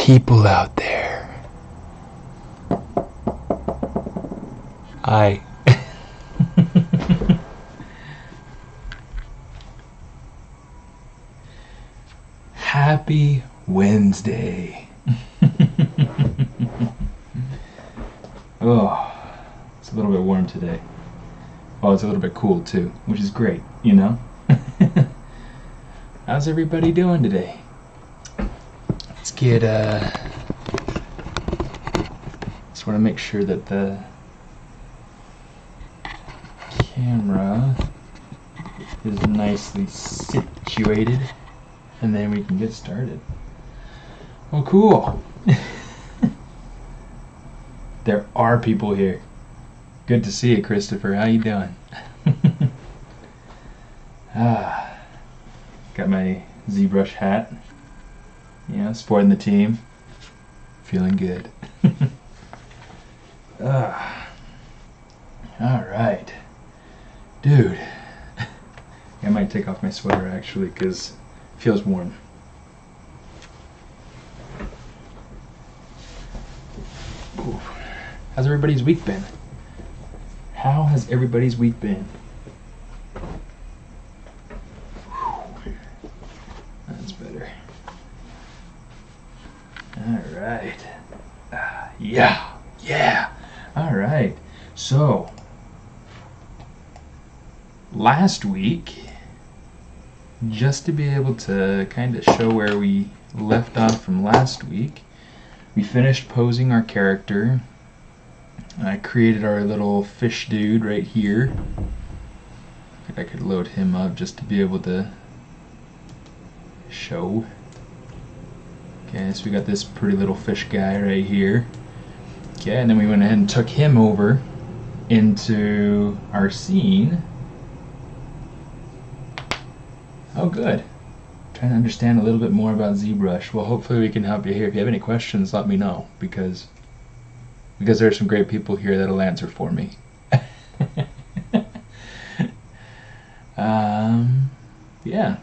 people out there. Hi. Happy Wednesday. Oh, it's a little bit warm today. Oh, it's a little bit cool too, which is great, you know? How's everybody doing today? Let's get, just want to make sure that the camera is nicely situated, and then we can get started. Oh, cool. There are people here. Good to see you, Christopher. How you doing? Got my ZBrush hat. Yeah, supporting the team. Feeling good. Alright. Dude. I might take off my sweater actually because it feels warm. Ooh. How's everybody's week been? How has everybody's week been? Whew. That's better. Alright. Yeah. Alright. So, last week, just to be able to kind of show where we left off from last week, we finished posing our character. I created our little fish dude right here. I think I could load him up just to be able to show. Okay, so we got this pretty little fish guy right here. Okay, and then we went ahead and took him over into our scene. Oh, good. Trying to understand a little bit more about ZBrush. Well, hopefully we can help you here. If you have any questions, let me know, because there's some great people here that'll answer for me. Yeah.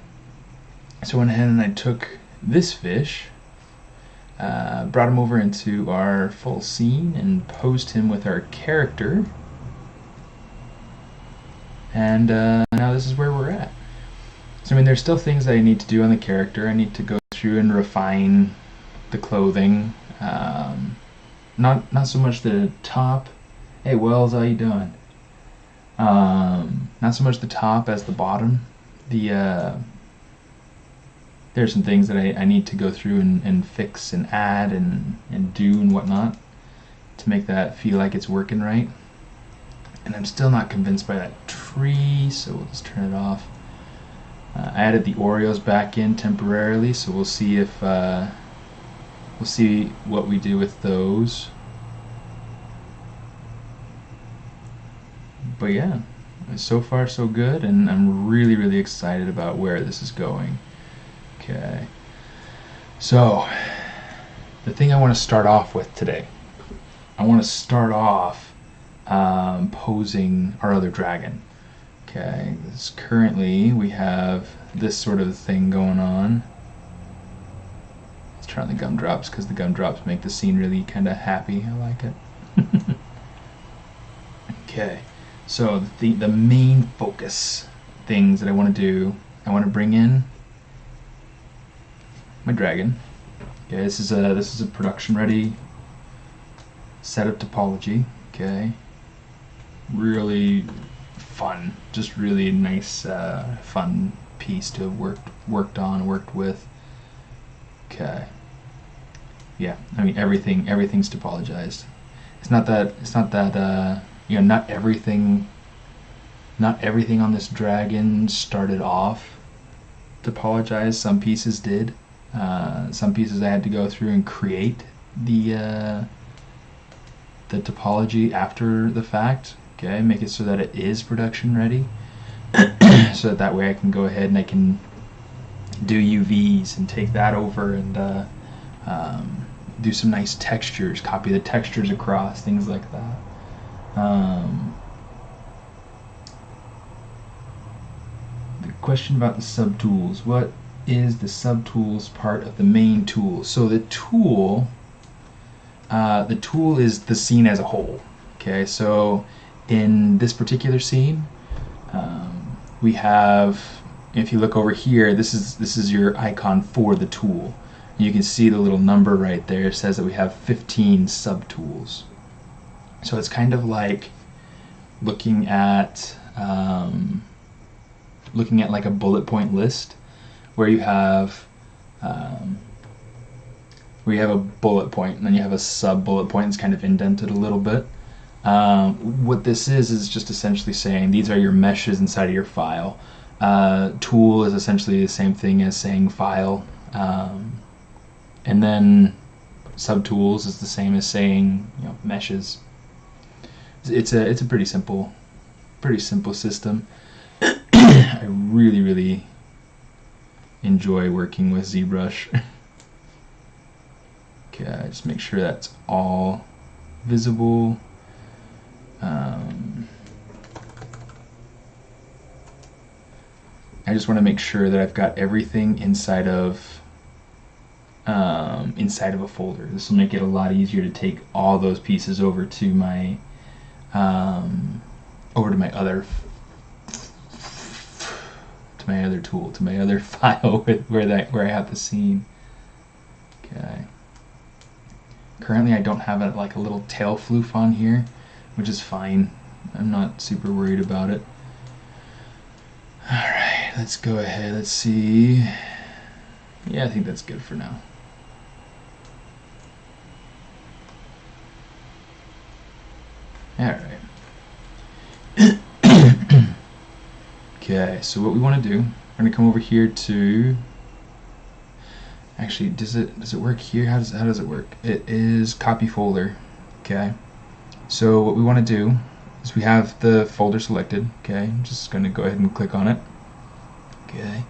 So I went ahead and I took this fish, brought him over into our full scene and posed him with our character. And now this is where we're at. So I mean, there's still things that I need to do on the character. I need to go through and refine the clothing. Not so much the top. Hey Wells, how you doing? Not so much the top as the bottom. There's some things that I need to go through and fix and add and do and whatnot to make that feel like it's working right. And I'm still not convinced by that tree, so we'll just turn it off. I added the Oreos back in temporarily, so we'll see if we'll see what we do with those. But yeah, so far so good, and I'm really excited about where this is going. Okay, so the thing I want to start off with today, I want to start off posing our other dragon. Okay, currently we have this sort of thing going on. Let's turn on the gumdrops because the gumdrops make the scene really kind of happy. I like it. Okay, so the main focus things that I want to do, I want to bring in my dragon. Okay, this is a production ready setup topology. Okay, really fun, just really nice, fun piece to have worked with. Okay, yeah, I mean everything's topologized. It's not that you know, not everything on this dragon started off topologized. Some pieces did. Some pieces I had to go through and create the topology after the fact. Okay, make it so that it is production ready, so that way I can go ahead and I can do UVs and take that over and do some nice textures, copy the textures across, things like that. The question about the subtools, what is the subtools part of the main tool? So the tool is the scene as a whole. Okay, so in this particular scene, we have, if you look over here, this is your icon for the tool. You can see the little number right there. It says that we have 15 subtools. So it's kind of like looking at like a bullet point list, where you have a bullet point and then you have a sub bullet point. It's kind of indented a little bit. What this is just essentially saying these are your meshes inside of your file. Tool is essentially the same thing as saying file, and then subtools is the same as saying, you know, meshes. It's a pretty simple system. I really enjoy working with ZBrush. Okay, just make sure that's all visible. I just want to make sure that I've got everything inside of a folder. This will make it a lot easier to take all those pieces over to my other tool, to my other file where I have the scene. Okay. Currently, I don't have like a little tail floof on here, which is fine. I'm not super worried about it. All right, let's go ahead. Let's see. Yeah, I think that's good for now. All right. Okay, so what we want to do, we're going to come over here to. Actually, does it work here? How does it work? It is copy folder. Okay. So what we want to do is we have the folder selected. Okay. I'm just going to go ahead and click on it. Okay.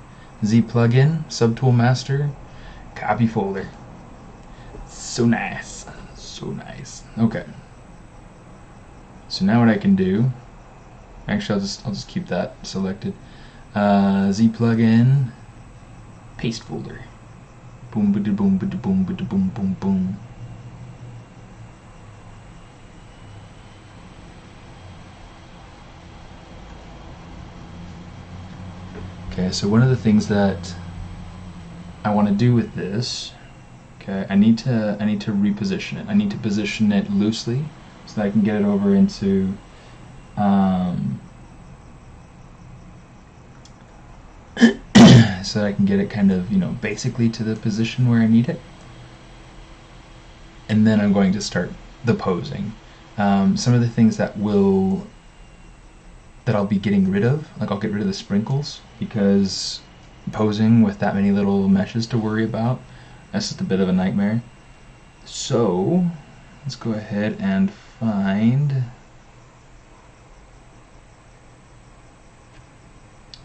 Z plugin, subtool master, copy folder. So nice. So nice. Okay. So now what I can do, actually I'll just keep that selected. Z plugin, paste folder. Boom, ba boom, ba boom, ba boom, boom, boom. Okay, so one of the things that I want to do with this, okay, I need to reposition it. I need to position it loosely so that I can get it over into so that I can get it kind of, you know, basically to the position where I need it. And then I'm going to start the posing. Some of the things that I'll be getting rid of, like I'll get rid of the sprinkles, because posing with that many little meshes to worry about, that's just a bit of a nightmare. So let's go ahead and find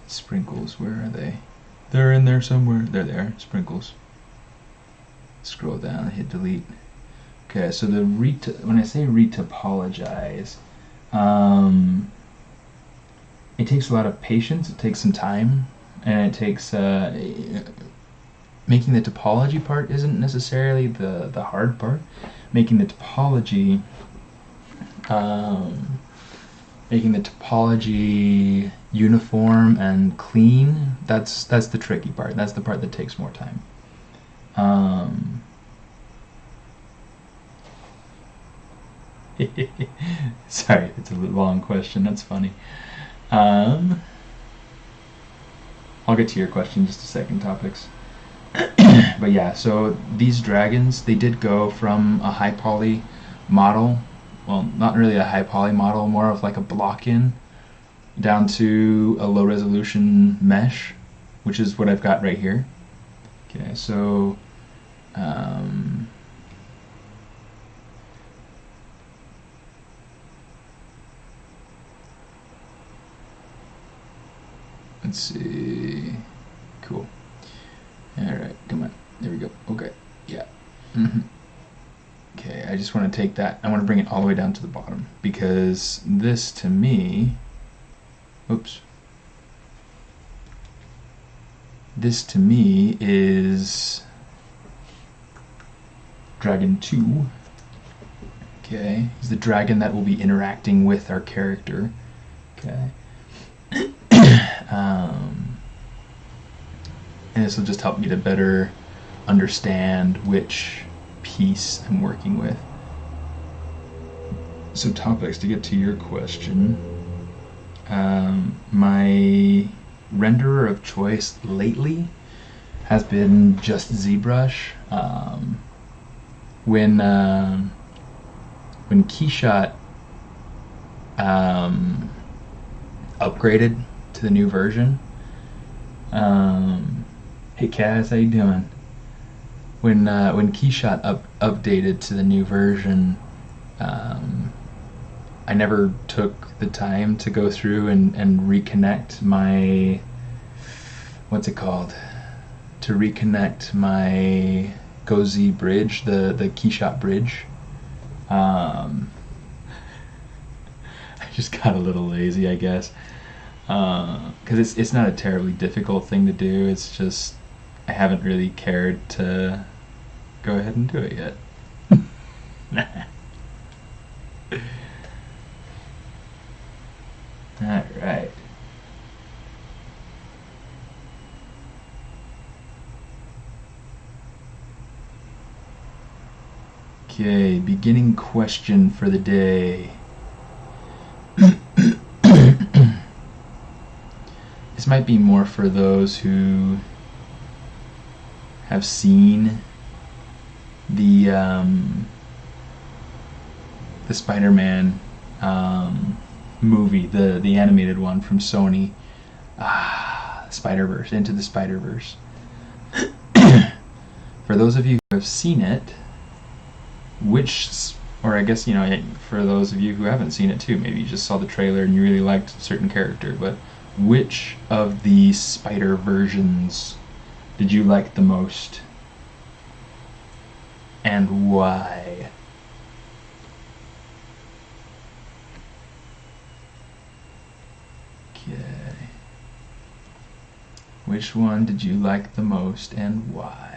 sprinkles. Where are they? They're in there somewhere. There they are, sprinkles. Scroll down and hit delete. Okay, so the when I say retopologize, it takes a lot of patience, it takes some time, and it takes making the topology part isn't necessarily the hard part. Making the topology uniform and clean, that's the tricky part. That's the part that takes more time. Sorry, it's a long question. That's funny. I'll get to your question in just a second, Topics. But yeah, so these dragons, they did go from a high poly model, well, not really a high poly model, more of like a block-in, down to a low resolution mesh, which is what I've got right here. Okay, so let's see. Cool. Alright, come on. There we go. Okay. Yeah. Okay, I just want to take that. I want to bring it all the way down to the bottom, because this to me, oops. this to me is Dragon 2. Okay, he's the dragon that will be interacting with our character. Okay. And this will just help me to better understand which piece I'm working with. So topics, to get to your question, my renderer of choice lately has been just ZBrush. When Keyshot upgraded to the new version, hey Kaz, how you doing? When Keyshot updated to the new version, I never took the time to go through and reconnect my, what's it called? To reconnect my GoZ bridge, the Keyshot bridge. I just got a little lazy, I guess, because it's not a terribly difficult thing to do. It's just I haven't really cared to go ahead and do it yet. All right. Okay, beginning question for the day. This might be more for those who have seen the Spider-Man movie, the animated one from Sony, Spider-Verse, Into the Spider-Verse. For those of you who have seen it, or I guess, for those of you who haven't seen it too, maybe you just saw the trailer and you really liked a certain character, but which of the Spider versions did you like the most, and why? Okay. Which one did you like the most and why?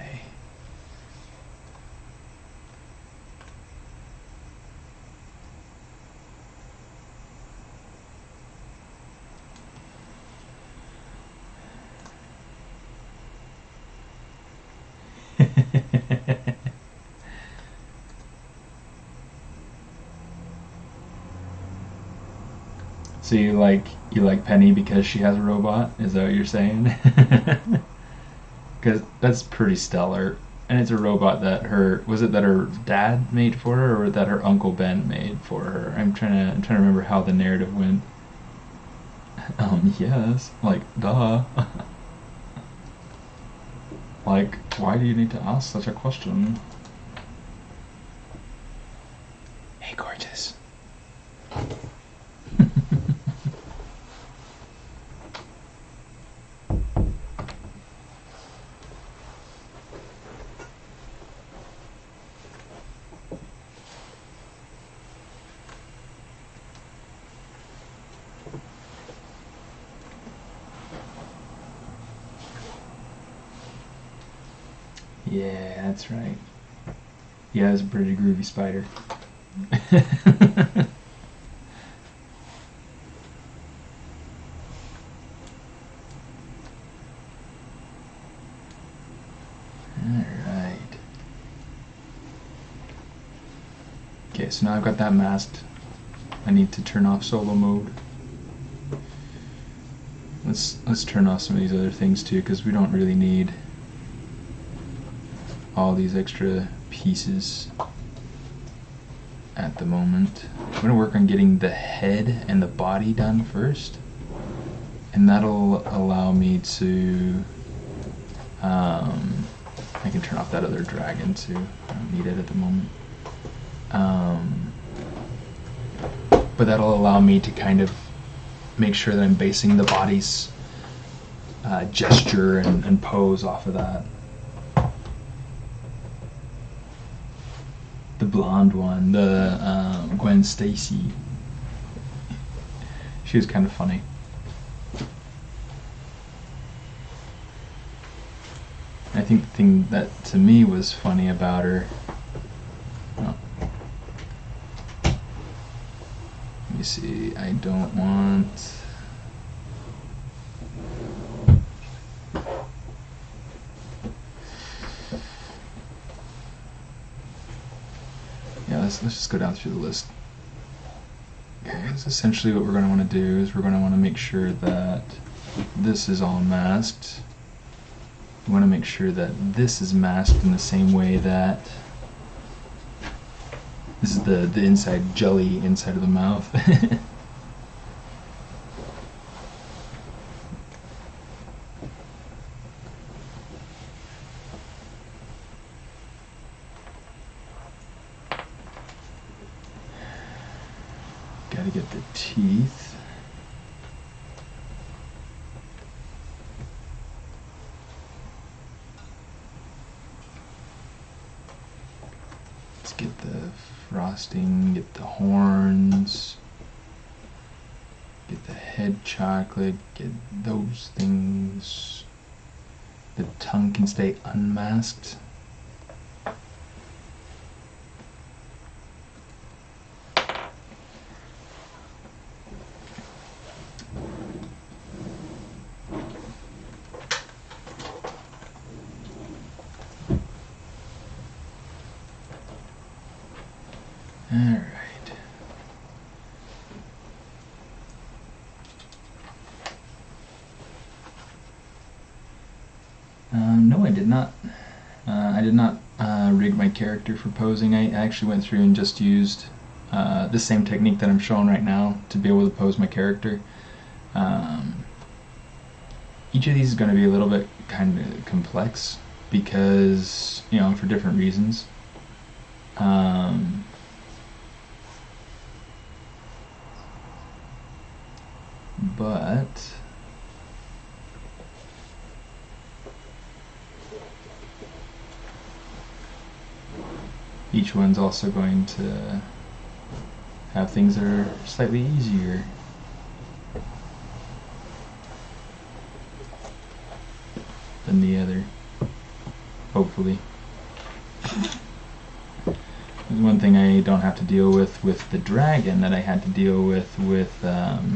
So you like Penny because she has a robot? Is that what you're saying? Because that's pretty stellar, and it's a robot that her dad made for her, or that her Uncle Ben made for her. I'm trying to remember how the narrative went. Yes, like duh. Like, why do you need to ask such a question? Hey, gorgeous. Yeah, that's right. Yeah, it's a pretty groovy spider. Alright. Okay, so now I've got that masked. I need to turn off solo mode. Let's turn off some of these other things too, because we don't really need all these extra pieces at the moment. I'm going to work on getting the head and the body done first, and that'll allow me to I can turn off that other dragon too. I don't need it at the moment. But that'll allow me to kind of make sure that I'm basing the body's gesture and pose off of that. The blonde one, the Gwen Stacy. She was kind of funny. I think the thing that to me was funny about her, oh, let me see, I don't want, yeah, let's just go down through the list. Okay, so essentially what we're going to want to do is we're going to want to make sure that this is all masked. We want to make sure that this is masked in the same way that this is the inside jelly inside of the mouth. Gotta get the teeth. Let's get the frosting, get the horns, get the head chocolate, get those things. The tongue can stay unmasked. Alright. No, I did not. I did not rig my character for posing. I actually went through and just used the same technique that I'm showing right now to be able to pose my character. Each of these is going to be a little bit kind of complex because, you know, for different reasons. But each one's also going to have things that are slightly easier. Than the other, hopefully. There's one thing I don't have to deal with the dragon that I had to deal with the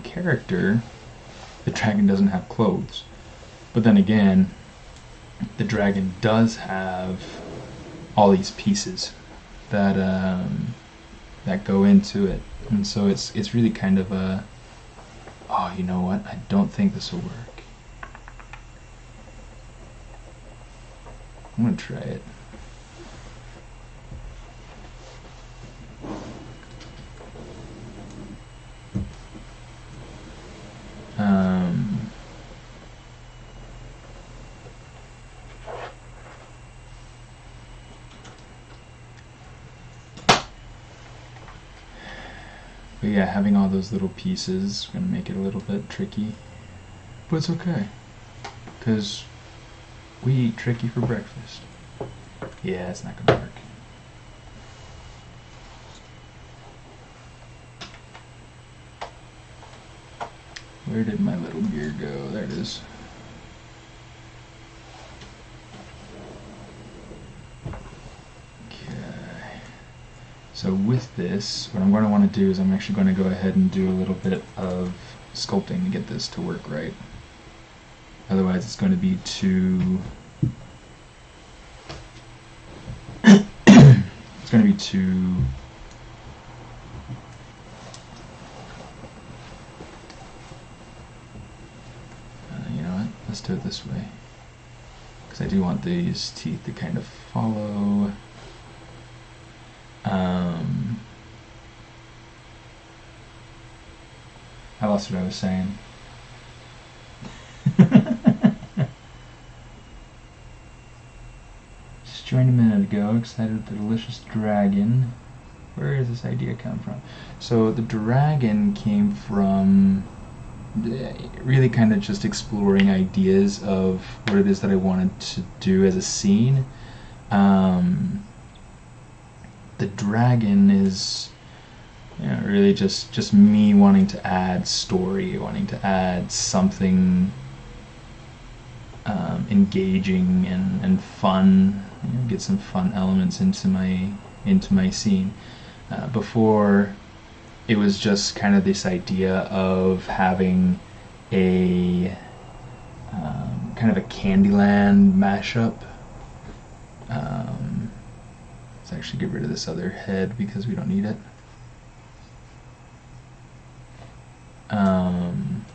character. The dragon doesn't have clothes, but then again, the dragon does have all these pieces that that go into it, and so it's really kind of a, oh, you know what? I don't think this will work. I'm gonna try it. But yeah, having all those little pieces is going to make it a little bit tricky. But it's okay, because we eat tricky for breakfast. Yeah, it's not going to work. Where did my little gear go? There it is. So with this, what I'm going to want to do is I'm actually going to go ahead and do a little bit of sculpting to get this to work right. Otherwise it's going to be too... it's going to be too... you know what? Let's do it this way. Because I do want these teeth to kind of follow... I lost what I was saying. Just joined a minute ago, excited with the delicious dragon. Where does this idea come from? So the dragon came from really kind of just exploring ideas of what it is that I wanted to do as a scene. The dragon is Yeah, really just me wanting to add story, wanting to add something engaging and fun, get some fun elements into my scene. Before, it was just kind of this idea of having a kind of a Candyland mashup. Let's actually get rid of this other head because we don't need it. I'm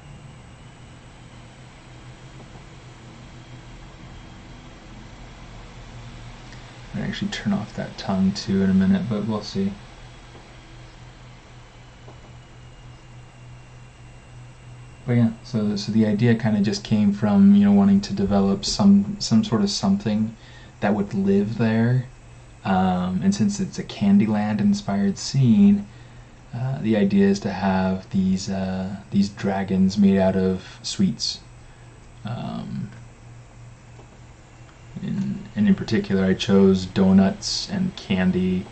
gonna actually turn off that tongue too in a minute, but we'll see. But yeah, so the idea kind of just came from, you know, wanting to develop some sort of something that would live there, and since it's a Candyland inspired scene, the idea is to have these dragons made out of sweets. And in particular, I chose donuts and candy,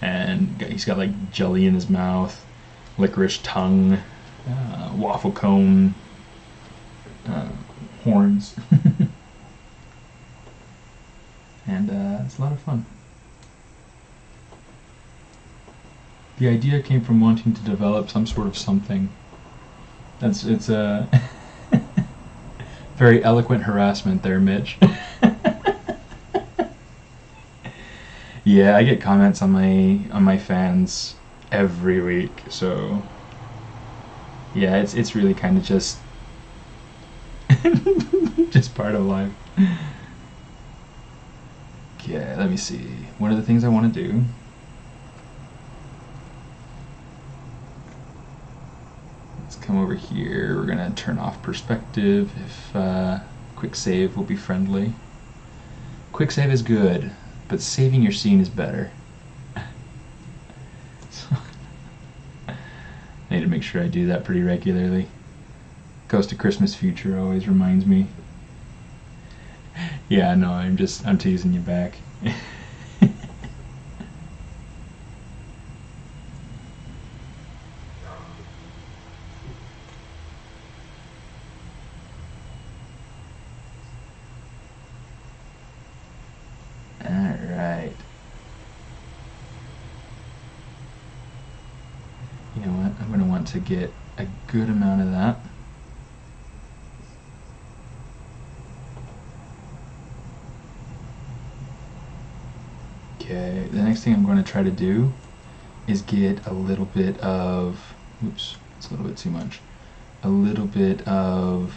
and he's got like jelly in his mouth, licorice tongue, waffle cone, horns, and it's a lot of fun. The idea came from wanting to develop some sort of something. It's a very eloquent harassment there, Mitch. Yeah, I get comments on my fans every week, so yeah, it's really kind of just just part of life. Okay, let me see. One of the things I want to do. Let's come over here. We're gonna turn off perspective. If quick save will be friendly. Quick save is good, but saving your scene is better. So, I need to make sure I do that pretty regularly. Ghost of Christmas Future always reminds me. Yeah, no, I'm teasing you back. Alright. You know what? I'm going to want to get a good amount of that. Okay, the next thing I'm going to try to do is get a little bit of, oops, it's a little bit too much, a little bit of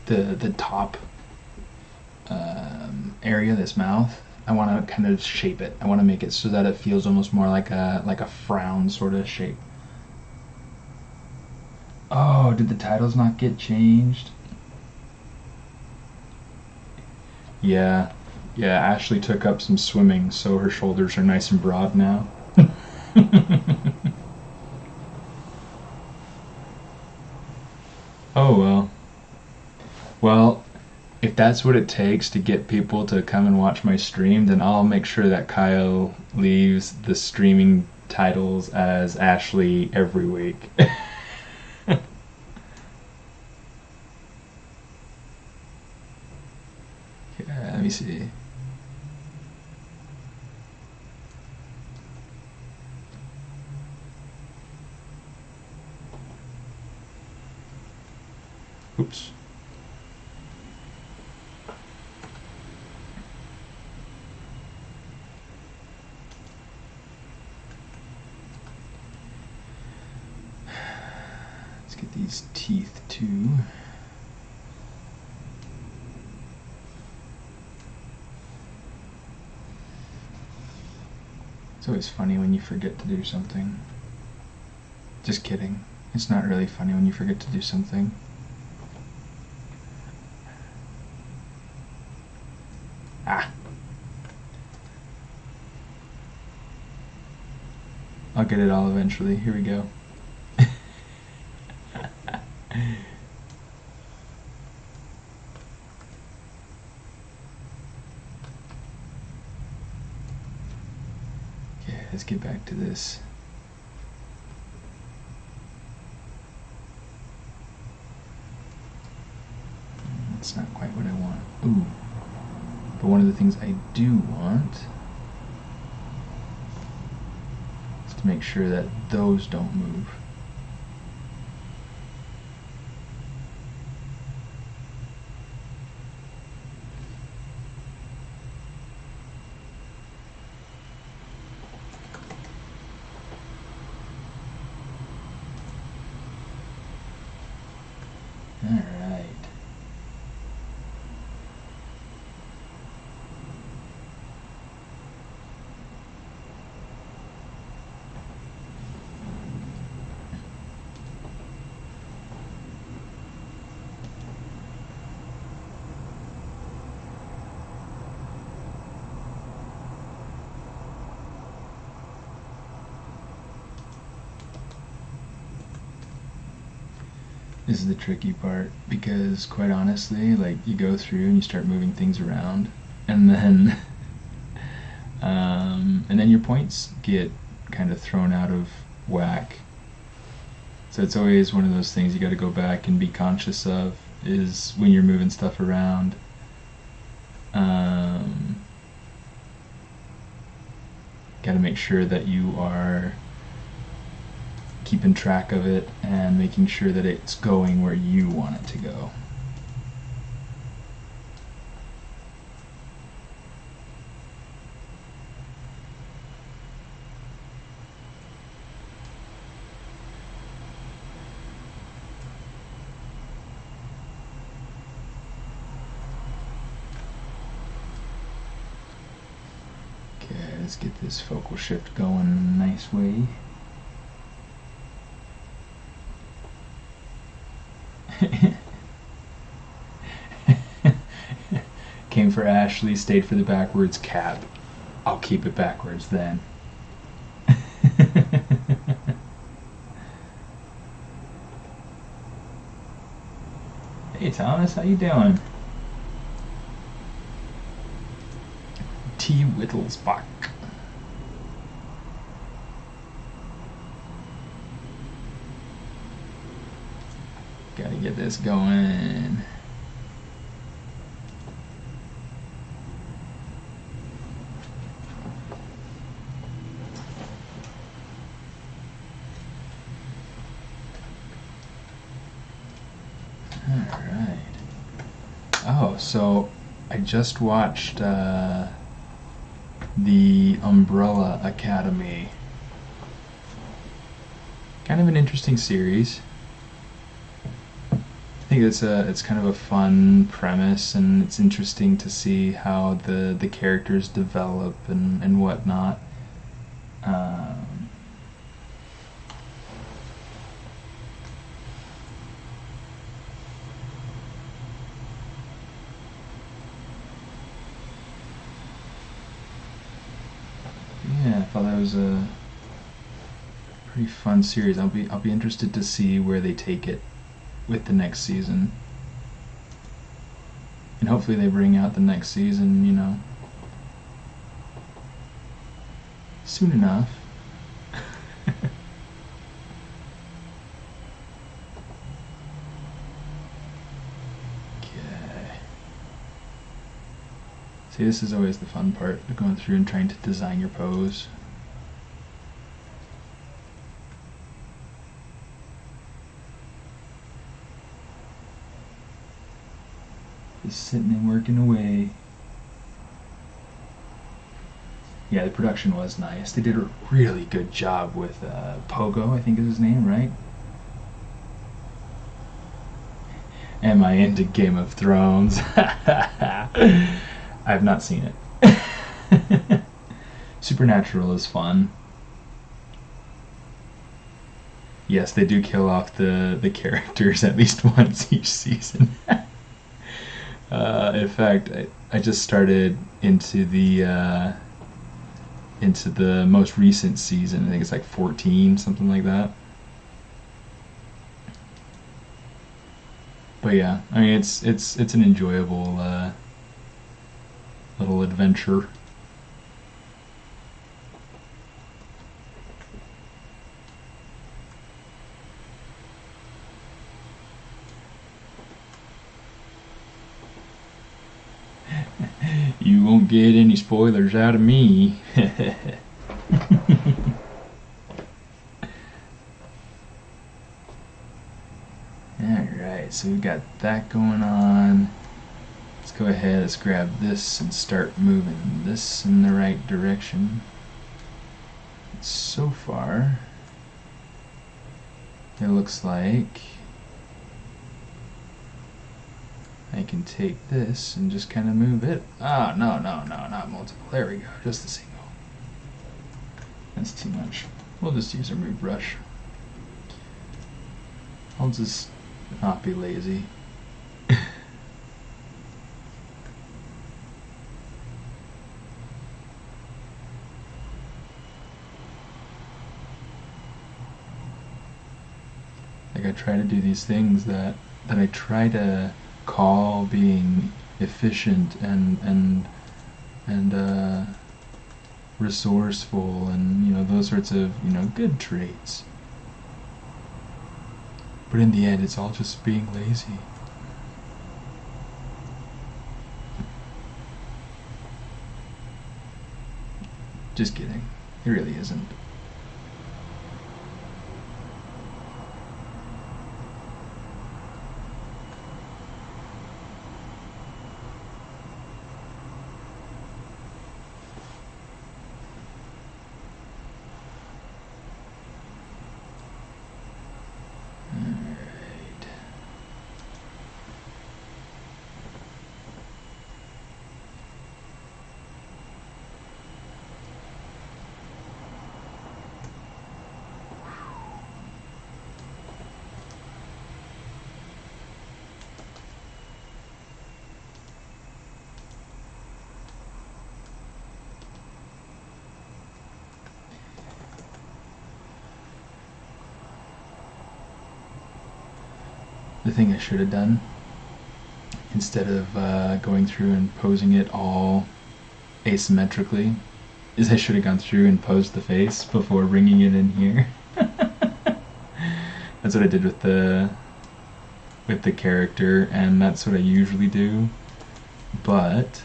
the top area of this mouth. I want to kind of shape it. I want to make it so that it feels almost more like a frown sort of shape. Oh, did the titles not get changed? Yeah, Ashley took up some swimming, so her shoulders are nice and broad now. Oh well. Well, if that's what it takes to get people to come and watch my stream, then I'll make sure that Kyle leaves the streaming titles as Ashley every week. Yeah, let me see. Oops. Let's get these teeth too. It's always funny when you forget to do something. Just kidding. It's not really funny when you forget to do something. Ah. I'll get it all eventually. Here we go. let's get back to this. That's not quite what I want. Ooh. But one of the things I do want is to make sure that those don't move. Alright. This is the tricky part, because quite honestly, like, you go through and you start moving things around, and then your points get kind of thrown out of whack. So it's always one of those things you got to go back and be conscious of, is when you're moving stuff around. Got to make sure that you are keeping track of it and making sure that it's going where you want it to go. Okay, let's get this focal shift going in a nice way. Came for Ashley, stayed for the backwards cap. I'll keep it backwards then. Hey Thomas, how you doing? T. Whittlesbach. Gotta get this going. Alright. Oh, so I just watched the Umbrella Academy. Kind of an interesting series. I think it's kind of a fun premise, and it's interesting to see how the characters develop and whatnot. Yeah, I thought that was a pretty fun series. I'll be interested to see where they take it with the next season, and hopefully they bring out the next season, you know, soon enough. Okay. See, this is always the fun part, going through and trying to design your pose. Just sitting and working away. Yeah, the production was nice. They did a really good job with Pogo, I think is his name, right? Am I into Game of Thrones? I've not seen it. Supernatural is fun. Yes, they do kill off the characters at least once each season. In fact, I just started into the most recent season. I think it's like 14, something like that. But yeah, I mean it's an enjoyable little adventure. You won't get any spoilers out of me. Alright, so we've got that going on. Let's go ahead, let's grab this and start moving this in the right direction. So far, it looks like I can take this and just kind of move it. Ah, no, not multiple. There we go, just a single. That's too much. We'll just use our ZBrush. I'll just not be lazy. Like I try to do these things that I try to call being efficient and resourceful and, you know, those sorts of, you know, good traits. But in the end, it's all just being lazy. Just kidding. It really isn't. The thing I should have done, instead of going through and posing it all asymmetrically, is I should have gone through and posed the face before bringing it in here. That's what I did with the character, and that's what I usually do. But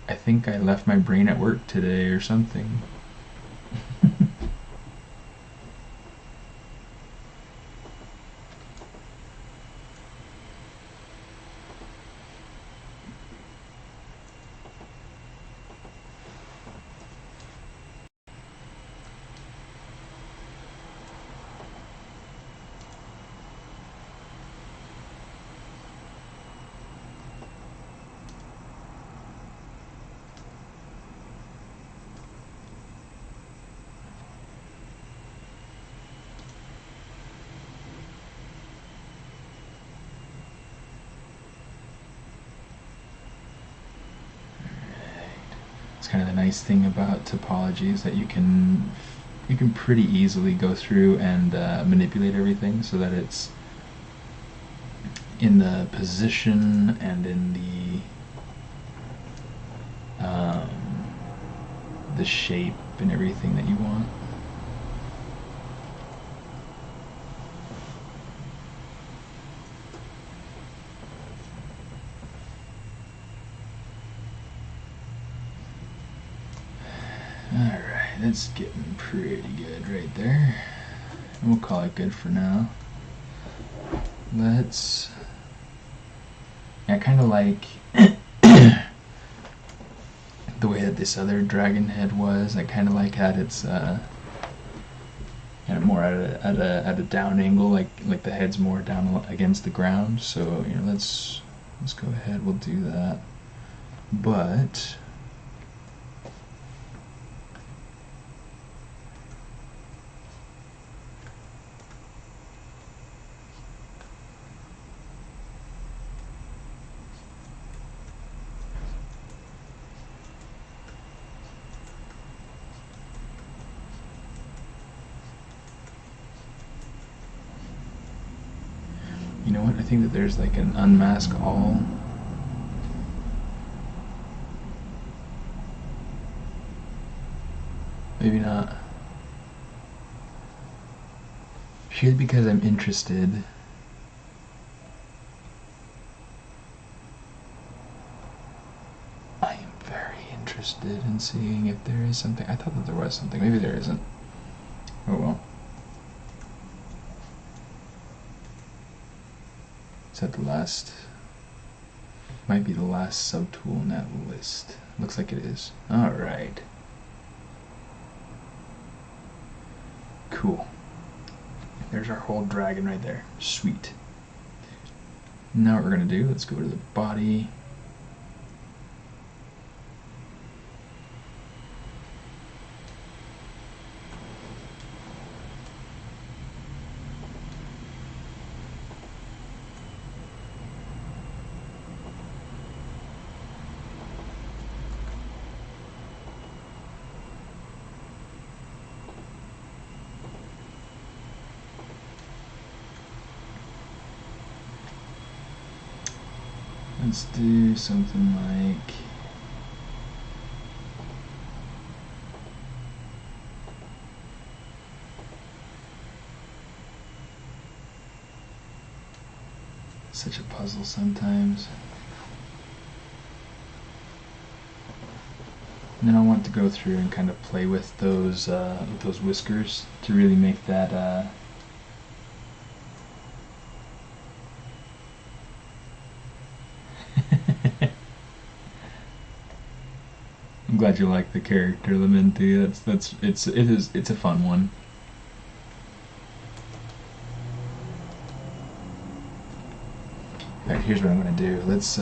I think I left my brain at work today or something. It's kind of the nice thing about topology is that you can pretty easily go through and manipulate everything so that it's in the position and in the shape and everything that you want. Alright, that's getting pretty good right there. We'll call it good for now. Let's... I kind of like the way that this other dragon head was. I kind of like that it's kind of more at a down angle, like the head's more down against the ground. So, you know, let's go ahead. We'll do that. But you know what? I think that there's like an unmask all. Maybe not. Purely because I'm interested interested in seeing if there is something. I thought that there was something. Maybe there isn't. Oh well. Is that the last? Might be the last subtool in that list. Looks like it is. Alright. Cool. There's our whole dragon right there. Sweet. Now what we're going to do, let's go to the body. Let's do something like such a puzzle sometimes. And then I want to go through and kind of play with those whiskers to really make that I'm glad you like the character, Lamenti. It's a fun one. Alright, here's what I'm gonna do. Let's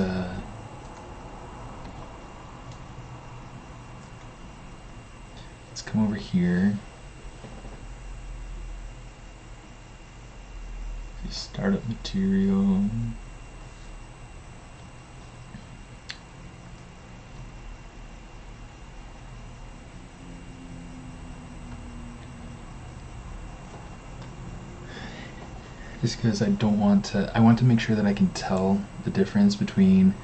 come over here. Startup material. Just because I want to make sure that I can tell the difference between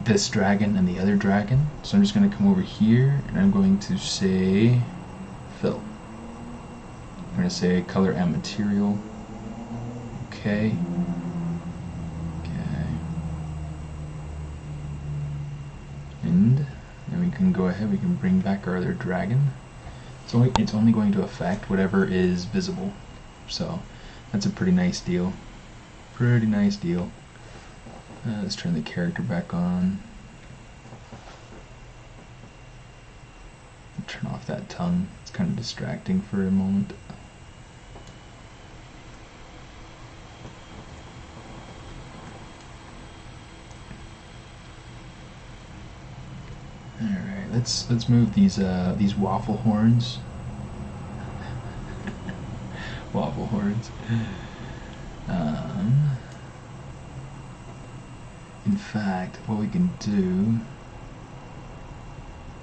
this dragon and the other dragon. So I'm just going to come over here and I'm going to say fill. I'm going to say color and material. Okay. Okay. And then we can go ahead, we can bring back our other dragon. It's only going to affect whatever is visible. So that's a pretty nice deal. Pretty nice deal. Let's turn the character back on. Turn off that tongue. It's kind of distracting for a moment. All right, let's move these waffle horns. Waffle horns. In fact, what we can do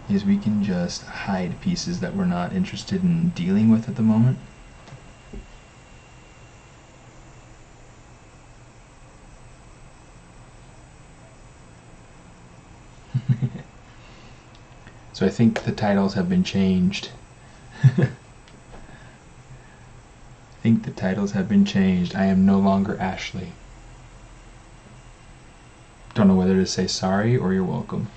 is we can just hide pieces that we're not interested in dealing with at the moment. So I think the titles have been changed. I think the titles have been changed. I am no longer Ashley. Don't know whether to say sorry or you're welcome.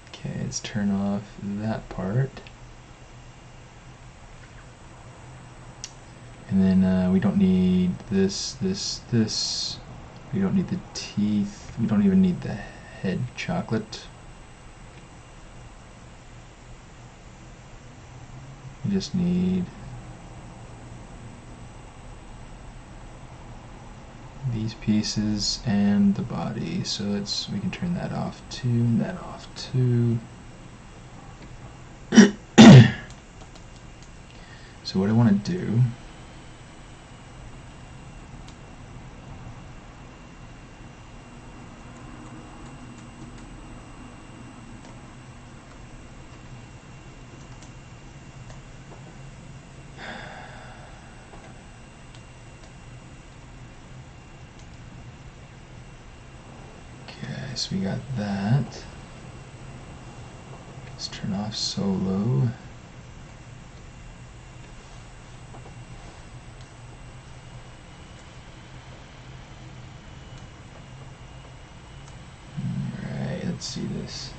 Okay, let's turn off that part. And then we don't need this. We don't need the teeth. We don't even need the head chocolate. We just need these pieces and the body. So we can turn that off too, and that off too. So what I want to do so we got that. Let's turn off solo. let's see this.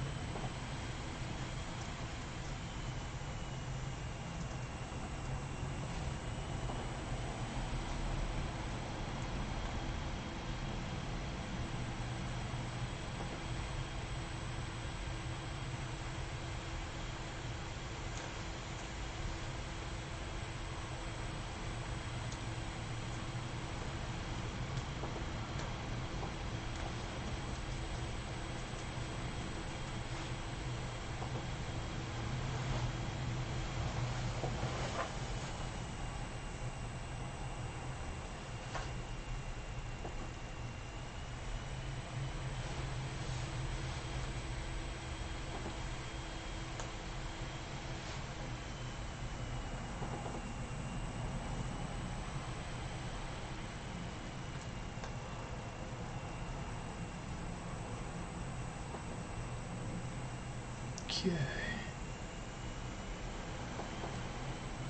Okay.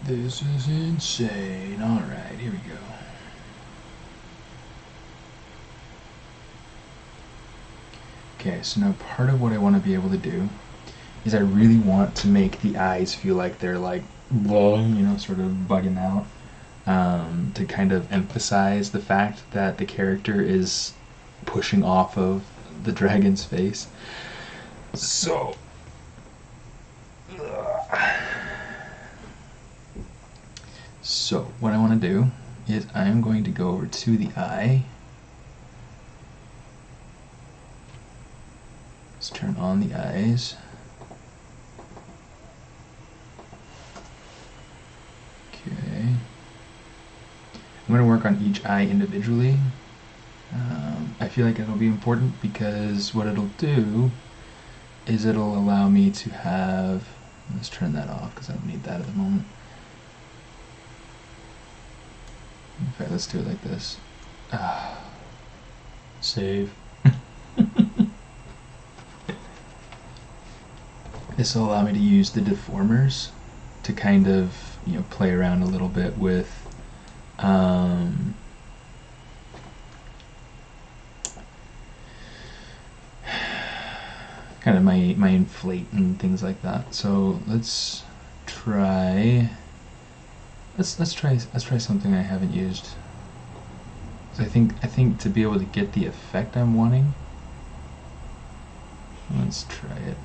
This is insane. Alright, here we go. Okay, so now part of what I want to be able to do is I really want to make the eyes feel like they're like, sort of bugging out, to kind of emphasize the fact that the character is pushing off of the dragon's face. So, what I want to do is I am going to go over to the eye. Let's turn on the eyes. Okay. I'm going to work on each eye individually. I feel like it'll be important because what it'll do is it'll allow me to have, let's turn that off because I don't need that at the moment. In fact, let's do it like this. Save. This will allow me to use the deformers to kind of, play around a little bit with kind of my inflate and things like that. So let's try something I haven't used. So I think to be able to get the effect I'm wanting, let's try it.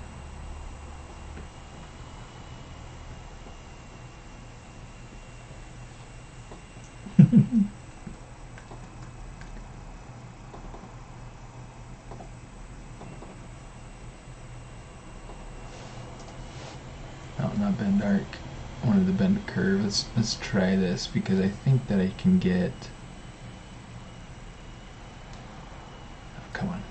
Oh, not bend arc. I wanted to bend a curve. Let's try this because I think that I can get. Oh, come on.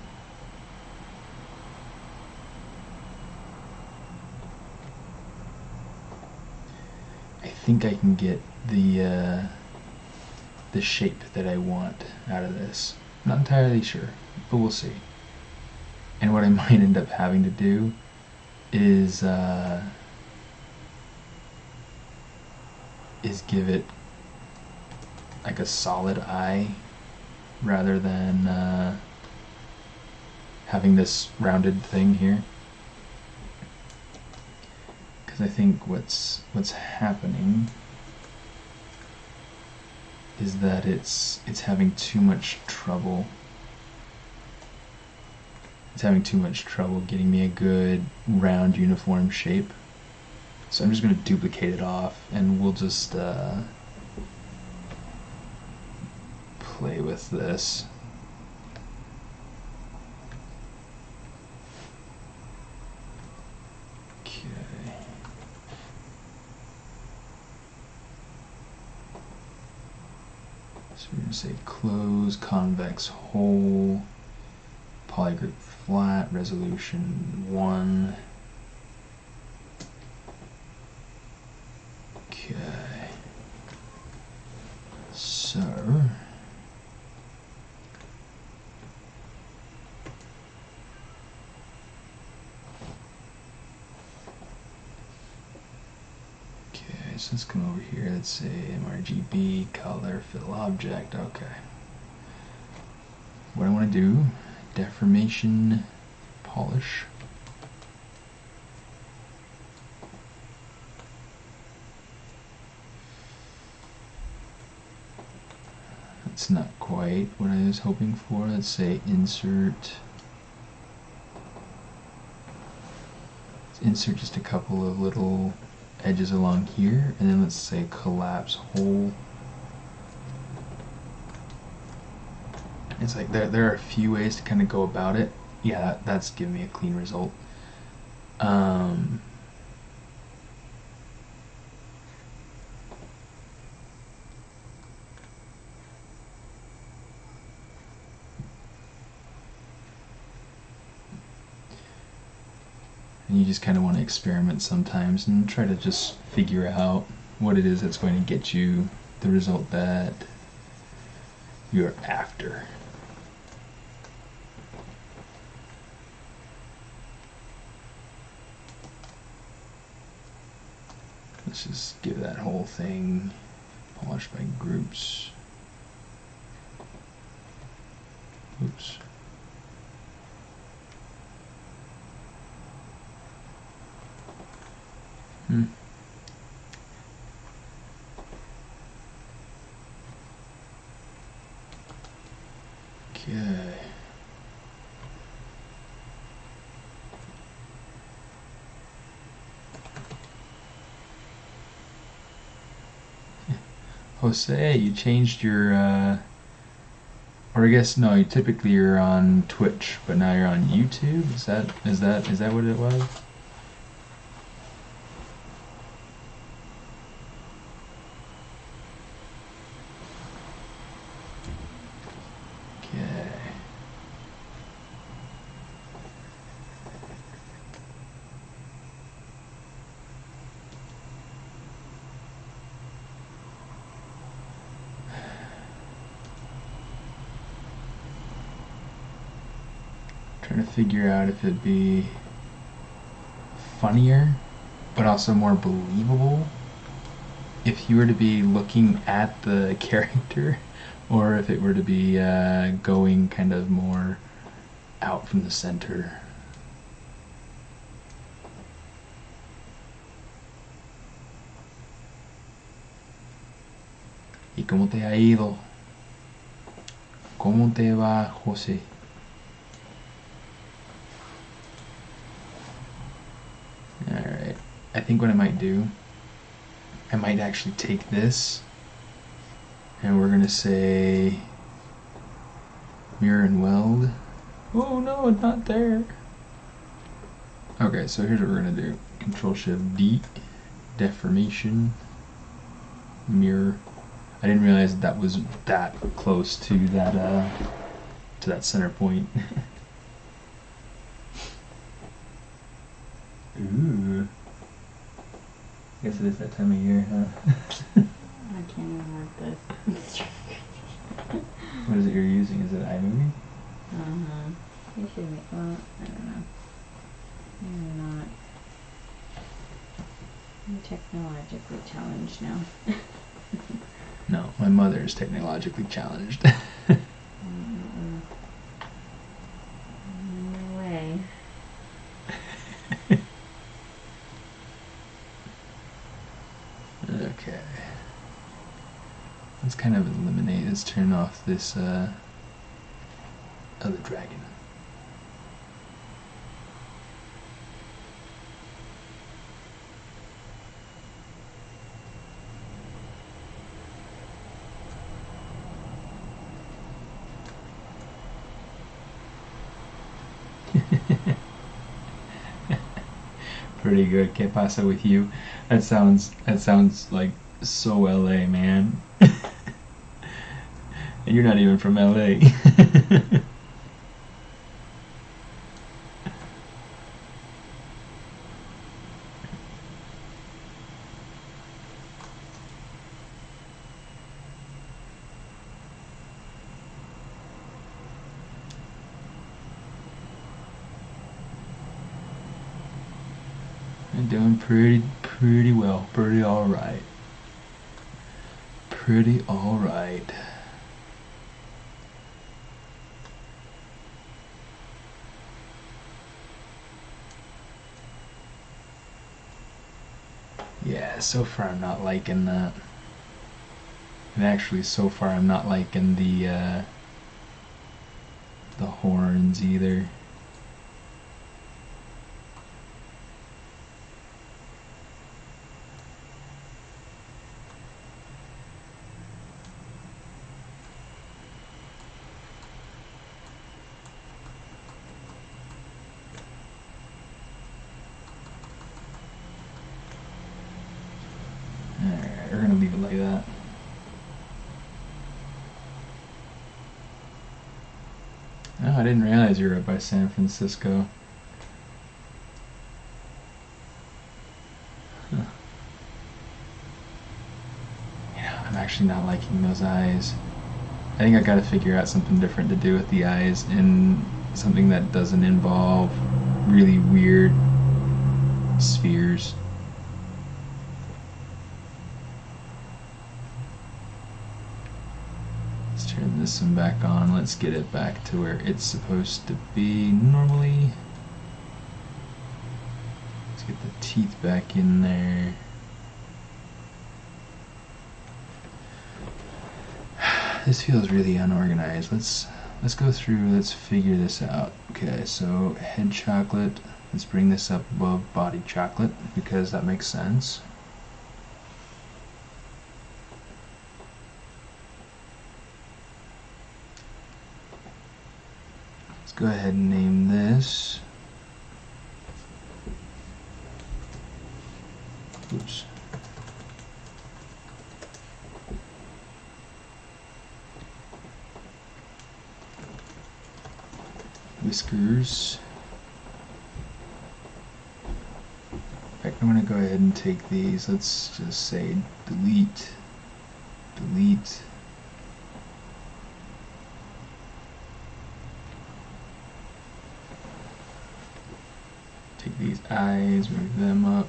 I think I can get the shape that I want out of this. Not entirely sure, but we'll see. And what I might end up having to do is give it like a solid eye rather than having this rounded thing here. Because I think what's happening is that it's having too much trouble. It's having too much trouble getting me a good round uniform shape. So I'm just going to duplicate it off and we'll just play with this. Okay. So we're going to say close, convex hole, polygroup flat, resolution 1. Okay. So let's come over here. Let's say MRGB, color, fill object. Okay. What I want to do, deformation, polish. That's not quite what I was hoping for. Let's say insert. Let's insert just a couple of little edges along here, and then let's say collapse whole. It's like there are a few ways to kind of go about it. Yeah, that's giving me a clean result. And you just kind of want to experiment sometimes and try to just figure out what it is that's going to get you the result that you're after. Let's just give that whole thing polish by groups. Oops. Okay. Jose, you changed your, or I guess no, you typically you're on Twitch, but now you're on YouTube. Is that what it was? Okay. Trying to figure out if it'd be funnier, but also more believable if you were to be looking at the character, or if it were to be going kind of more out from the center. ¿Y cómo te ha ido? ¿Cómo te va, José? Alright, I think what I might do, I might actually take this and we're gonna say mirror and weld. Oh no, it's not there. Okay, so here's what we're gonna do. Control-Shift-D, deformation, mirror. I didn't realize that was that close to that center point. Ooh. I guess it is that time of year, huh? I can't even work this. What is it you're using? Is it iMovie? You should make, well, I don't know. Maybe not. I'm technologically challenged now. No, my mother is technologically challenged. On my way. Okay. Let's kind of eliminate, let's turn off this other dragon. Pretty good. ¿Qué pasa with you? That sounds like so LA, man. And you're not even from LA. I'm doing pretty well, pretty alright. Pretty alright. Yeah, so far I'm not liking that. And actually, so far I'm not liking the horns either. Alright, we're gonna leave it like that. Oh, I didn't realize you were up by San Francisco. Huh. Yeah, I'm actually not liking those eyes. I think I gotta figure out something different to do with the eyes, and something that doesn't involve really weird spheres. Let's turn this one back on. Let's get it back to where it's supposed to be normally. Let's get the teeth back in there. This feels really unorganized. Let's go through, let's figure this out. Okay, so head chocolate. Let's bring this up above body chocolate because that makes sense. Let's go ahead and name this. Oops. Whiskers. In fact, I'm going to go ahead and take these. Let's just say delete, delete. Take these eyes, move them up.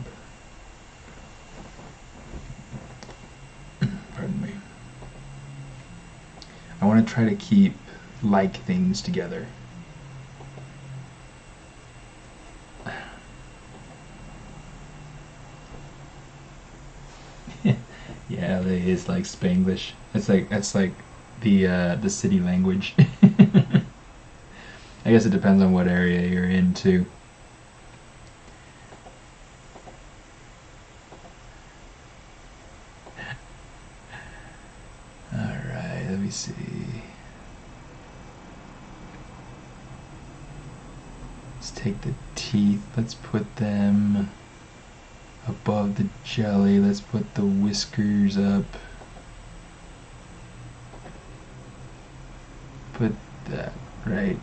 Pardon me. I want to try to keep like things together. Yeah, LA is like Spanglish. That's like the city language. I guess it depends on what area you're in too. Alright, let me see. Let's take the teeth, let's put them above the jelly. Let's put the whiskers up. Put that right.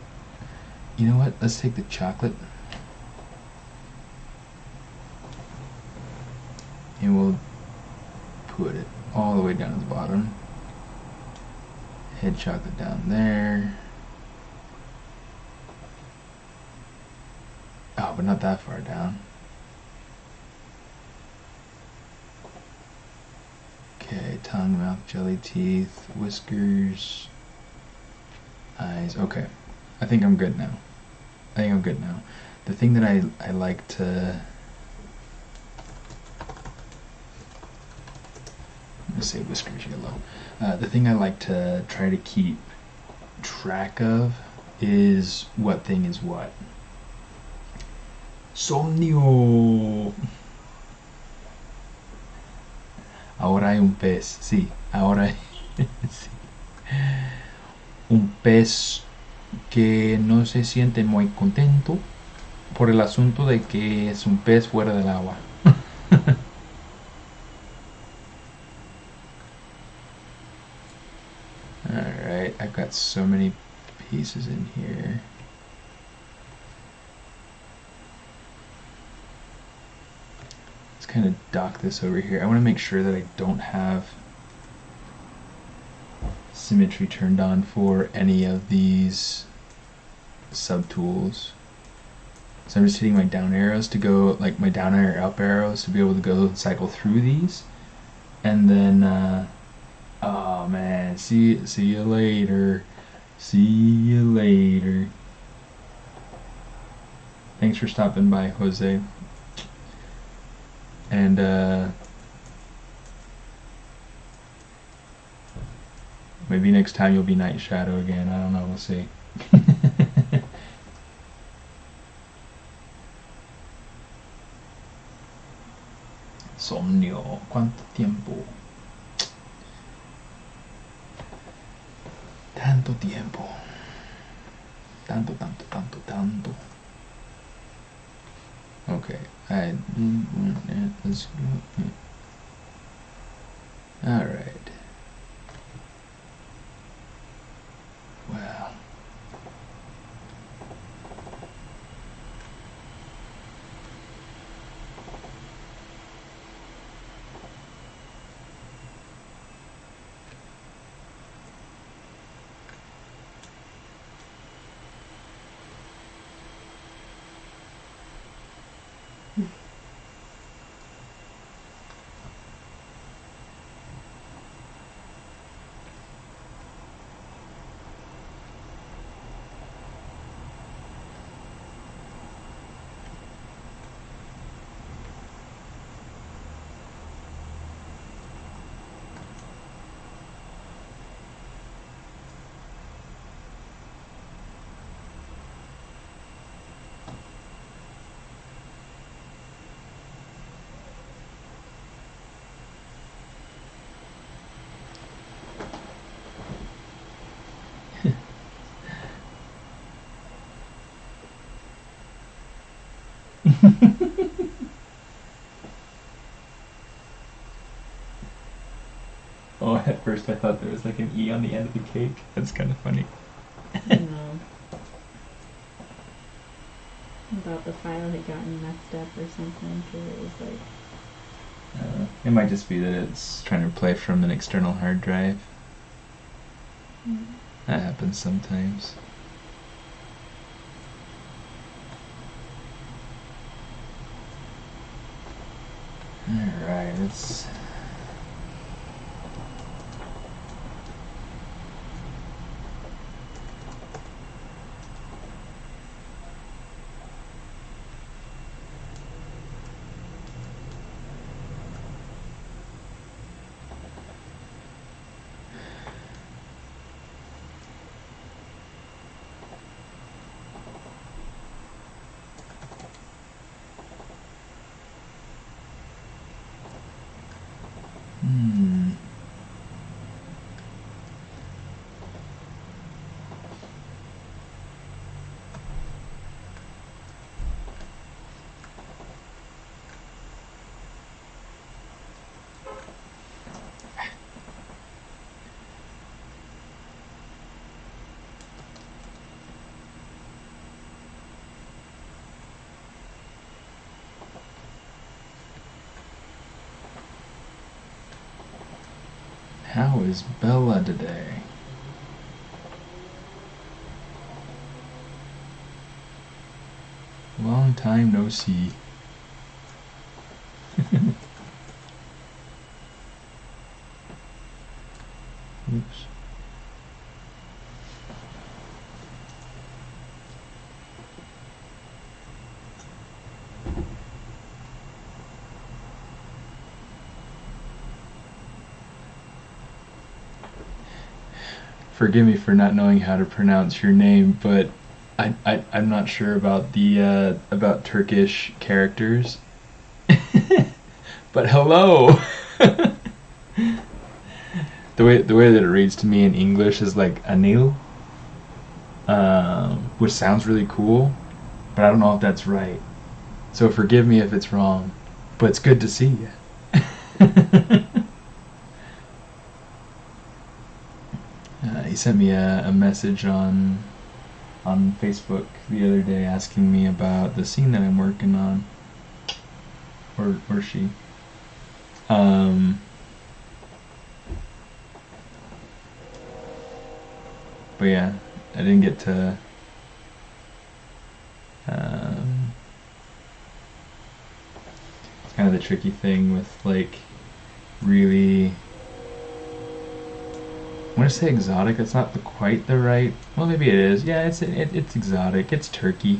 You know what? Let's take the chocolate. And we'll put it all the way down to the bottom. Head chocolate down there. Oh, but not that far down. Okay, tongue, mouth, jelly, teeth, whiskers, eyes. Okay, I think I'm good now. The thing that I like to, I'm gonna say whiskers yellow. The thing I like to try to keep track of is what thing is what. Sonio. Ahora hay un pez, sí, ahora sí. Un pez que no se siente muy contento por el asunto de que es un pez fuera del agua. Alright, I've got so many pieces in here. Kind of dock this over here. I want to make sure that I don't have symmetry turned on for any of these subtools. So I'm just hitting my down arrows to go, like my down arrow, up arrows to be able to go cycle through these. And then, oh man, see you later. See you later. Thanks for stopping by, Jose. And Maybe next time you'll be Night Shadow again. I don't know. We'll see. Somnio. ¿Cuánto tiempo? Tanto tiempo. Tanto, tanto, tanto, tanto. Okay. Let's go. Alright. Well. Oh, at first I thought there was like an E on the end of the cake. That's kind of funny. No. I thought the file had gotten messed up or something, because it was like... It might just be that it's trying to play from an external hard drive. That happens sometimes. Alright, let's... How is Bella today? Long time no see. Oops. Forgive me for not knowing how to pronounce your name, but I'm not sure about the about Turkish characters. But hello. The way that it reads to me in English is like Anil, which sounds really cool, but I don't know if that's right. So forgive me if it's wrong, but it's good to see you. He sent me a message on Facebook the other day asking me about the scene that I'm working on, or she. But yeah, I didn't get to. It's kind of the tricky thing with like really. I want to say exotic. That's not quite the right. Well, maybe it is. Yeah, it's exotic. It's Turkey.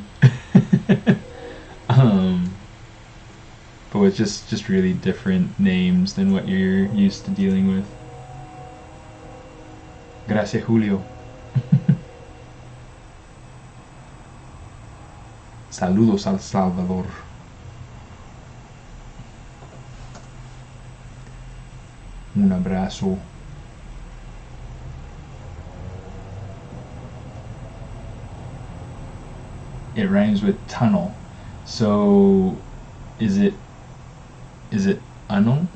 But with just really different names than what you're used to dealing with. Gracias, Julio. Saludos al Salvador. Un abrazo. It rhymes with tunnel. So is it unknown?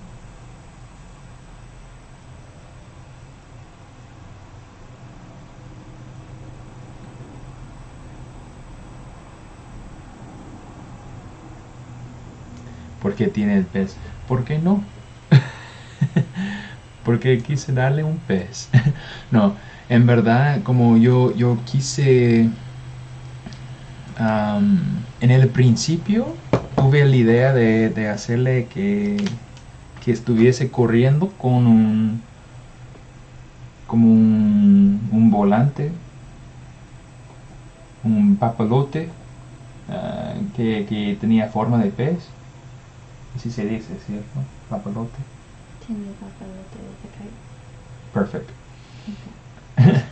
¿Por qué tiene el pez? ¿Por qué no? Porque quise darle un pez. No, en verdad, como yo quise... en el principio tuve la idea de hacerle que estuviese corriendo con como un volante, un papalote que tenía forma de pez. Así se dice, ¿cierto? Papalote. Tiene el papalote de kite. Perfect. Okay.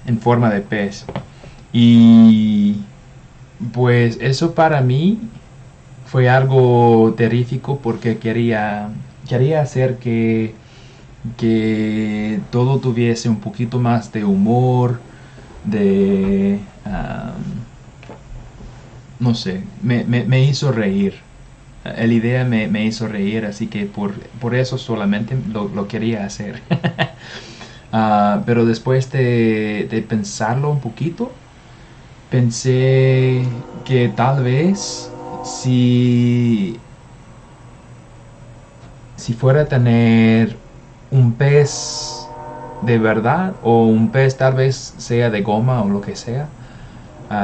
En forma de pez. Y pues eso para mí fue algo terrífico porque quería hacer que todo tuviese un poquito más de humor, de... no sé, me hizo reír. La idea me hizo reír, así que por eso solamente lo quería hacer. Pero después de pensarlo un poquito, pensé que tal vez si fuera a tener un pez de verdad o un pez tal vez sea de goma o lo que sea,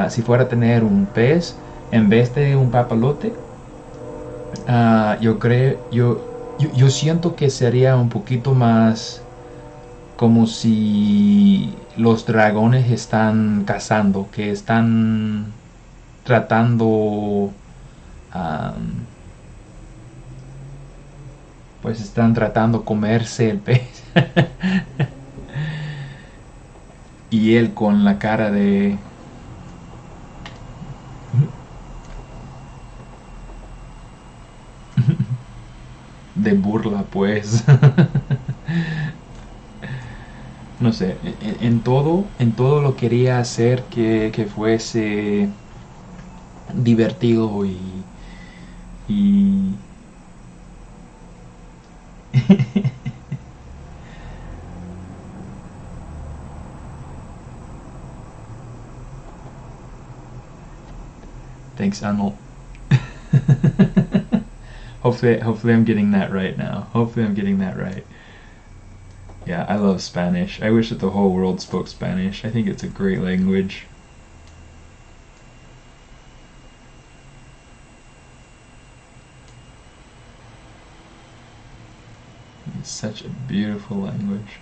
si fuera a tener un pez en vez de un papalote, yo siento que sería un poquito más como si los dragones están cazando, que están tratando, pues están tratando comerse el pez. Y él con la cara de burla, pues. No sé, en todo lo quería hacer que fuese divertido y thanks, Arnold. Hopefully I'm getting that right now. Hopefully I'm getting that right. Yeah, I love Spanish. I wish that the whole world spoke Spanish. I think it's a great language. It's such a beautiful language.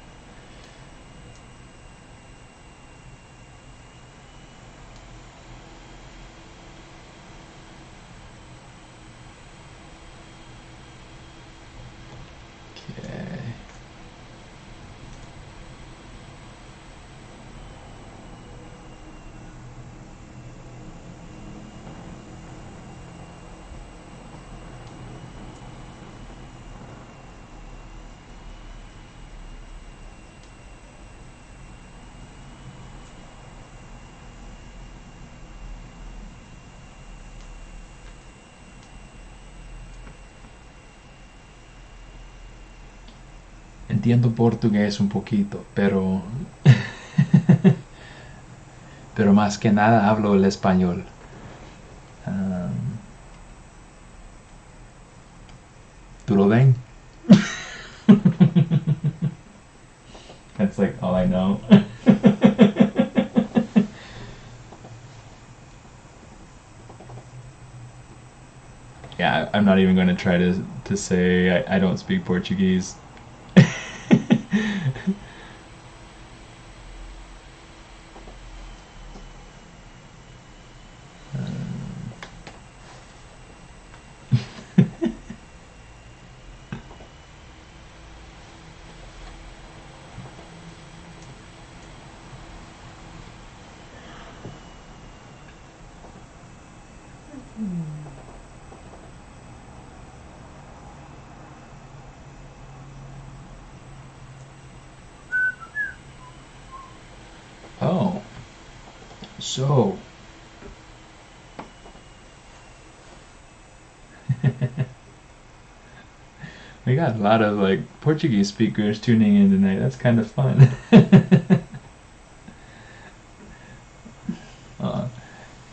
Okay. Entiendo portugués un poquito, pero pero más que nada hablo el español. ¿Tudo bem? That's like all I know. Yeah, I'm not even going to try to say I don't speak Portuguese. So, we got a lot of like Portuguese speakers tuning in tonight. That's kind of fun.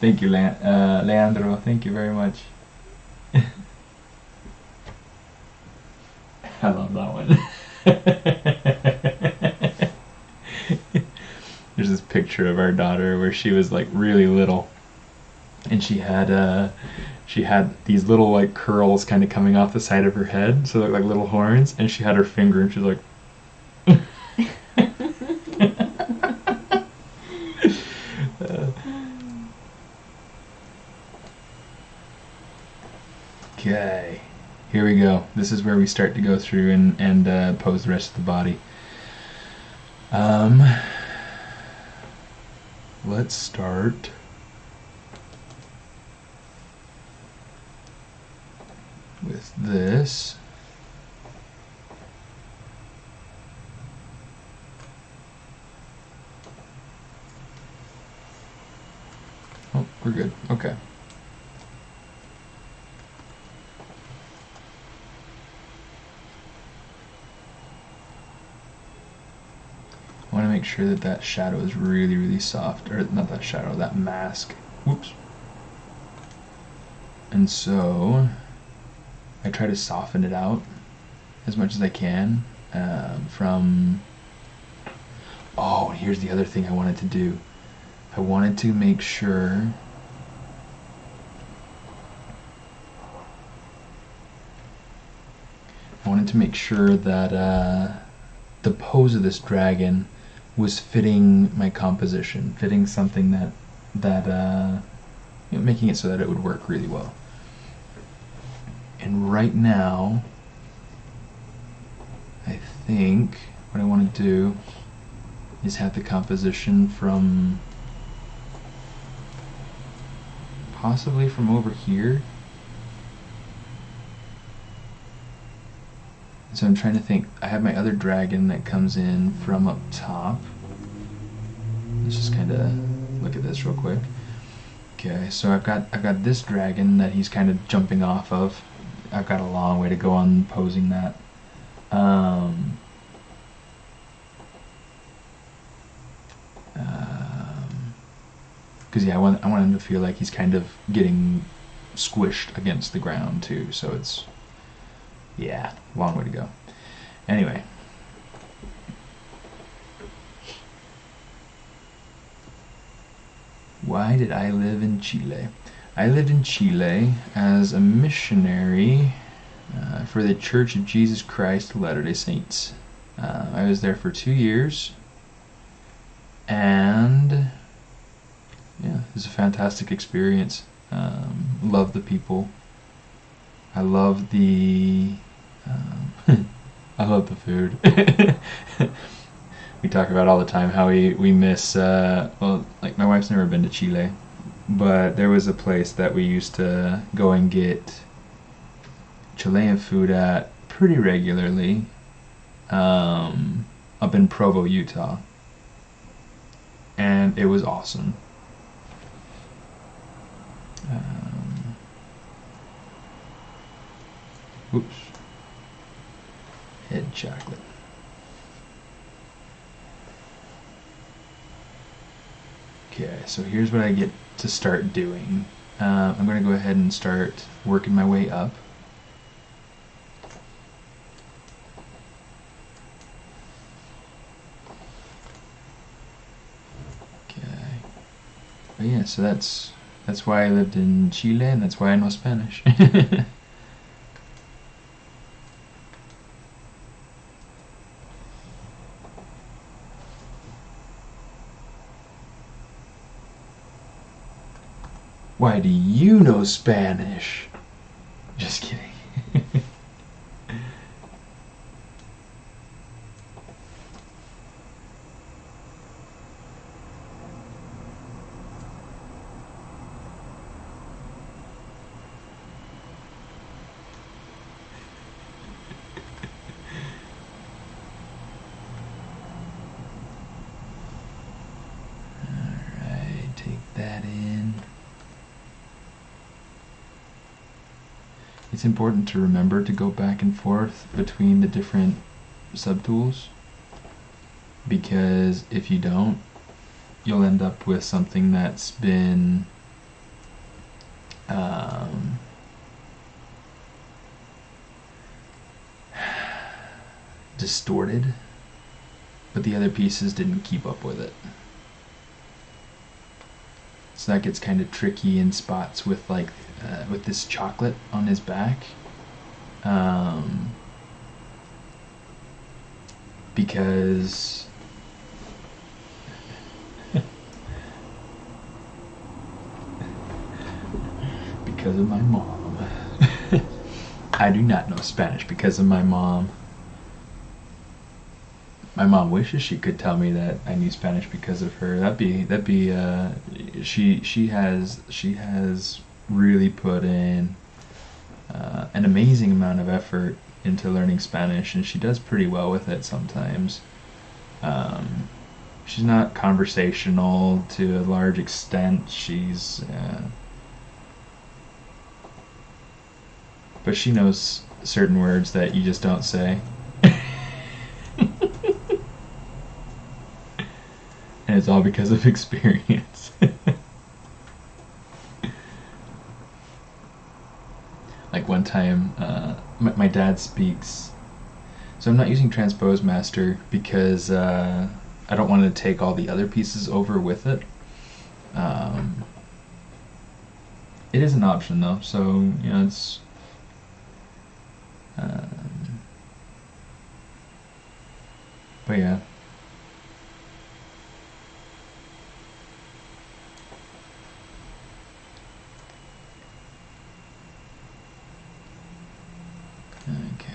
Thank you, Leandro. Thank you very much. I love that one. There's this picture of our daughter where she was like really little, and she had these little like curls kind of coming off the side of her head, so they looked like little horns, and she had her finger, and she's like. Okay, here we go. This is where we start to go through and pose the rest of the body. Let's start with this. Oh, we're good. Okay. I want to make sure that that shadow is really, really soft, or not that shadow, that mask. Whoops. And so I try to soften it out as much as I can from. Oh, and here's the other thing I wanted to do. I wanted to make sure that the pose of this dragon was fitting my composition, fitting something that you know, making it so that it would work really well. And right now, I think what I want to do is have the composition from possibly from over here. So I'm trying to think. I have my other dragon that comes in from up top. Let's just kind of look at this real quick. Okay, so I've got this dragon that he's kind of jumping off of. I've got a long way to go on posing that. Because yeah, I want him to feel like he's kind of getting squished against the ground too. So it's. Yeah, long way to go. Anyway. Why did I live in Chile? I lived in Chile as a missionary for the Church of Jesus Christ of Latter-day Saints. I was there for 2 years, and yeah, it was a fantastic experience. Loved the people. I love the I love the food. We talk about all the time how we miss well, like my wife's never been to Chile, but there was a place that we used to go and get Chilean food at pretty regularly up in Provo, Utah, and it was awesome. Oops. Head chocolate. Okay, so here's what I get to start doing. I'm going to go ahead and start working my way up. Okay. But yeah, so that's why I lived in Chile, and that's why I know Spanish. Why do you know Spanish? Just kidding. Alright, take it's important to remember to go back and forth between the different subtools, because if you don't, you'll end up with something that's been distorted, but the other pieces didn't keep up with it. So that gets kind of tricky in spots with like with this chocolate on his back, because because of my mom. I do not know Spanish because of my mom. My mom wishes she could tell me that I knew Spanish because of her. She has really put in an amazing amount of effort into learning Spanish, and she does pretty well with it sometimes. She's not conversational to a large extent. But she knows certain words that you just don't say. And it's all because of experience. Like one time, my dad speaks. So I'm not using Transpose Master because I don't want to take all the other pieces over with it. It is an option though, so it's. But yeah. Okay.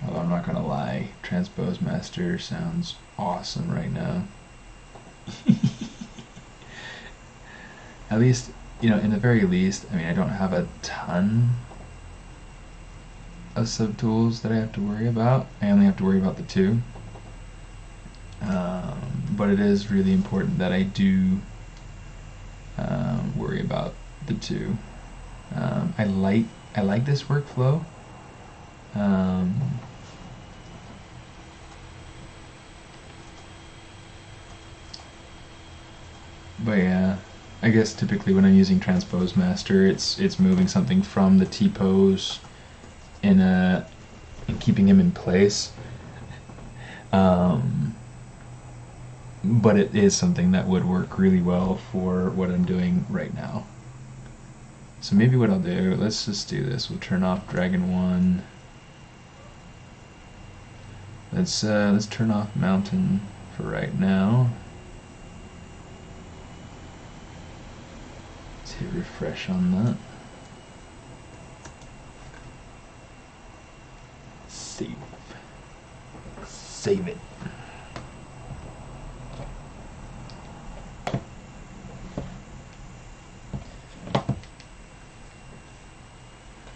Although I'm not gonna lie, Transpose Master sounds awesome right now. At least, in the very least, I mean, I don't have a ton of subtools that I have to worry about. I only have to worry about the two. But it is really important that I do worry about the two. I like this workflow. But yeah, I guess typically when I'm using Transpose Master, it's moving something from the T-pose and keeping him in place. But it is something that would work really well for what I'm doing right now. So maybe what I'll do, let's just do this. We'll turn off Dragon 1. Let's turn off Mountain for right now. Let's hit refresh on that. Save it.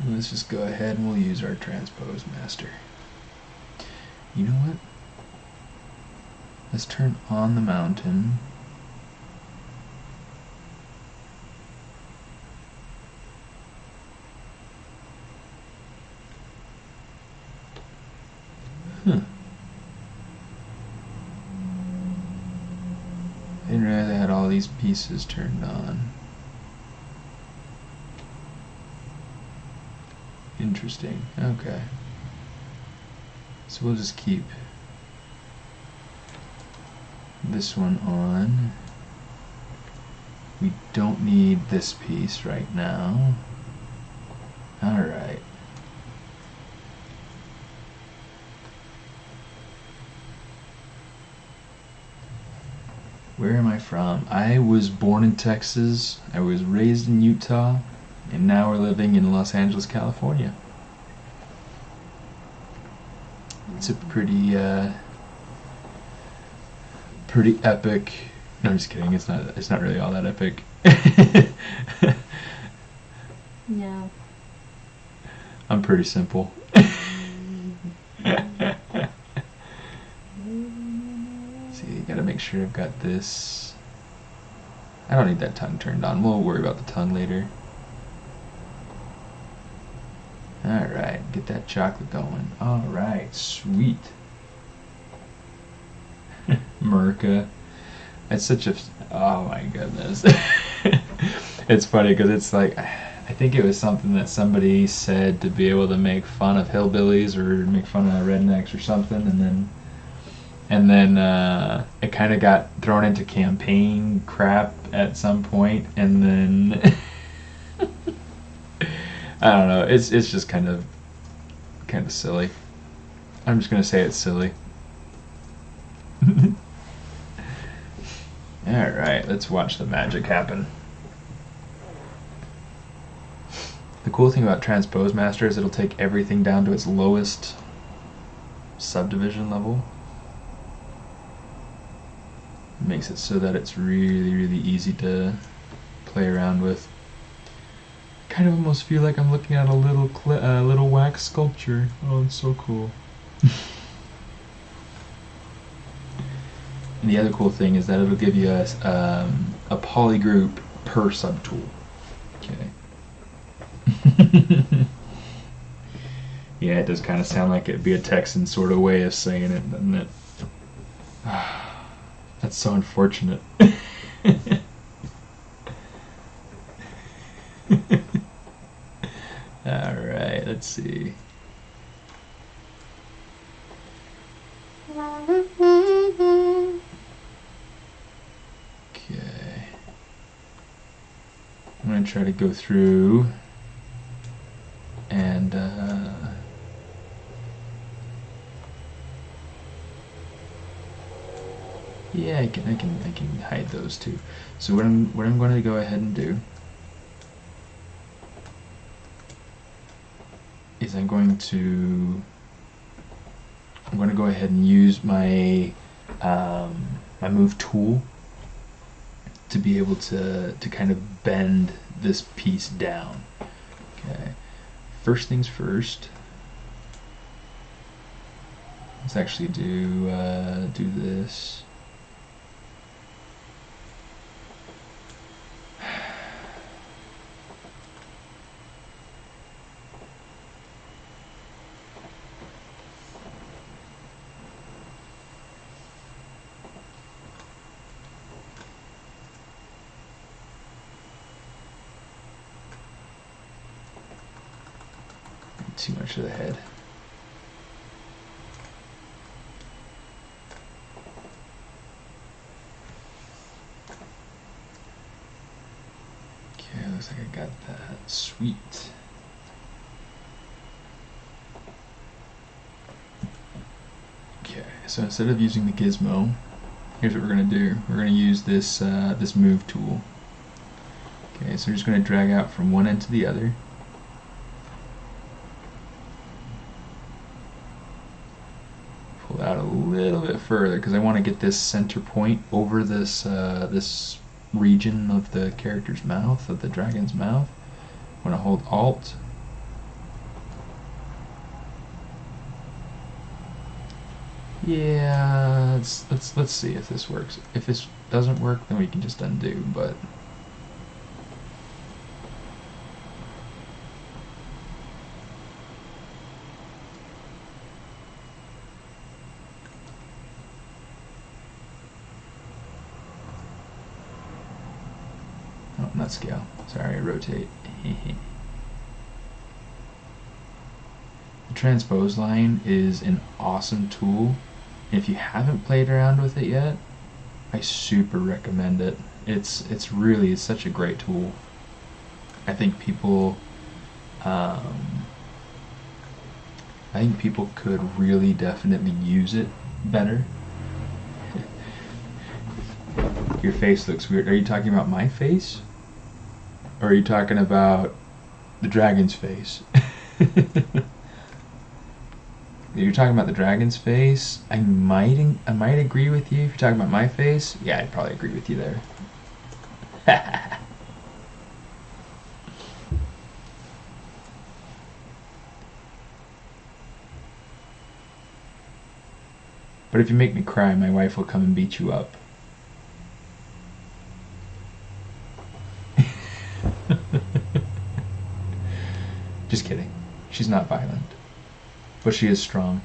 Let's just go ahead and we'll use our Transpose Master. You know what? Let's turn on the mountain. Didn't realize I had all these pieces turned on. Interesting. Okay. So we'll just keep this one on. We don't need this piece right now. Alright. Where am I from? I was born in Texas, I was raised in Utah, and now we're living in Los Angeles, California. It's a pretty epic. No, I'm just kidding. It's not really all that epic. No. I'm pretty simple. make sure I've got this. I don't need that tongue turned on. We'll worry about the tongue later. Alright, get that chocolate going. Alright, sweet. Merca. It's such a... Oh my goodness. It's funny because it's like... I think it was something that somebody said to be able to make fun of hillbillies or make fun of rednecks or something, and then it kind of got thrown into campaign crap at some point, and then I don't know. It's just kind of silly. I'm just gonna say it's silly. All right, let's watch the magic happen. The cool thing about Transpose Master is it'll take everything down to its lowest subdivision level. It makes it so that it's really, really easy to play around with. I kind of almost feel like I'm looking at a little wax sculpture. Oh, it's so cool. And the other cool thing is that it'll give you a polygroup per subtool. Okay. Yeah, it does kind of sound like it'd be a Texan sort of way of saying it, doesn't it? That's so unfortunate. Alright, let's see. Okay. I'm going to try to go through and yeah, I can hide those too. So what I'm going to go ahead and do is I'm going to go ahead and use my my move tool to be able to kind of bend this piece down. Okay. First things first. Let's actually do this. Too much of the head. Okay, looks like I got that. Sweet. Okay, so instead of using the gizmo, here's what we're going to do. We're going to use this this move tool. Okay, so we're just going to drag out from one end to the other. Pull out a little bit further because I want to get this center point over this this region of the character's mouth, of the dragon's mouth. I'm going to hold Alt. Yeah, let's see if this works. If this doesn't work, then we can just undo, but oh, not scale. Sorry, rotate. The transpose line is an awesome tool. If you haven't played around with it yet, I super recommend it. It's such a great tool. I think people could really definitely use it better. Your face looks weird. Are you talking about my face? Or are you talking about the dragon's face? You're talking about the dragon's face. I might agree with you. If you're talking about my face, yeah, I'd probably agree with you there. But if you make me cry, my wife will come and beat you up. Just kidding. She's not violent. But she is strong.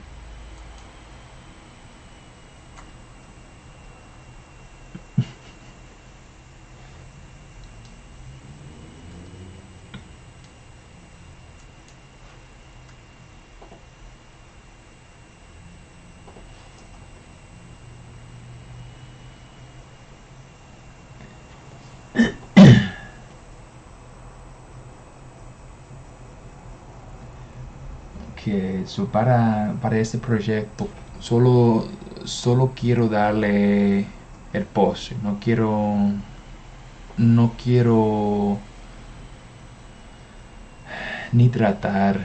Okay, so para este proyecto solo quiero darle el pose, no quiero ni tratar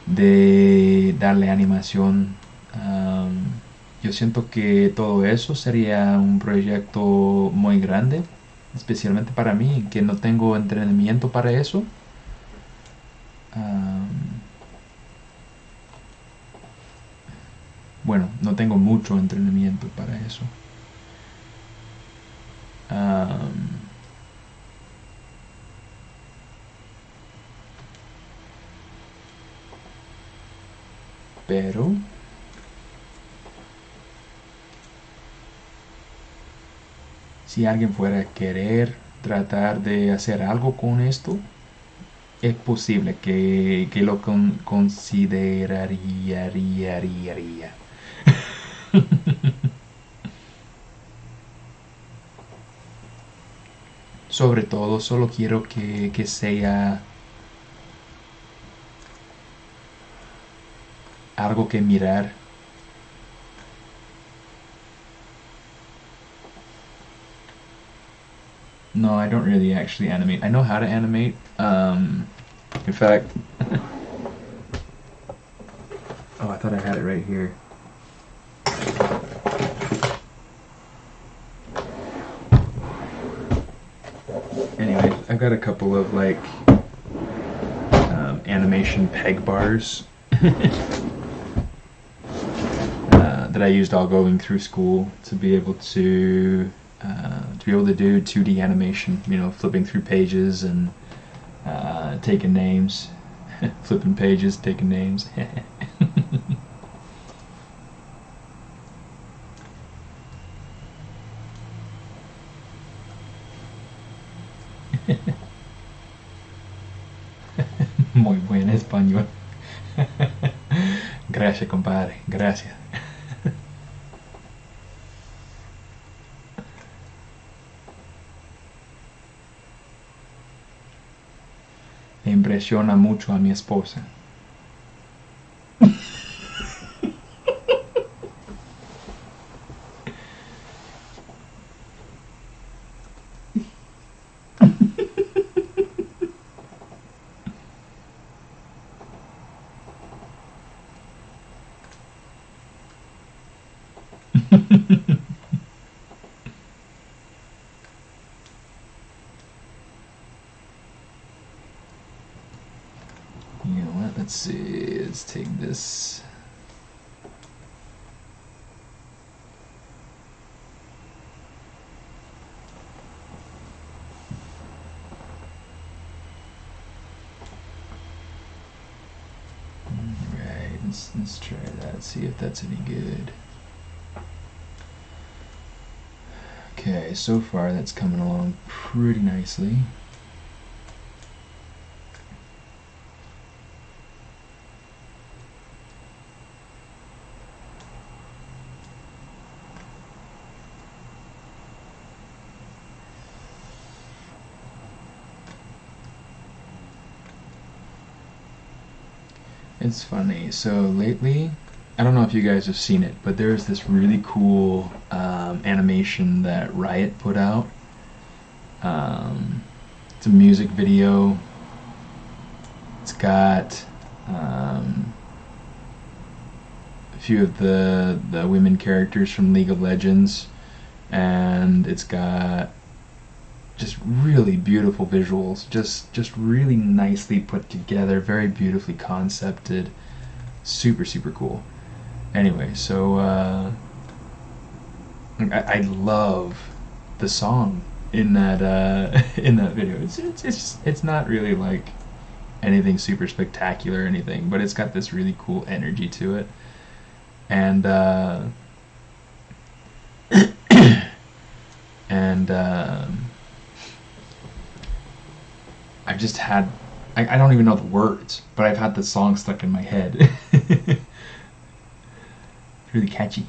de darle animación. Yo siento que todo eso sería un proyecto muy grande, especialmente para mí, que no tengo entrenamiento para eso. Bueno, no tengo mucho entrenamiento para eso. Pero si alguien fuera a querer tratar de hacer algo con esto, es posible que lo consideraría. Sobre todo, solo quiero que sea algo que mirar. No, I don't really actually animate. I know how to animate. In fact, oh, I thought I had it right here. Anyways, I've got a couple of like animation peg bars that I used all going through school to be able to do 2D animation. You know, flipping through pages and taking names, flipping pages, taking names. Muy buen español. Gracias, compadre. Gracias. Impresiona mucho a mi esposa. You know what? Let's see. Let's take this. Alright, let's try that. See if that's any good. Okay, so far that's coming along pretty nicely. It's funny, so lately, I don't know if you guys have seen it, but there's this really cool animation that Riot put out. It's a music video. It's got a few of the women characters from League of Legends, and it's got just really beautiful visuals, just really nicely put together, very beautifully concepted, super cool. Anyway, so I love the song in that in that video. It's not really like anything super spectacular or anything, but it's got this really cool energy to it. And and I've just had I don't even know the words, but I've had the song stuck in my head. It's really catchy.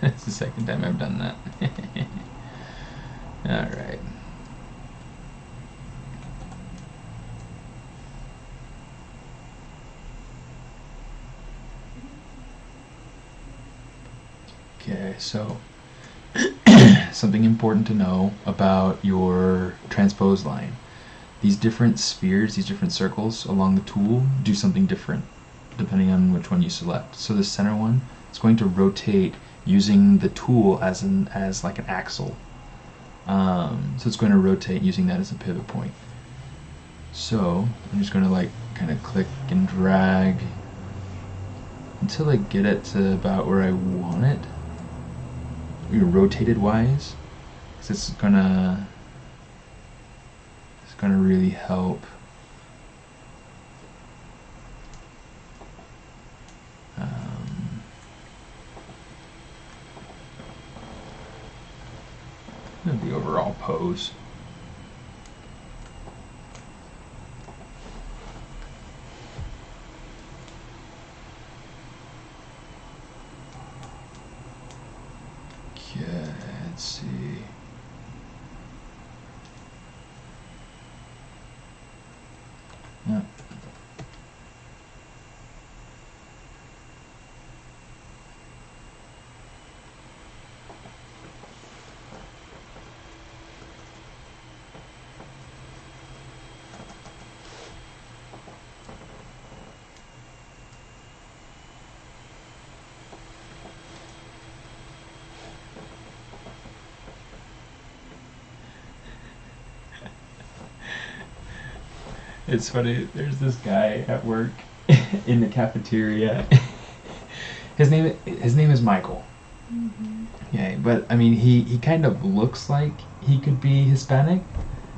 That's the second time I've done that. Alright. Okay, so something important to know about your transpose line. These different spheres, these different circles along the tool do something different depending on which one you select. So the center one is going to rotate using the tool as like an axle. So it's going to rotate using that as a pivot point. So I'm just going to like kind of click and drag until I get it to about where I want it, rotated wise, because it's gonna really help. The overall pose. Okay, let's see. Yeah. It's funny, there's this guy at work in the cafeteria. His name is Michael. Mm-hmm. Yeah, but I mean he kind of looks like he could be Hispanic,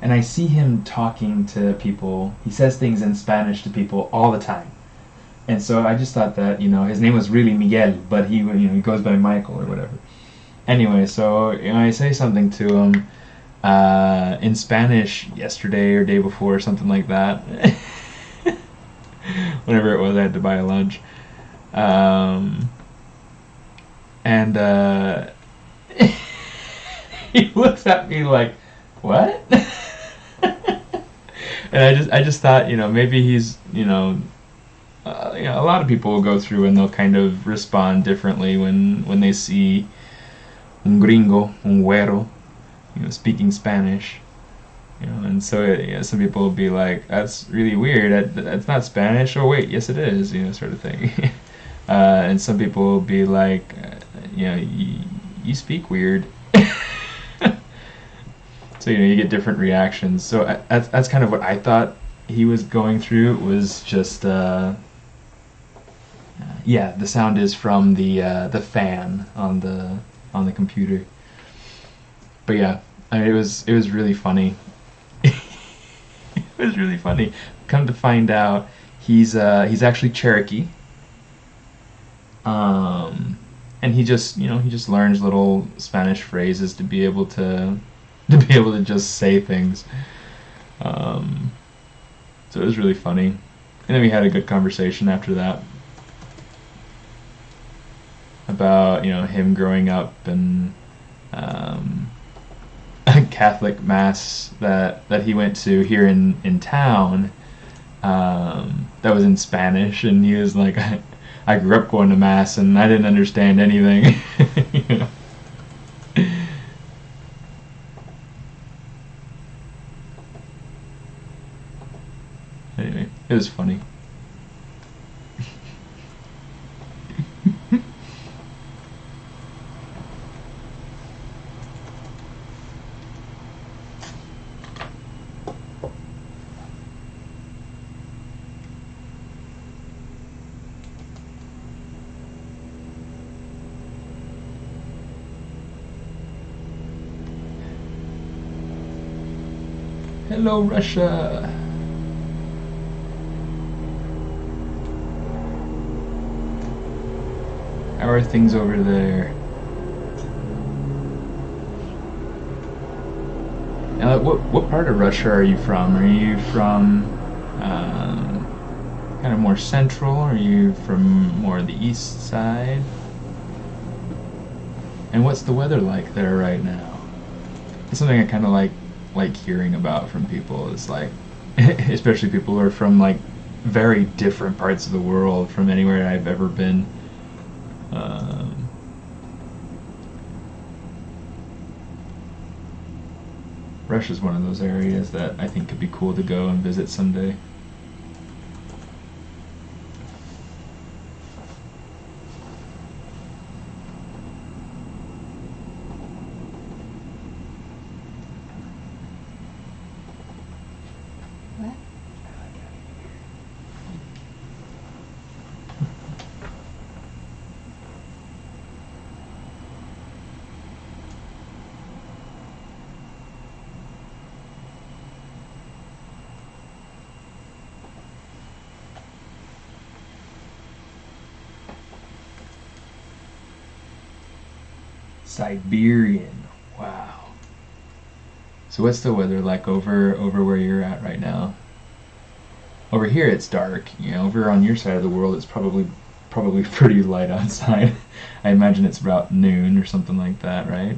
and I see him talking to people. He says things in Spanish to people all the time. And so I just thought that, his name was really Miguel, but he he goes by Michael or whatever. Anyway, so I say something to him in Spanish yesterday or day before or something like that. Whenever it was, I had to buy a lunch. And he looks at me like, what? And I just thought, maybe he's, a lot of people will go through and they'll kind of respond differently when they see un gringo, un güero, speaking Spanish, and so some people will be like, that's really weird, that's not Spanish, oh wait, yes it is, sort of thing. And some people will be like, you speak weird. So you get different reactions. So that's kind of what I thought he was going through. It was just the sound is from the fan on the computer. But yeah, I mean, it was really funny. It was really funny. Come to find out, he's actually Cherokee. And he just learns little Spanish phrases to be able to just say things. So it was really funny. And then we had a good conversation after that about him growing up and a Catholic mass that he went to here in town, that was in Spanish, and he was like, I grew up going to mass and I didn't understand anything. Anyway, it was funny. Hello, Russia. How are things over there? Now, what part of Russia are you from? Are you from kind of more central? Are you from more the east side? And what's the weather like there right now? It's something I kind of like hearing about from people. Is like, especially people who are from like very different parts of the world from anywhere I've ever been. Russia's one of those areas that I think could be cool to go and visit someday. What? Siberian. Wow. So what's the weather like over where you're at right now? Over here it's dark. You know, over on your side of the world it's probably pretty light outside. I imagine it's about noon or something like that, right?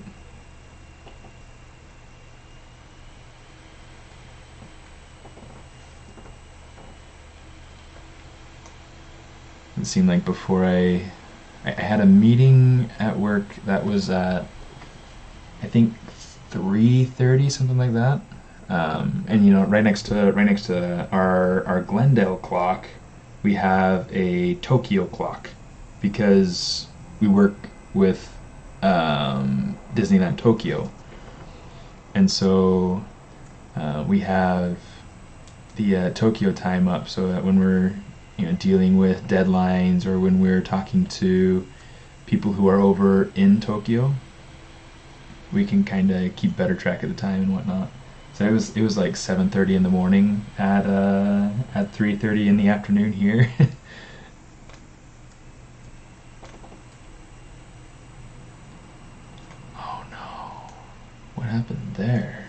It seemed like before I had a meeting at work that was at I think 3:30, something like that. And you know, right next to our Glendale clock, we have a Tokyo clock because we work with Disneyland Tokyo, and so we have the Tokyo time up so that when we're dealing with deadlines or when we're talking to people who are over in Tokyo, we can kind of keep better track of the time and whatnot. So it was like 7:30 in the morning at 3:30 in the afternoon here. Oh no, what happened there?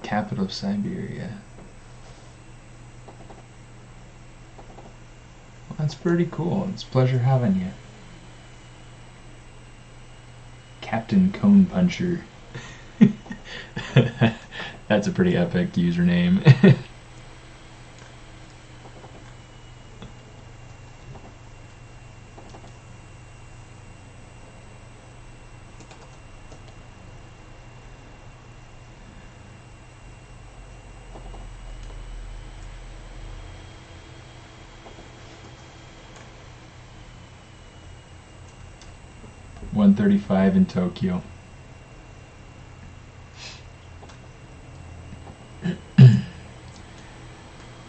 Capital of Siberia. Well, that's pretty cool. It's a pleasure having you. Captain Cone Puncher. That's a pretty epic username. $135 in Tokyo.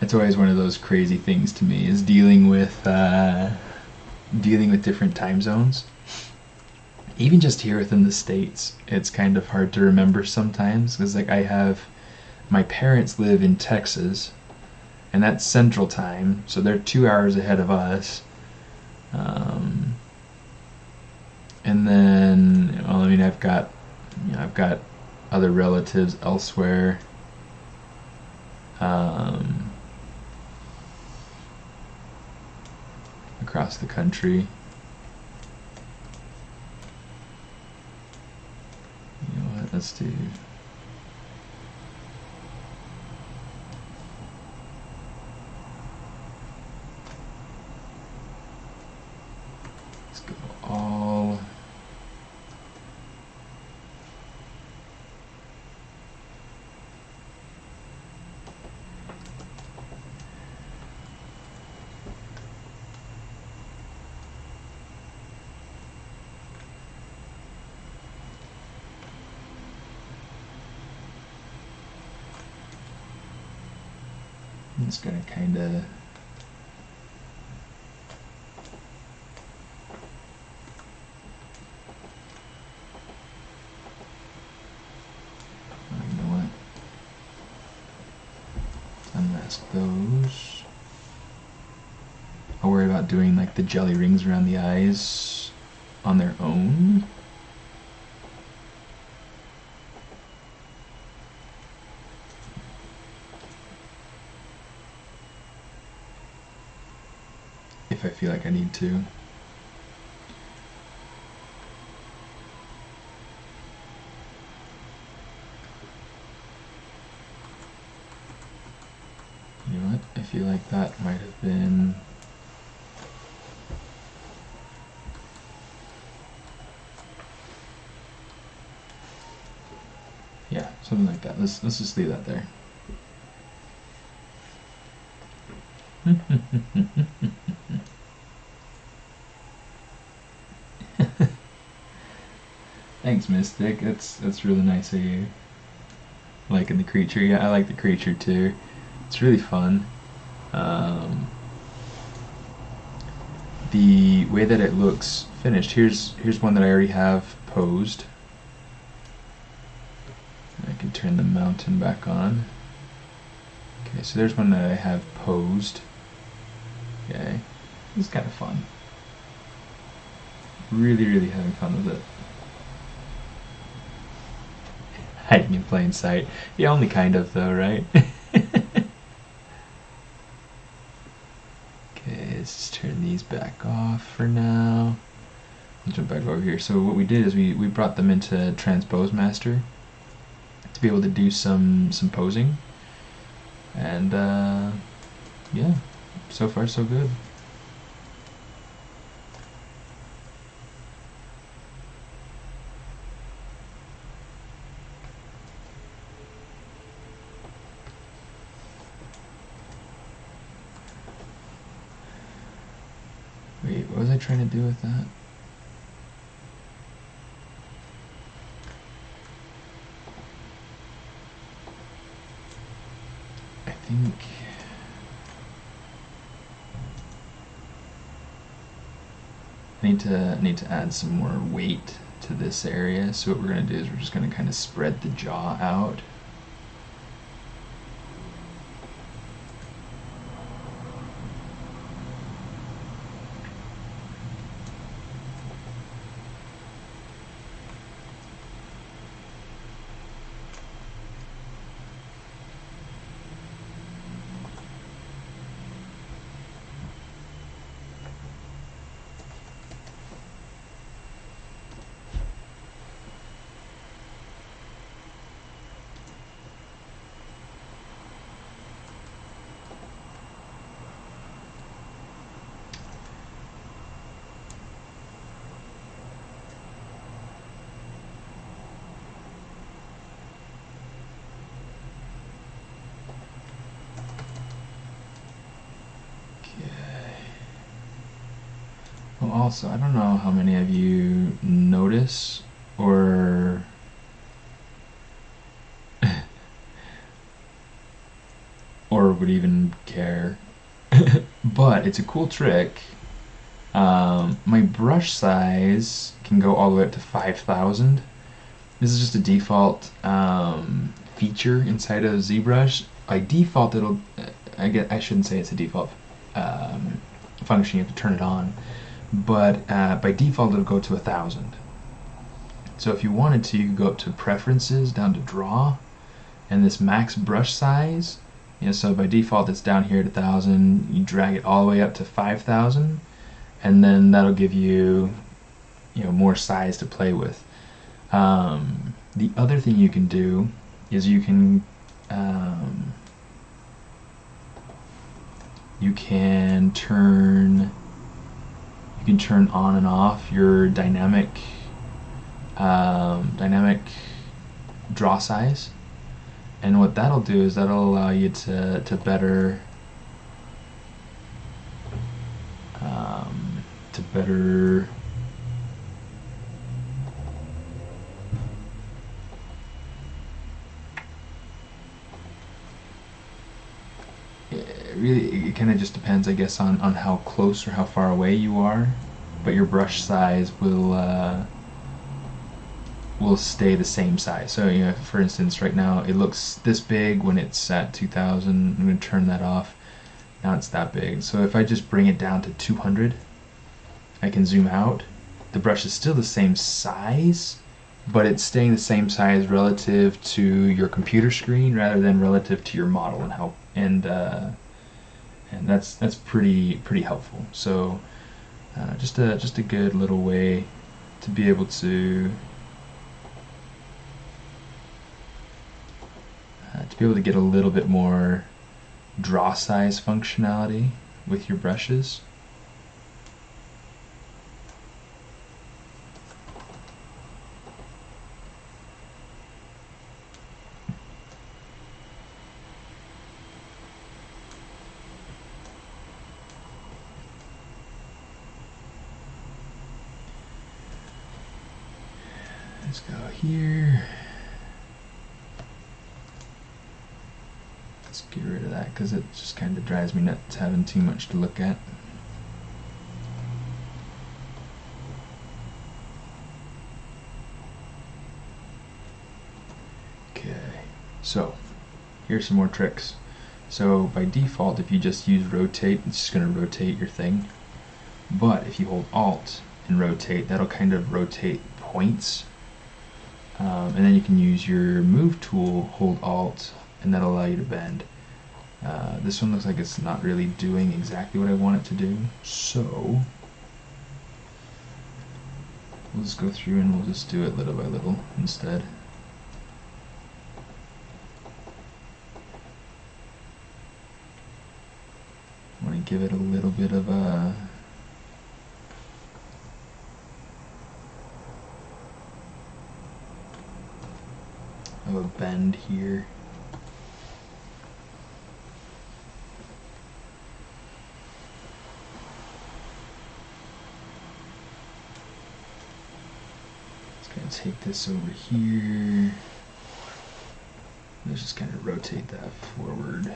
It's always one of those crazy things to me, is dealing with different time zones. Even just here within the States, it's kind of hard to remember sometimes, because like my parents live in Texas, and that's Central Time, so they're 2 hours ahead of us. And then, well, I mean, I've got other relatives elsewhere. Across the country. You know what? Let's do. Let's go all. I'm just gonna kind of unmask those. I'll worry about doing like the jelly rings around the eyes on their own. If I feel like I need to. You know what? I feel like that might have been... yeah, something like that. Let's just leave that there. Thanks, Mystic. That's really nice of you. Liking the creature. Yeah, I like the creature too. It's really fun. The way that it looks finished. Here's one that I already have posed. I can turn the mountain back on. Okay, so there's one that I have posed. Okay, it's kind of fun. Really, really having fun with it. Hiding in plain sight. Yeah, only kind of though, right? Okay, let's just turn these back off for now. I'll jump back over here. So what we did is we brought them into Transpose Master to be able to do some posing. And yeah, so far so good. Wait, what was I trying to do with that? I think I need to add some more weight to this area. So what we're going to do is we're just going to kind of spread the jaw out. Well, also, I don't know how many of you notice or or would even care, but it's a cool trick. My brush size can go all the way up to 5,000. This is just a default feature inside of ZBrush. By default, it'll. I shouldn't say it's a default function. You have to turn it on. But by default it'll go to 1,000. So if you wanted to, you could go up to preferences, down to draw, and this max brush size, so by default it's down here at 1,000. You drag it all the way up to 5,000, and then that'll give you more size to play with. The other thing you can do is you can turn on and off your dynamic draw size, and what that'll do is that'll allow you to better it kind of just depends, I guess, on how close or how far away you are, but your brush size will stay the same size. So, you know, for instance, right now it looks this big when it's at 2000. I'm going to turn that off. Now it's that big. So if I just bring it down to 200, I can zoom out. The brush is still the same size, but it's staying the same size relative to your computer screen rather than relative to your model, and that's pretty helpful. So just a good little way to be able to get a little bit more draw size functionality with your brushes. Let's go here. Let's get rid of that because it just kind of drives me nuts having too much to look at. Okay, so here's some more tricks. So by default, if you just use rotate, it's just going to rotate your thing. But if you hold Alt and rotate, that'll kind of rotate points. And then you can use your move tool, hold Alt, and that'll allow you to bend. This one looks like it's not really doing exactly what I want it to do, so we'll just go through and we'll just do it little by little instead. I want to give it a little bit of a bend here. Just gonna take this over here. Let's just kind of rotate that forward.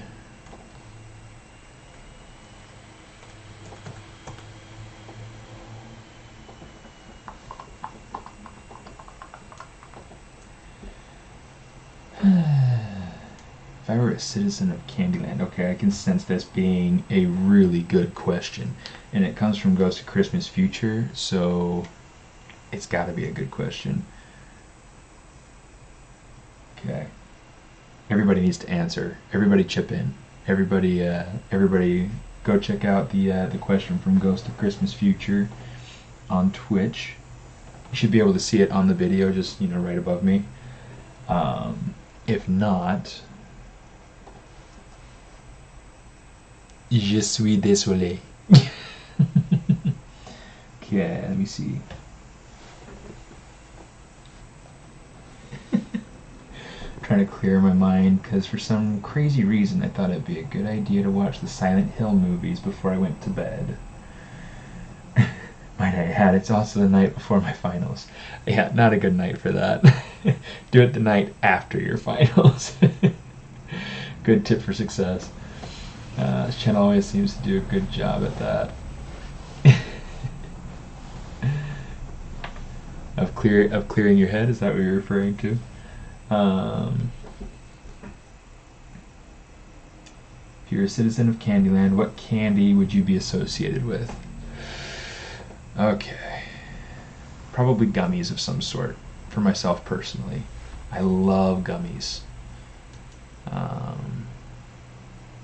If I were a citizen of Candyland, okay, I can sense this being a really good question. And it comes from Ghost of Christmas Future, so it's got to be a good question. Okay. Everybody needs to answer. Everybody chip in. Everybody go check out the question from Ghost of Christmas Future on Twitch. You should be able to see it on the video, just, you know, right above me. If not, je suis désolé. Okay, let me see. Trying to clear my mind because for some crazy reason I thought it'd be a good idea to watch the Silent Hill movies before I went to bed. Might I add, it's also the night before my finals. Yeah, not a good night for that. Do it the night after your finals. Good tip for success. This channel always seems to do a good job at that. of clearing your head, is that what you're referring to? If you're a citizen of Candyland, what candy would you be associated with? Okay. Probably gummies of some sort, for myself personally. I love gummies.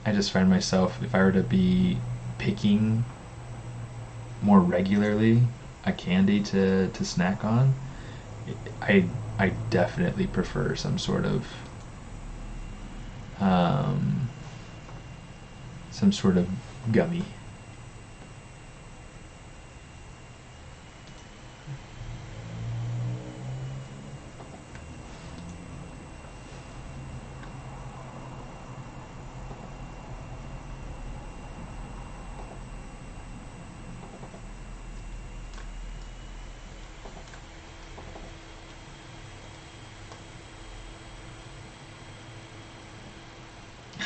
I just find myself, if I were to be picking more regularly a candy to snack on, I definitely prefer some sort of gummy.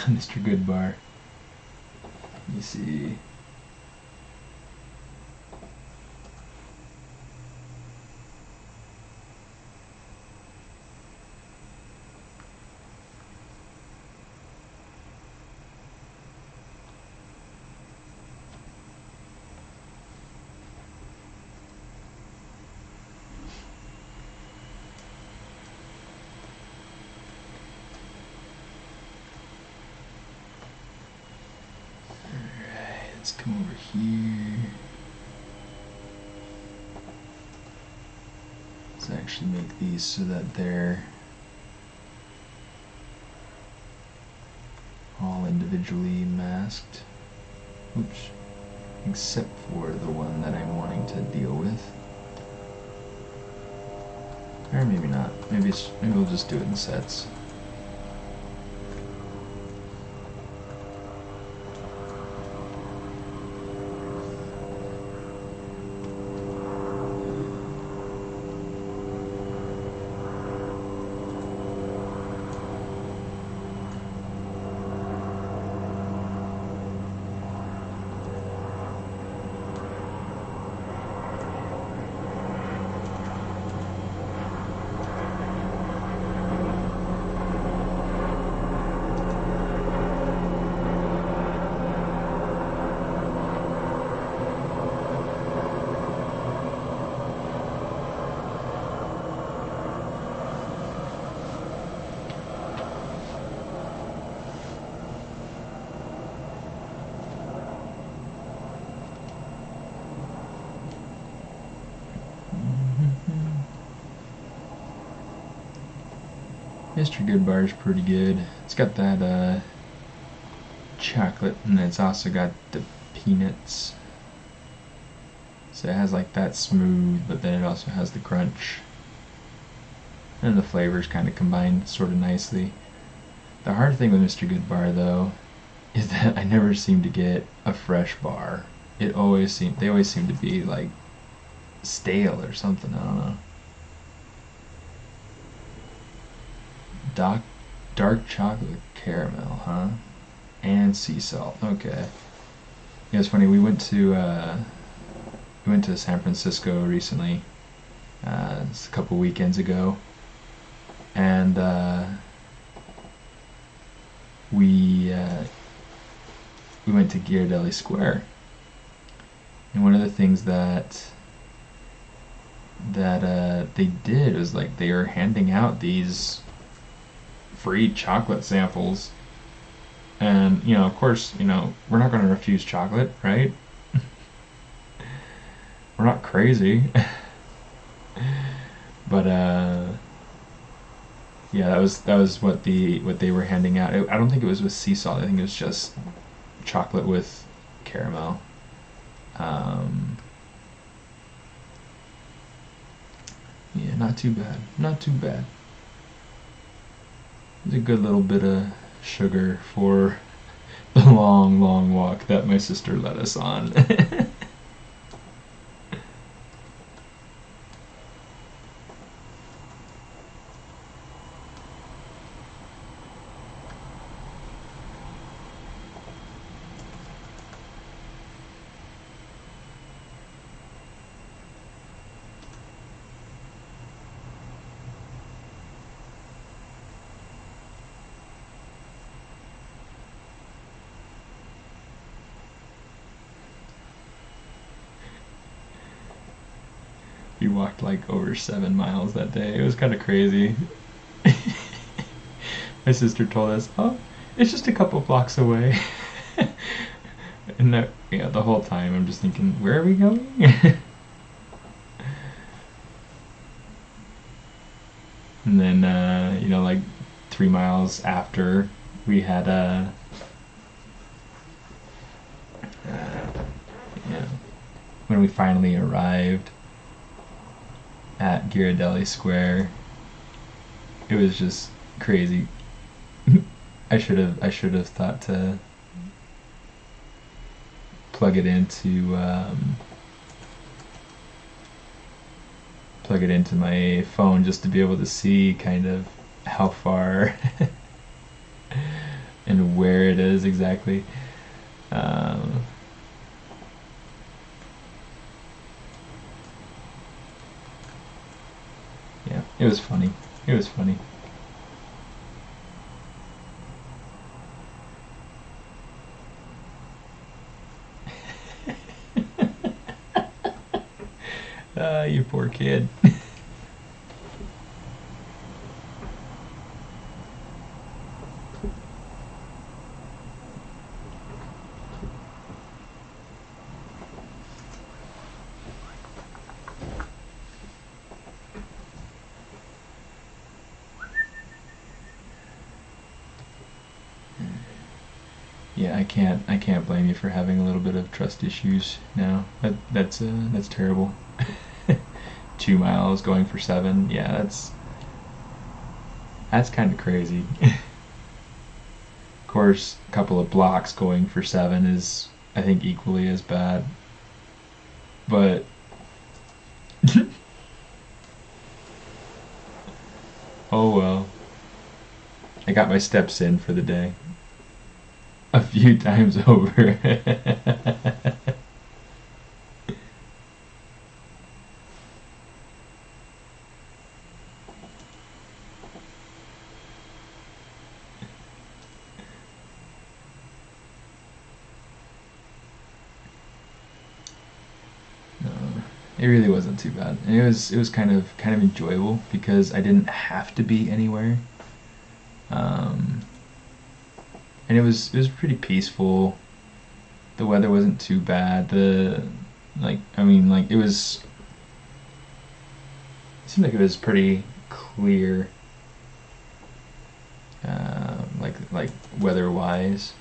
Mr. Goodbar. me see. Let's come over here. Let's actually make these so that they're all individually masked. Oops. Except for the one that I'm wanting to deal with. Or maybe not. Maybe we'll just do it in sets. Mr. Goodbar is pretty good. It's got that chocolate, and it's also got the peanuts. So it has like that smooth, but then it also has the crunch. And the flavors kind of combined sort of nicely. The hard thing with Mr. Goodbar though is that I never seem to get a fresh bar. They always seem to be like stale or something, I don't know. Dark chocolate caramel, huh? And sea salt. Okay. Yeah, it's funny. We went to San Francisco recently. It's a couple weekends ago, and we went to Ghirardelli Square. And one of the things that they did was like they were handing out these free chocolate samples, and of course, we're not going to refuse chocolate, right? We're not crazy. But yeah, that was what they were handing out. I don't think it was with sea salt. I think it was just chocolate with caramel. Yeah, not too bad. Not too bad. It's a good little bit of sugar for the long, long walk that my sister led us on. We walked like over 7 miles that day. It was kind of crazy. My sister told us, "Oh, it's just a couple blocks away." And the whole time I'm just thinking, where are we going? And then like 3 miles after, we had when we finally arrived at Ghirardelli Square, it was just crazy. I should have thought to plug it into my phone just to be able to see kind of how far and where it is exactly. Yeah, it was funny. It was funny. You poor kid. Yeah, I can't blame you for having a little bit of trust issues now. That's terrible. 2 miles going for 7. Yeah, that's kind of crazy. Of course, a couple of blocks going for 7 is, I think, equally as bad. But oh well. I got my steps in for the day. A few times over. No, it really wasn't too bad. It was kind of enjoyable because I didn't have to be anywhere. And it was pretty peaceful. The weather wasn't too bad. It seemed like it was pretty clear, like weather wise.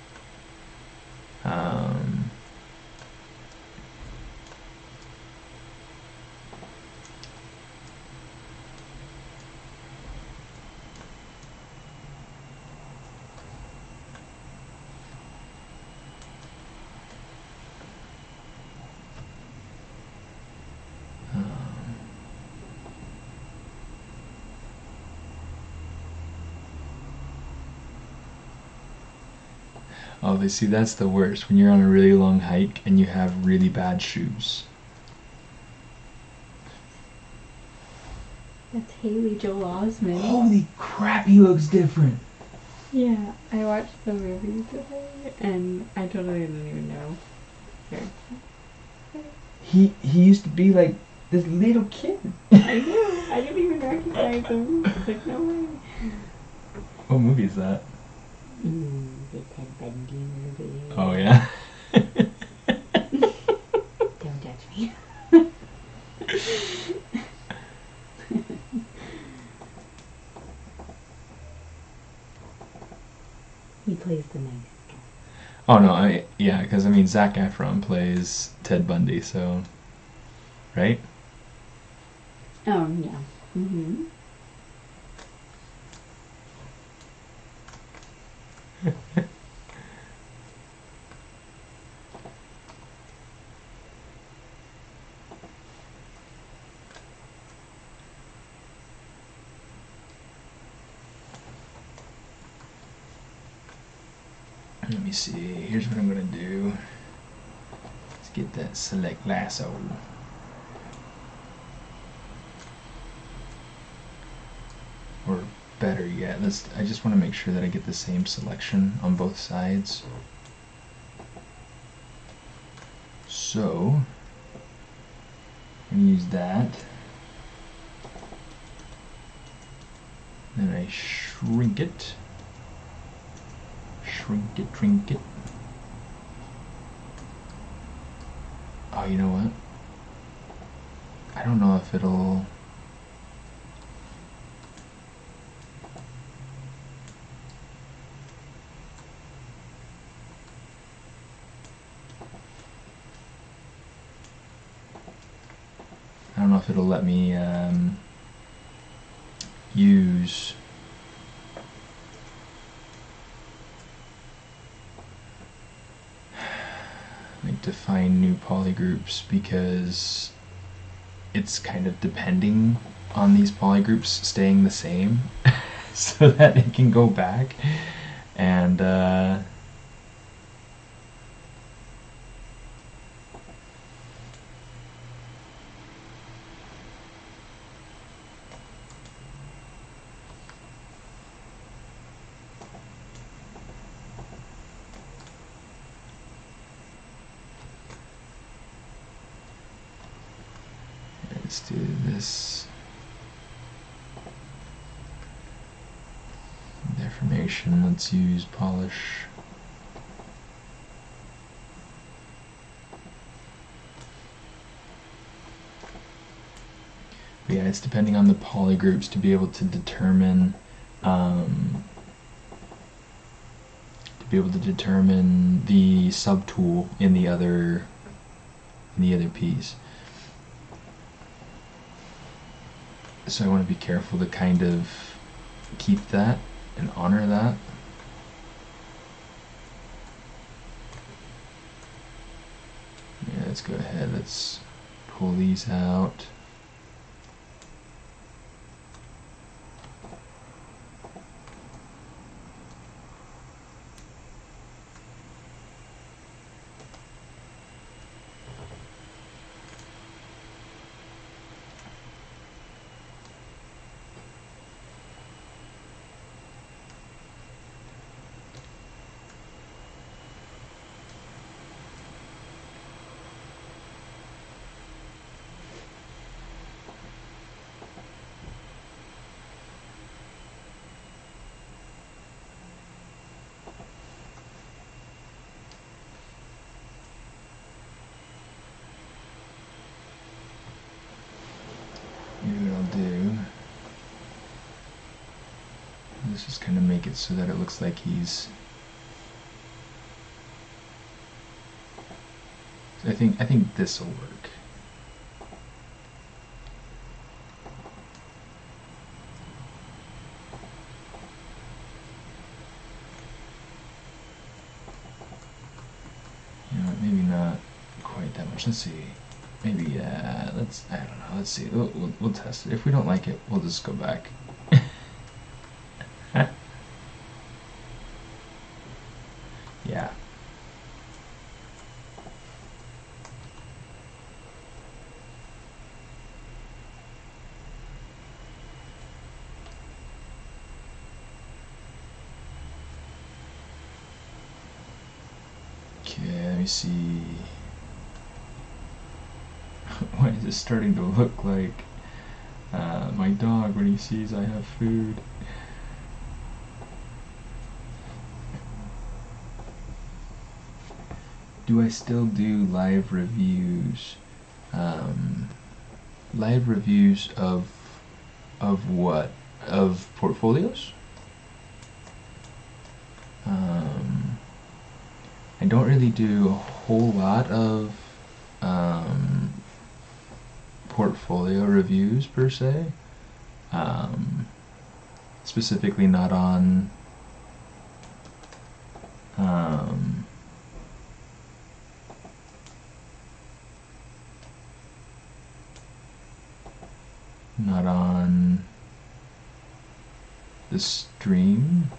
Oh, they see that's the worst when you're on a really long hike and you have really bad shoes. That's Haley Joel Osment. Holy crap, he looks different. Yeah, I watched the movie today and I totally didn't even know. Sure. He used to be like this little kid. I know. I didn't even recognize him. It's like, no way. What movie is that? The Ted Bundy movie. Oh yeah. Don't touch me. He plays the nice guy. Oh no, because I mean Zac Efron plays Ted Bundy, so right? Oh yeah. Mhm. Let me see. Here's what I'm gonna do. Let's get that select lasso. Or better yet, I just want to make sure that I get the same selection on both sides. So I'm gonna use that. Then I shrink it. Shrink it. Oh, you know what? I don't know if it'll... I don't know if it'll let me use... define new polygroups because it's kind of depending on these polygroups staying the same so that it can go back and Let's do this. Deformation, let's use polish. But yeah, it's depending on the polygroups to be able to determine the subtool in the other piece. So I want to be careful to kind of keep that and honor that. Yeah, let's go ahead, let's pull these out. Maybe what I'll do, let's just kind of make it so that it looks like he's. I think this will work. You know what, maybe not quite that much. Let's see. Maybe I don't know. Let's see. We'll test it. If we don't like it, we'll just go back. Yeah. Okay, let me see. Why is it starting to look like my dog when he sees I have food? Do I still do live reviews? Live reviews of what? Of portfolios? I don't really do a whole lot of portfolio reviews per se. Specifically not on the stream.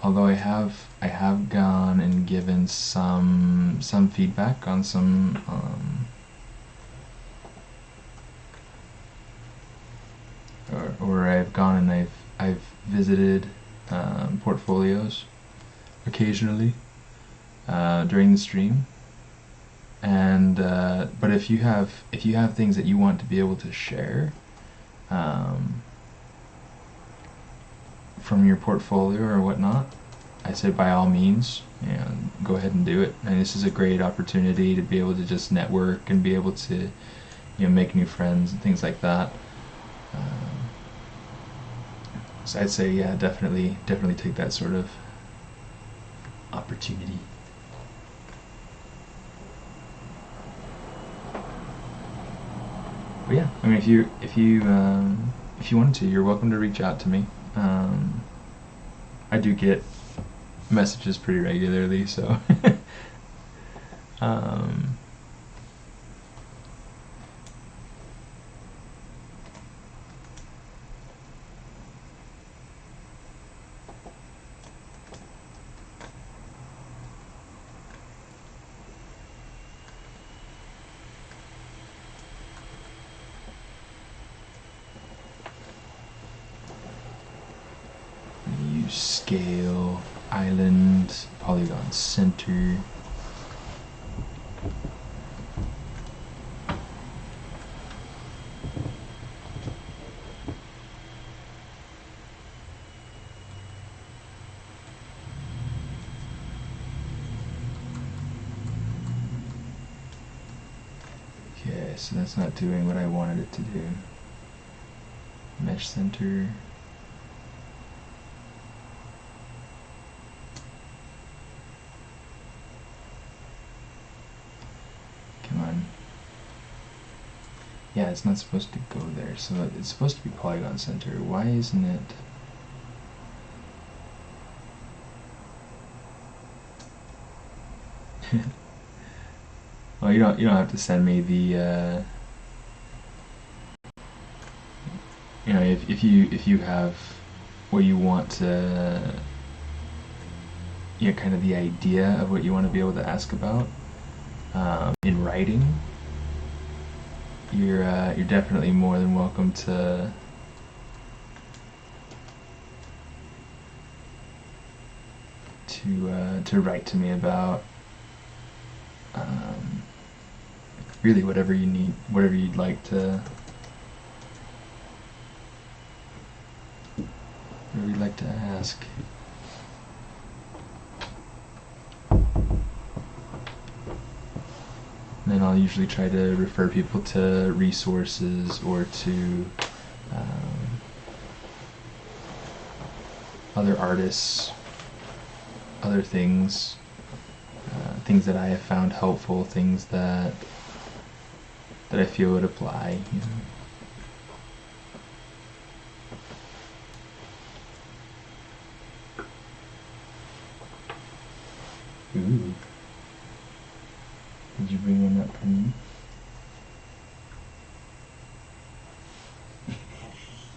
Although I have gone and given some feedback on some or I've gone and I've visited portfolios occasionally during the stream. And but if you have things that you want to be able to share from your portfolio or whatnot, I say by all means, and go ahead and do it. And this is a great opportunity to be able to just network and be able to, make new friends and things like that. So I'd say, yeah, definitely take that sort of opportunity. But yeah, I mean, if you wanted to, you're welcome to reach out to me. I do get messages pretty regularly, so scale, island, polygon center. Okay, so that's not doing what I wanted it to do. Mesh center. Come on. Yeah, it's not supposed to go there, so it's supposed to be polygon center. Why isn't it? Well, you don't have to send me the you know, if you have what you want to, you know, kind of the idea of what you want to be able to ask about in writing, you're definitely more than welcome to write to me about really whatever you need, whatever you'd like to ask. And then I'll usually try to refer people to resources or to other artists, other things, things that I have found helpful, things that I feel would apply. You know. Ooh. Did you bring one up for me?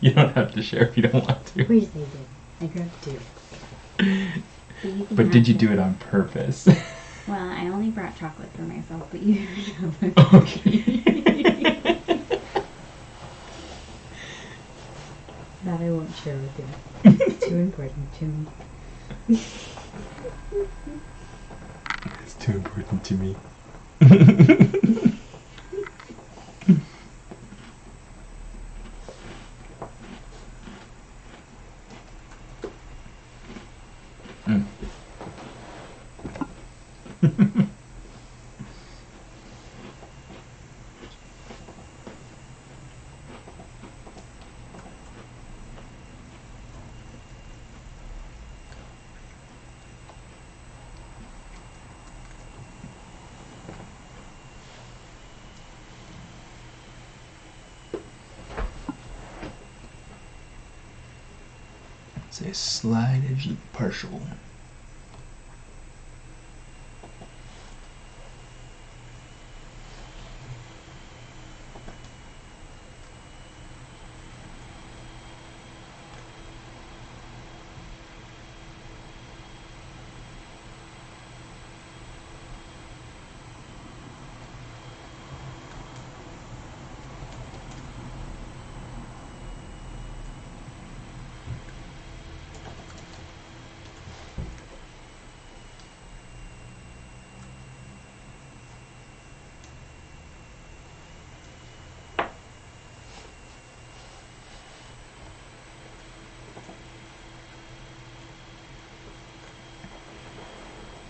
You don't have to share if you don't want to. Of course I did. I grabbed two. But did you do it on purpose? Well, I only brought chocolate for myself, but you have Okay. That I won't share with you. It's too important to me. It's too important to me. It's a slide edge partial.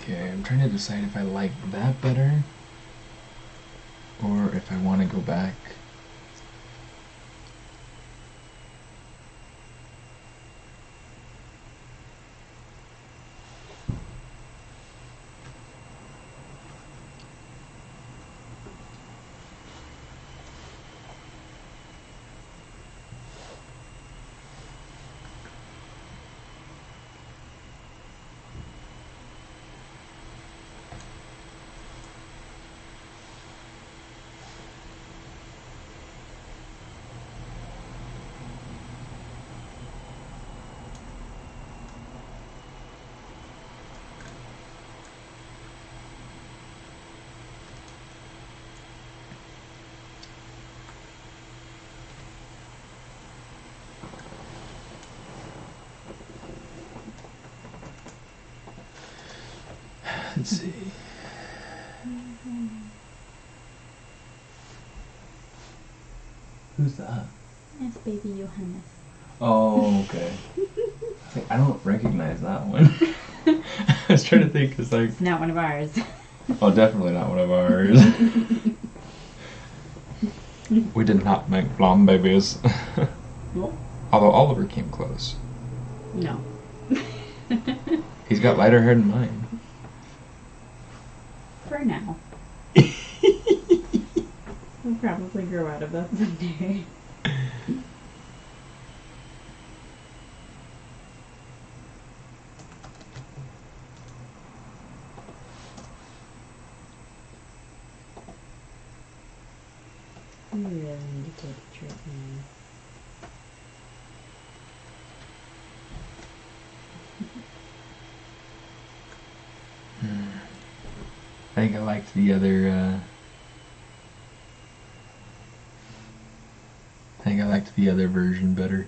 Okay, I'm trying to decide if I like that better or if I want to go back. Let's see. Who's that? That's baby Johannes. Oh, okay. I don't recognize that one. I was trying to think, cause like. It's not one of ours. Oh, definitely not one of ours. We did not make blonde babies. Nope. Although Oliver came close. No. He's got lighter hair than mine. For now. We'll probably grow out of that someday. We really need to take a trip now. I think I liked the other. I think I liked the other version better.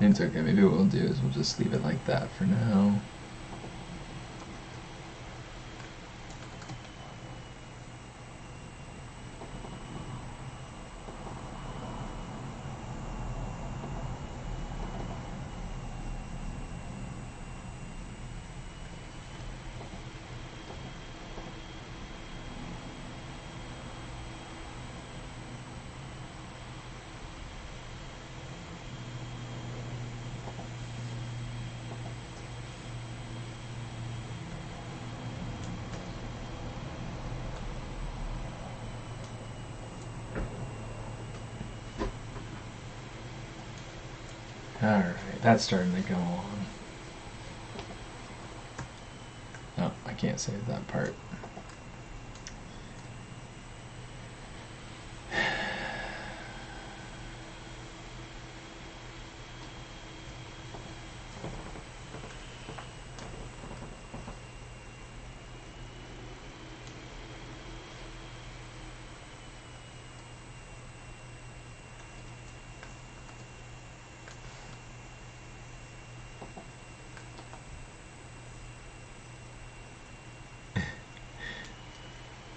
It's okay. Maybe what we'll do is we'll just leave it like that for now. Alright, that's starting to come along. No, I can't save that part.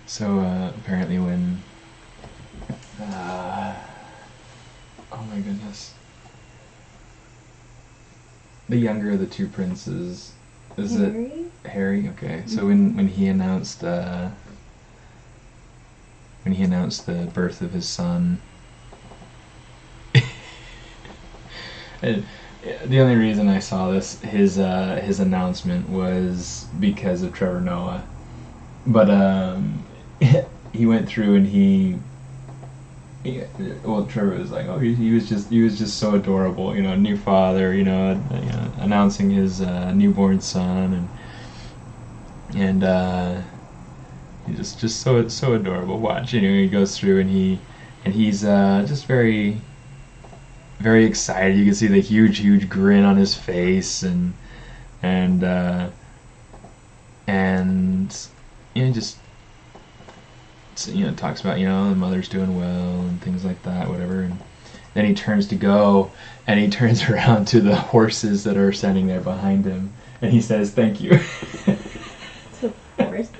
So apparently when oh my goodness, the younger of the two princes, is Harry? it Harry? Okay, so when he announced the birth of his son, and the only reason I saw this his announcement was because of Trevor Noah, but he went through and well, Trevor was like, oh, he was just so adorable, you know, new father, announcing his newborn son, and he's just so adorable. Watch, he goes through and he's just very very excited. You can see the huge grin on his face, and just talks about the mother's doing well and things like that, whatever. And then he turns to go, and he turns around to the horses that are standing there behind him, and he says, "Thank you." So horses?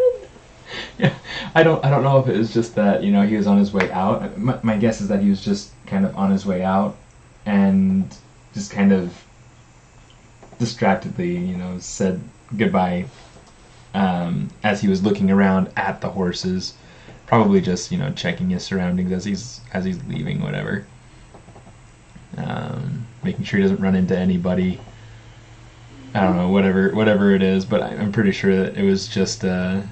Yeah, I don't know if it was just that he was on his way out. My guess is that he was just kind of on his way out, and just kind of distractedly, said goodbye as he was looking around at the horses. Probably just checking his surroundings as he's leaving, whatever. Making sure he doesn't run into anybody. I don't know, whatever it is, but I'm pretty sure that it was just. Are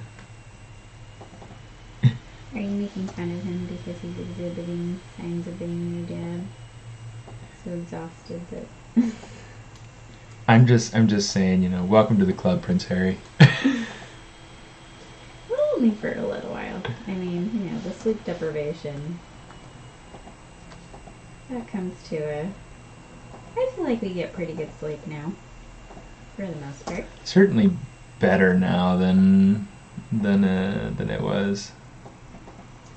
you making fun of him because he's exhibiting signs of being your dad? So exhausted that. I'm just saying, welcome to the club, Prince Harry. Well, only for a little while. I mean, the sleep deprivation. That comes to I feel like we get pretty good sleep now, for the most part. Certainly better now than it was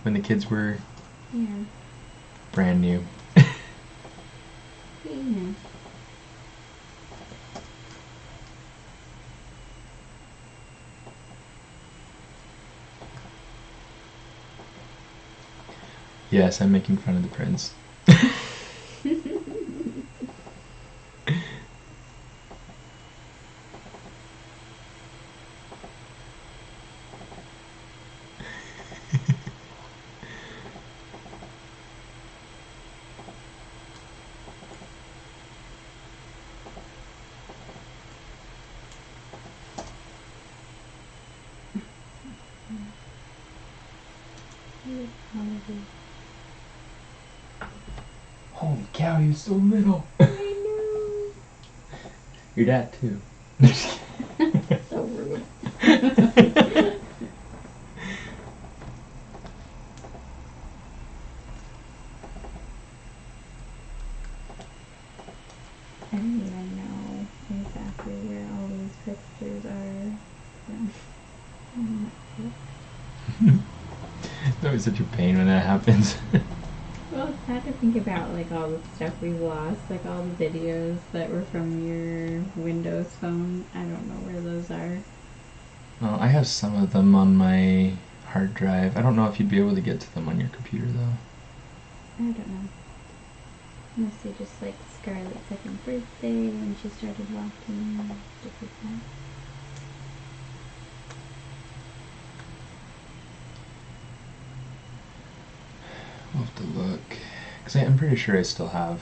when the kids were brand new. Yeah. Yes, I'm making fun of the prince. Holy cow, he was so little. I know. Your dad too. So rude. I don't even know exactly where all these pictures are. It's always such a pain when that happens. Well, it's sad to think about like all the stuff we've lost, like all the videos that were from your Windows phone. I don't know where those are. Well, I have some of them on my hard drive. I don't know if you'd be able to get to them on your computer though. I don't know. Mostly just like Scarlett's second birthday when she started walking, stuff like that. We'll have to look. Because I'm pretty sure I still have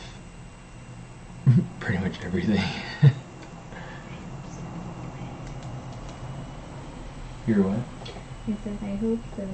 pretty much everything. You're what? I said, I hope so.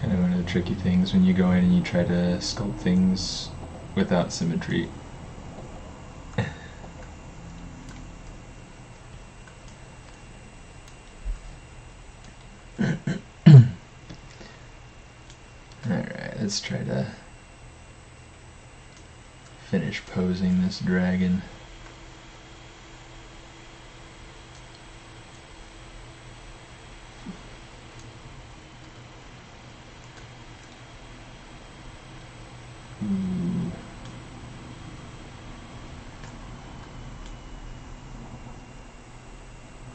Kind of one of the tricky things when you go in and you try to sculpt things without symmetry. Alright, let's try to finish posing this dragon.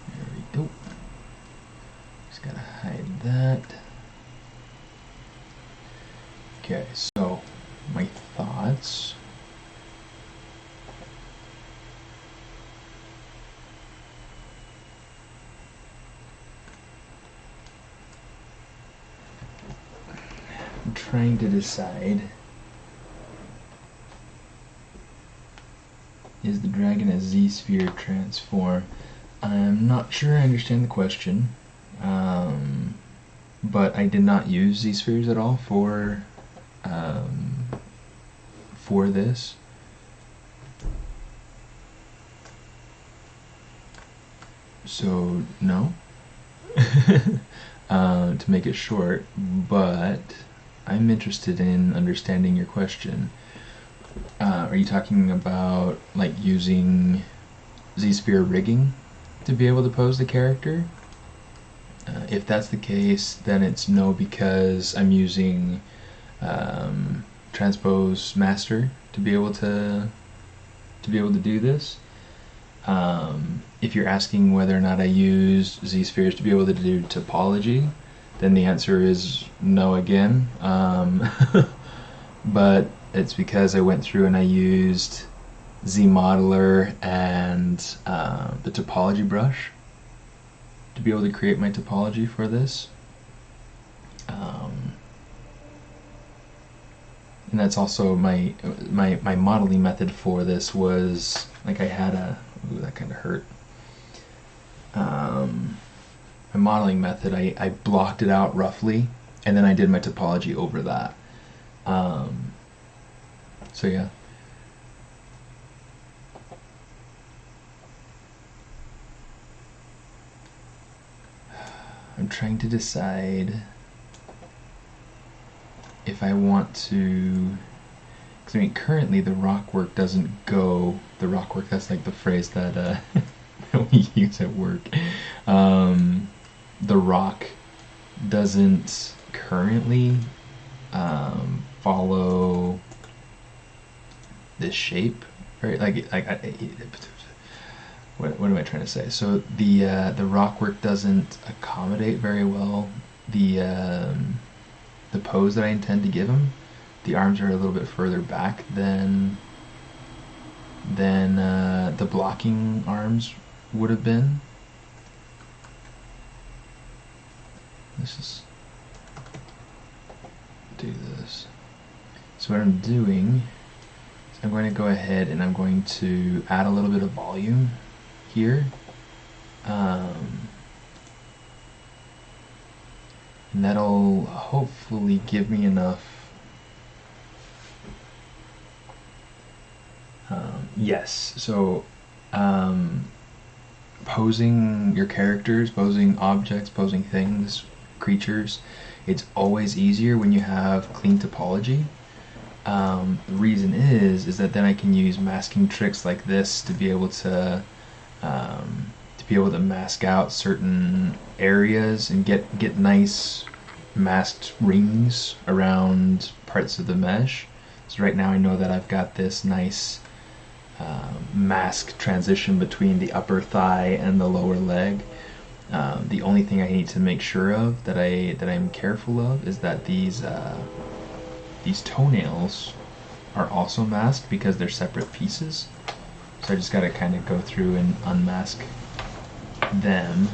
There we go. Just gotta hide that. Okay, so my thoughts. I'm trying to decide. Is the dragon a Z-sphere transform? I'm not sure I understand the question, but I did not use Z-spheres at all for this. So no, to make it short, but I'm interested in understanding your question. Are you talking about like using Z-sphere rigging to be able to pose the character? If that's the case, then it's no, because I'm using Transpose Master to be able to do this. If you're asking whether or not I use Z-spheres to be able to do topology, then the answer is no again. But it's because I went through and I used ZModeler and the topology brush to be able to create my topology for this. And that's also my modeling method for this was, like, I had a, ooh, that kind of hurt. My modeling method, I blocked it out roughly, and then I did my topology over that. So yeah. I'm trying to decide if I want to, because I mean currently the rock work doesn't go, the rock work, that's like the phrase that, that we use at work. The rock doesn't currently follow this shape, right? What am I trying to say? So the rock work doesn't accommodate very well the pose that I intend to give him. The arms are a little bit further back than the blocking arms would have been. Let's just do this. So what I'm doing is I'm going to go ahead and I'm going to add a little bit of volume here. And that'll hopefully give me enough. Yes, so posing your characters, posing objects, posing things, creatures, it's always easier when you have clean topology. The reason is that then I can use masking tricks like this to be able to mask out certain areas and get nice masked rings around parts of the mesh. So right now I know that I've got this nice mask transition between the upper thigh and the lower leg. The only thing I need to make sure of, that I'm careful of, is that these toenails are also masked because they're separate pieces. So I just got to kind of go through and unmask them.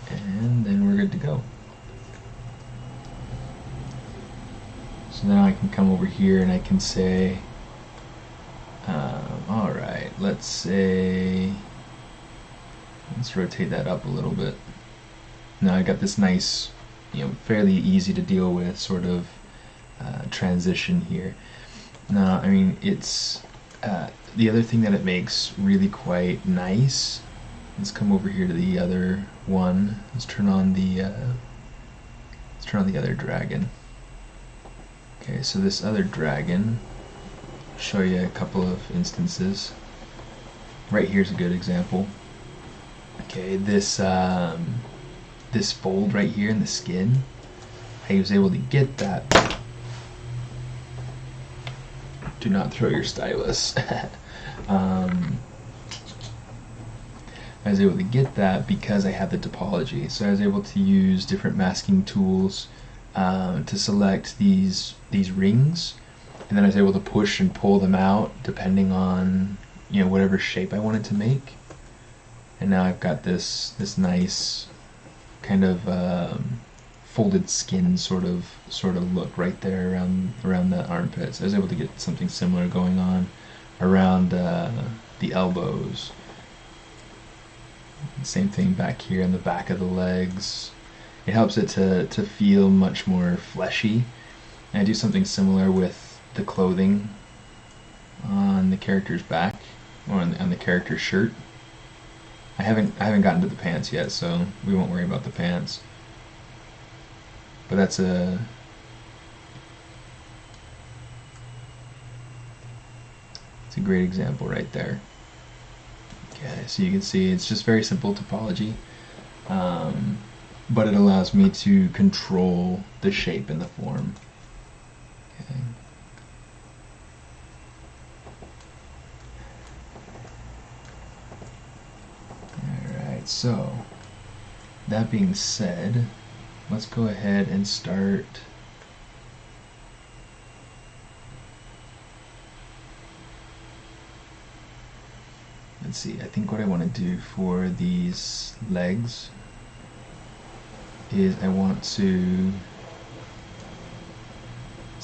And then we're good to go. So now I can come over here and I can say, alright, let's rotate that up a little bit. Now I got this nice, fairly easy to deal with sort of transition here. Now, I mean, it's the other thing that it makes really quite nice. Let's come over here to the other one. Let's turn on the other dragon. Okay, so this other dragon, I'll show you a couple of instances. Right here's a good example. Okay, this this fold right here in the skin, I was able to get that. Do not throw your stylus. I was able to get that because I had the topology. So I was able to use different masking tools to select these rings, and then I was able to push and pull them out depending on whatever shape I wanted to make. And now I've got this nice kind of folded skin sort of look right there around the armpits. I was able to get something similar going on around the elbows. Same thing back here in the back of the legs. It helps it to feel much more fleshy. And I do something similar with the clothing on the character's back, or on the character's shirt. I haven't gotten to the pants yet, so we won't worry about the pants. But it's a great example right there. Okay, so you can see it's just very simple topology, but it allows me to control the shape and the form. Okay. Alright, so that being said, let's go ahead and start let's see, I think what I want to do for these legs is I want to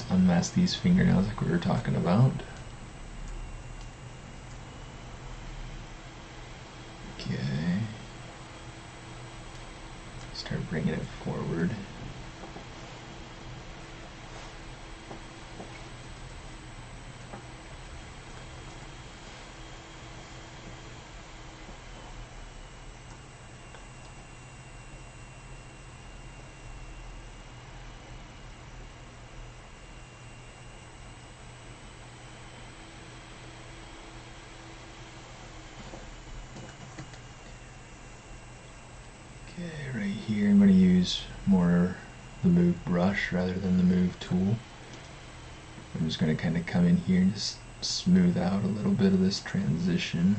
unmask these fingernails like we were talking about. Okay. Start bringing it forward. here, I'm going to use more the move brush rather than the move tool. I'm just going to kind of come in here and just smooth out a little bit of this transition.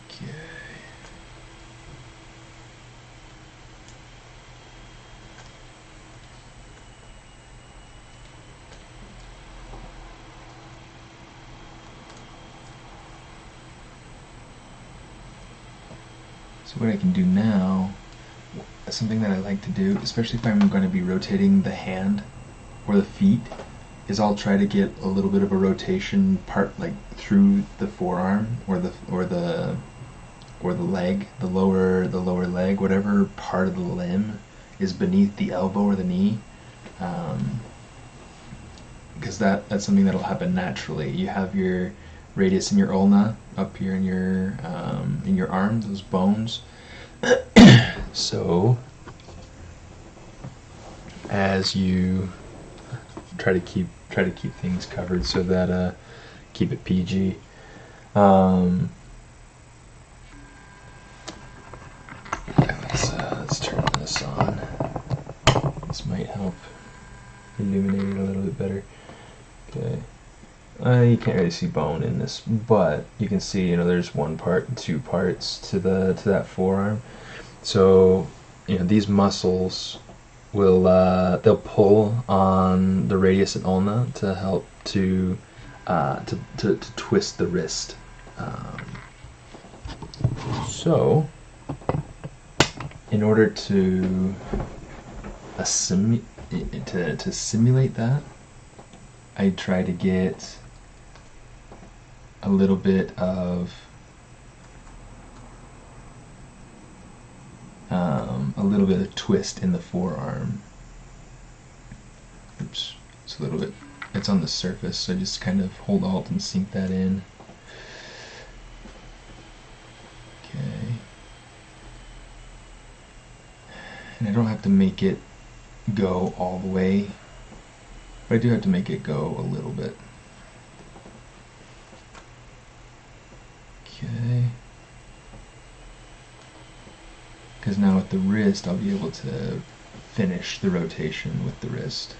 Okay. So what I can do now, something that I like to do, especially if I'm going to be rotating the hand or the feet, is I'll try to get a little bit of a rotation part, like through the forearm or the leg, the lower leg, whatever part of the limb is beneath the elbow or the knee, because that's something that'll happen naturally. You have your radius in your ulna up here in your arm, those bones. So as you try to keep things covered so that keep it PG. Let's turn this on. This might help illuminate it a little bit better. Okay. You can't really see bone in this, but you can see, there's one part and two parts to that forearm. So, these muscles will they'll pull on the radius and ulna to help to twist the wrist. So, in order to simulate that, I try to get a little bit of twist in the forearm. Oops, it's a little bit. It's on the surface, so just kind of hold Alt and sink that in. Okay, and I don't have to make it go all the way, but I do have to make it go a little bit. Okay. Because now with the wrist, I'll be able to finish the rotation with the wrist.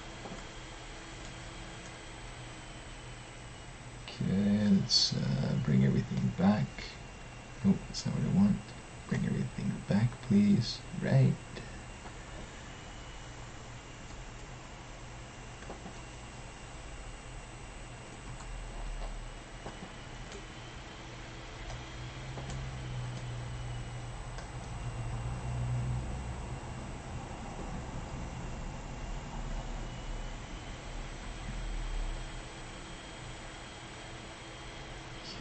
Okay, let's bring everything back. Oh, that's not what I want. Bring everything back, please. Right.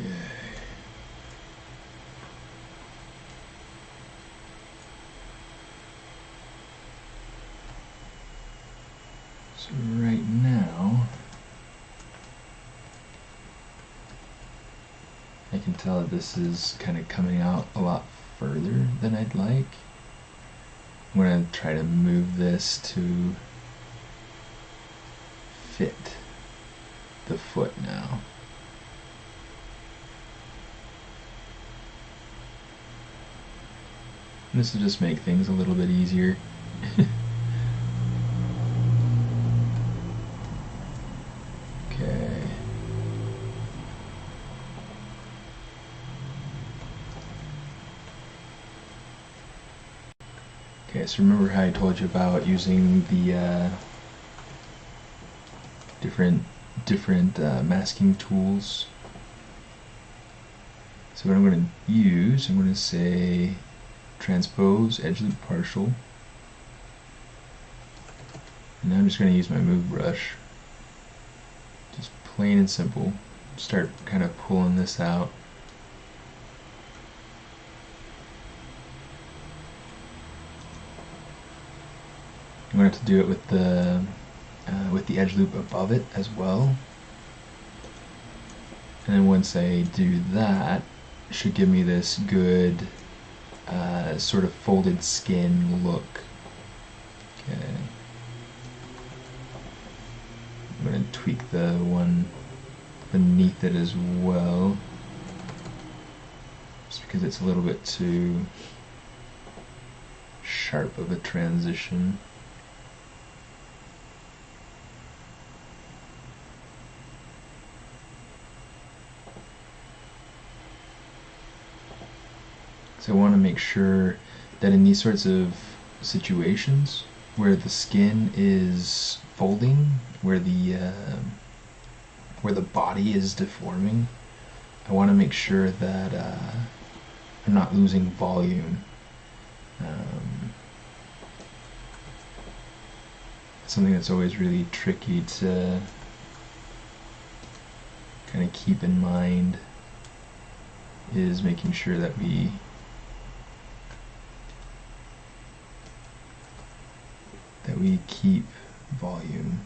Okay. So right now, I can tell that this is kind of coming out a lot further than I'd like. I'm going to try to move this to fit the foot now. And this will just make things a little bit easier. Okay. Okay, so remember how I told you about using the different masking tools? So what I'm going to use, I'm going to say Transpose, edge loop partial. And now I'm just going to use my move brush. Just plain and simple. Start kind of pulling this out. I'm going to have to do it with the edge loop above it as well. And then once I do that, it should give me this good sort of folded skin look. Okay. gonna tweak the one beneath it as well, just because it's a little bit too sharp of a transition. So I want to make sure that in these sorts of situations where the skin is folding, where the body is deforming, I want to make sure that I'm not losing volume. Something that's always really tricky to kind of keep in mind is making sure that we keep volume.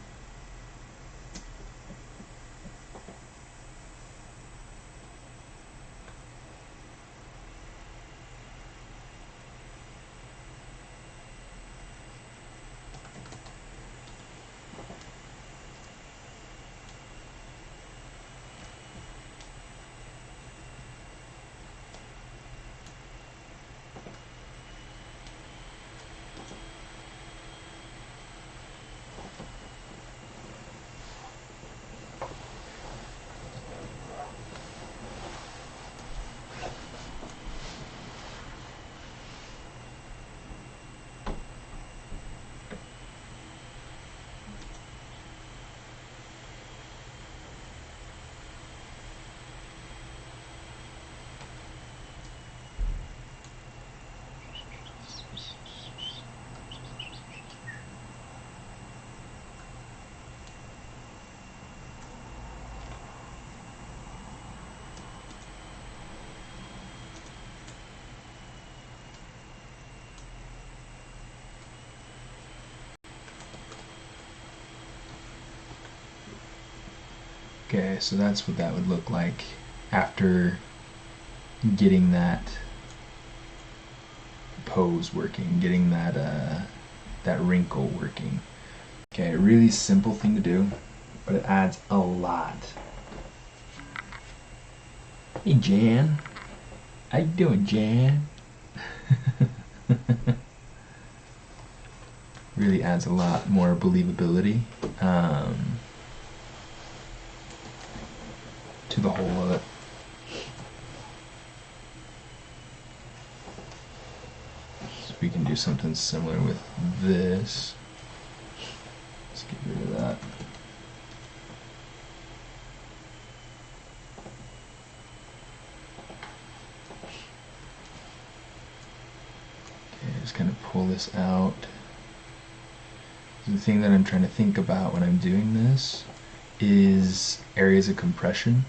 Okay, so that's what that would look like after getting that pose working, getting that that wrinkle working. Okay, a really simple thing to do, but it adds a lot. Hey Jan, how you doing, Jan? Really adds a lot more believability to the whole of it. So we can do something similar with this. Let's get rid of that. Okay, just kind of pull this out. The thing that I'm trying to think about when I'm doing this is areas of compression.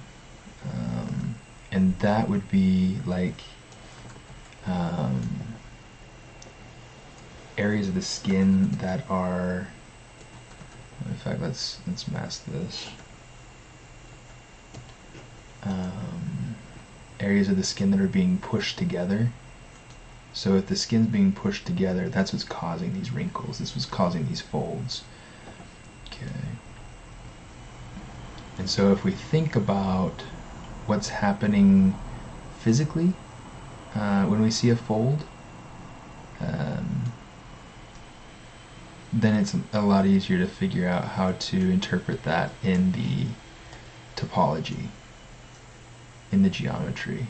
And that would be like areas of the skin that are, in fact, let's mask this. Areas of the skin that are being pushed together. So if the skin's being pushed together, that's what's causing these wrinkles. This was causing these folds. Okay. And so if we think about what's happening physically when we see a fold, then it's a lot easier to figure out how to interpret that in the topology, in the geometry.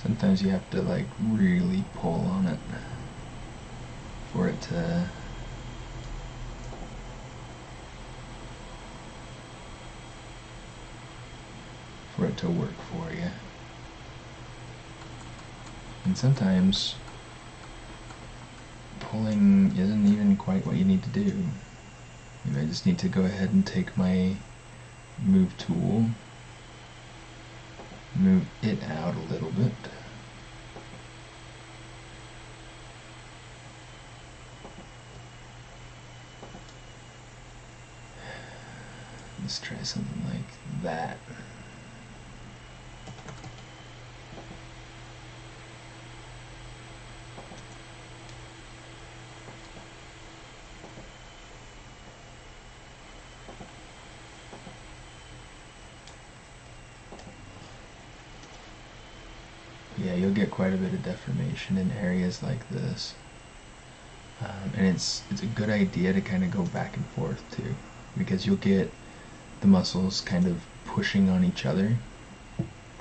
Sometimes you have to like really pull on it for it to work for you. And sometimes pulling isn't even quite what you need to do. Maybe I just need to go ahead and take my move tool, move it out a little bit. Let's try something like that. Yeah, you'll get quite a bit of deformation in areas like this. And it's a good idea to kind of go back and forth too, because you'll get the muscles kind of pushing on each other,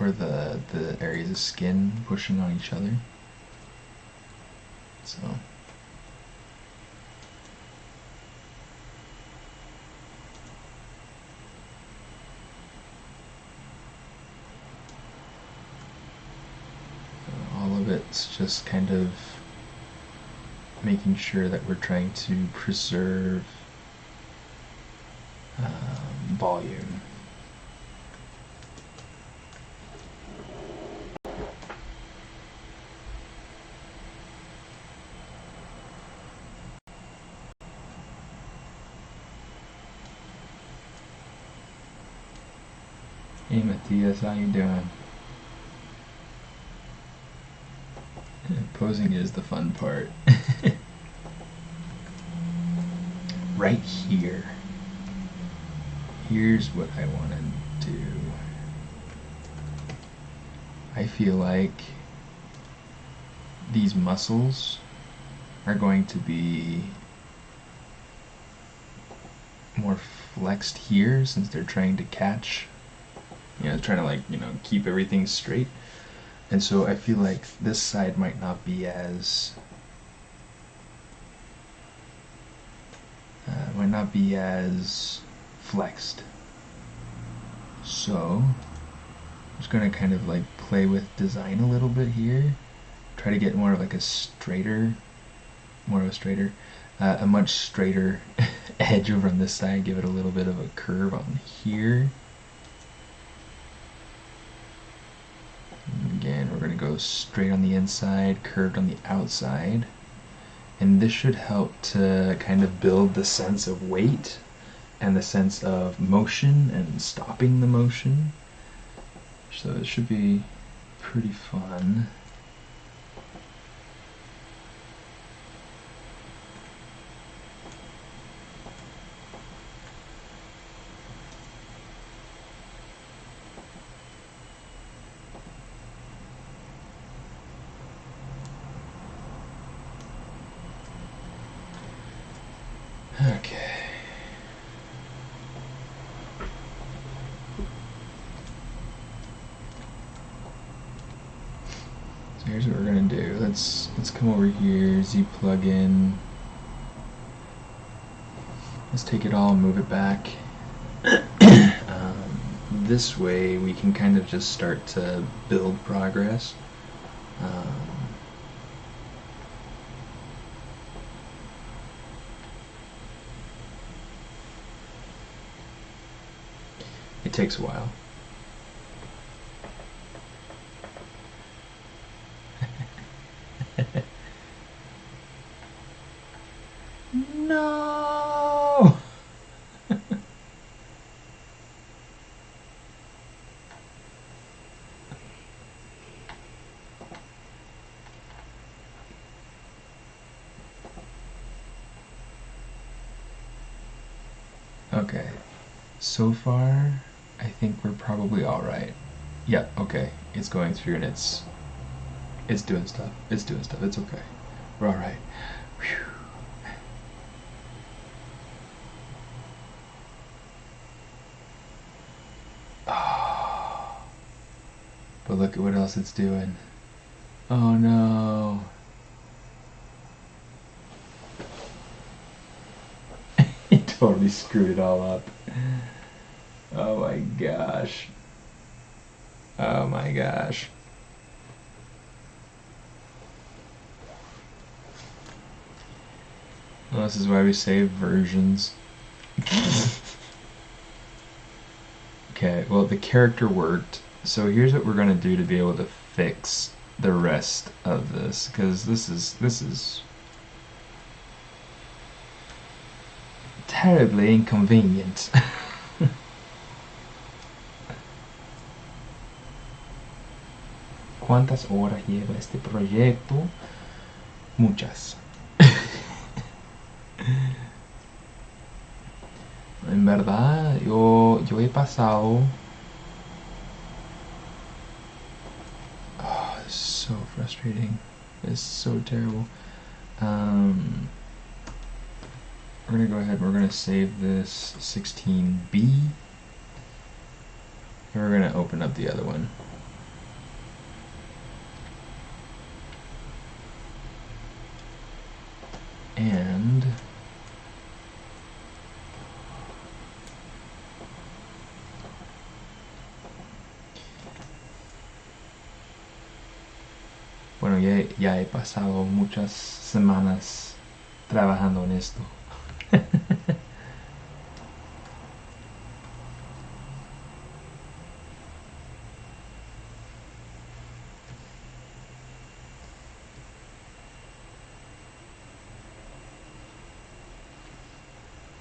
or the areas of skin pushing on each other. So all of it's just kind of making sure that we're trying to preserve volume. Hey Matthias, how you doing? Posing is the fun part. Right here. Here's what I want to do. I feel like these muscles are going to be more flexed here, since they're trying to catch, trying to, like, keep everything straight. And so I feel like this side might not be as flexed. So I'm just gonna kind of like play with design a little bit here, try to get more of like a much straighter edge over on this side, give it a little bit of a curve on here. And again, we're going to go straight on the inside, curved on the outside. And this should help to kind of build the sense of weight and the sense of motion and stopping the motion. So it should be pretty fun. Okay. So here's what we're gonna do. Let's come over here, Z plugin. Let's take it all and move it back. This way we can kind of just start to build progress. It takes a while. No! Okay, so far I think we're probably alright. Yeah, okay, it's going through and it's doing stuff. It's doing stuff. It's okay. We're alright. Oh. But look at what else it's doing. Oh no. He totally screwed it all up. Oh my gosh. Oh my gosh. Well, this is why we save versions. Okay, well the character worked. So here's what we're gonna do to be able to fix the rest of this, because this is terribly inconvenient. ¿Cuántas horas lleva este proyecto? Muchas. En verdad, yo he pasado. Oh, this is so frustrating. It's so terrible. We're gonna go ahead and we're gonna save this 16B. And we're gonna open up the other one. And bueno, ya he pasado muchas semanas trabajando en esto.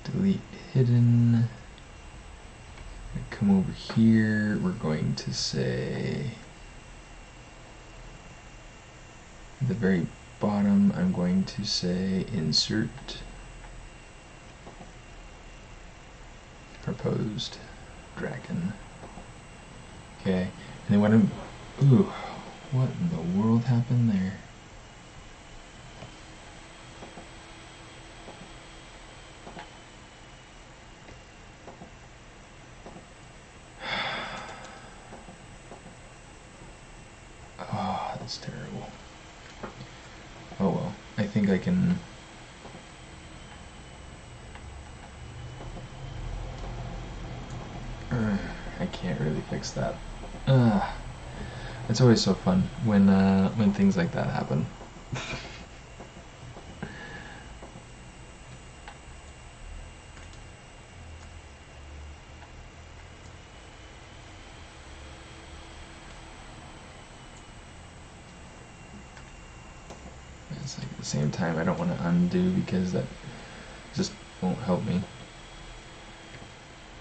Delete hidden. Come over here. We're going to say at the very bottom, I'm going to say insert proposed dragon. Okay, and then what ooh, what in the world happened there? Oh, that's terrible. Oh well, I think I can. I can't really fix that. It's always so fun when things like that happen. It's like at the same time I don't want to undo because that just won't help me.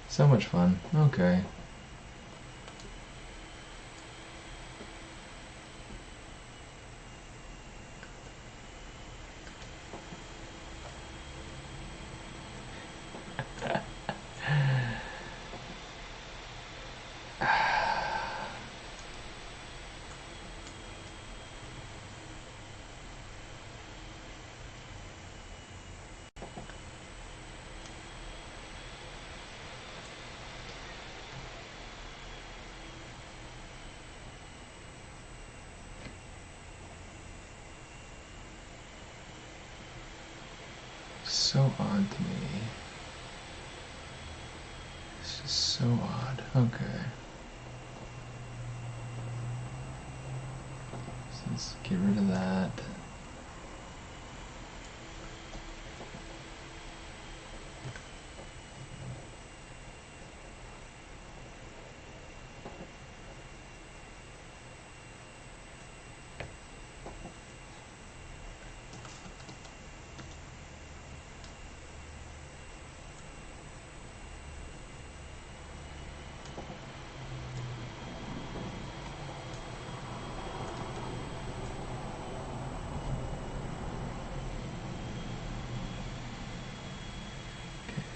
So much fun. Okay. So odd to me. It's just so odd. Okay. So let's get rid of that.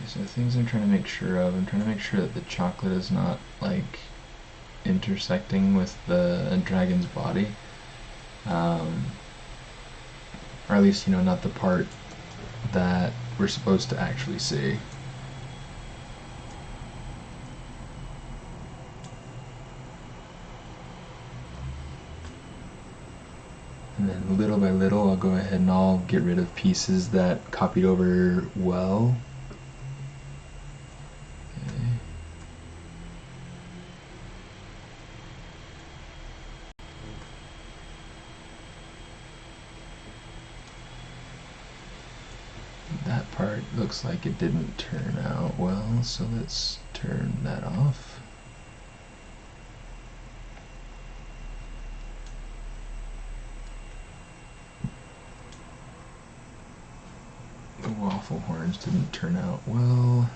So the things I'm trying to make sure of, I'm trying to make sure that the chocolate is not like intersecting with the dragon's body, or at least, you know, not the part that we're supposed to actually see. And then little by little I'll go ahead and I'll get rid of pieces that copied over well. looks like it didn't turn out well, so let's turn that off. The waffle horns didn't turn out well.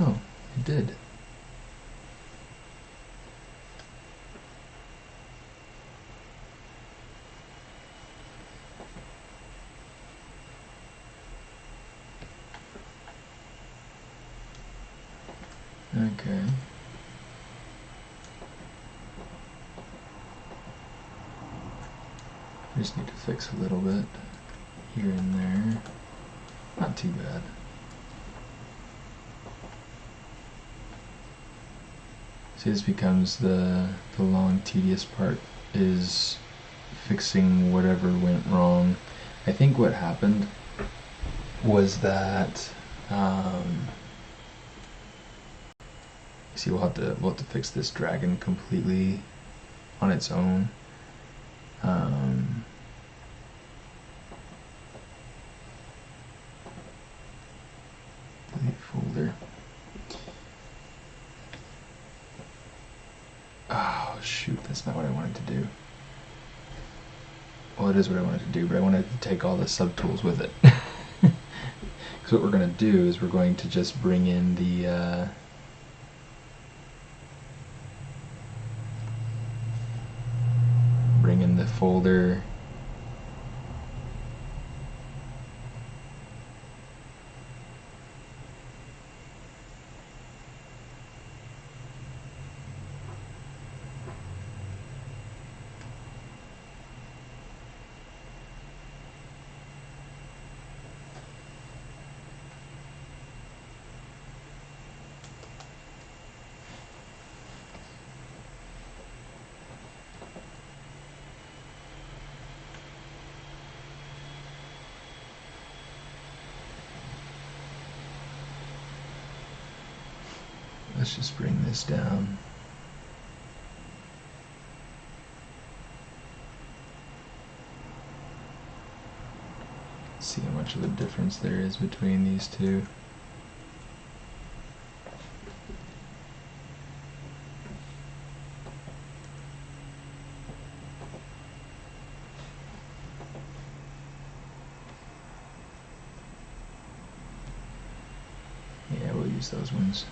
Oh, it did. Okay. I just need to fix a little bit here and there. Not too bad. See, this becomes the long, tedious part, is fixing whatever went wrong. I think what happened was that, see, we'll have to fix this dragon completely on its own. Delete folder. Oh shoot, that's not what I wanted to do. Well, it is what I wanted to do, but I wanted to take all the subtools with it. Because what we're going to do is we're going to just bring in the folder. Let's just bring this down. See how much of a difference there is between these two. Yeah, we'll use those ones.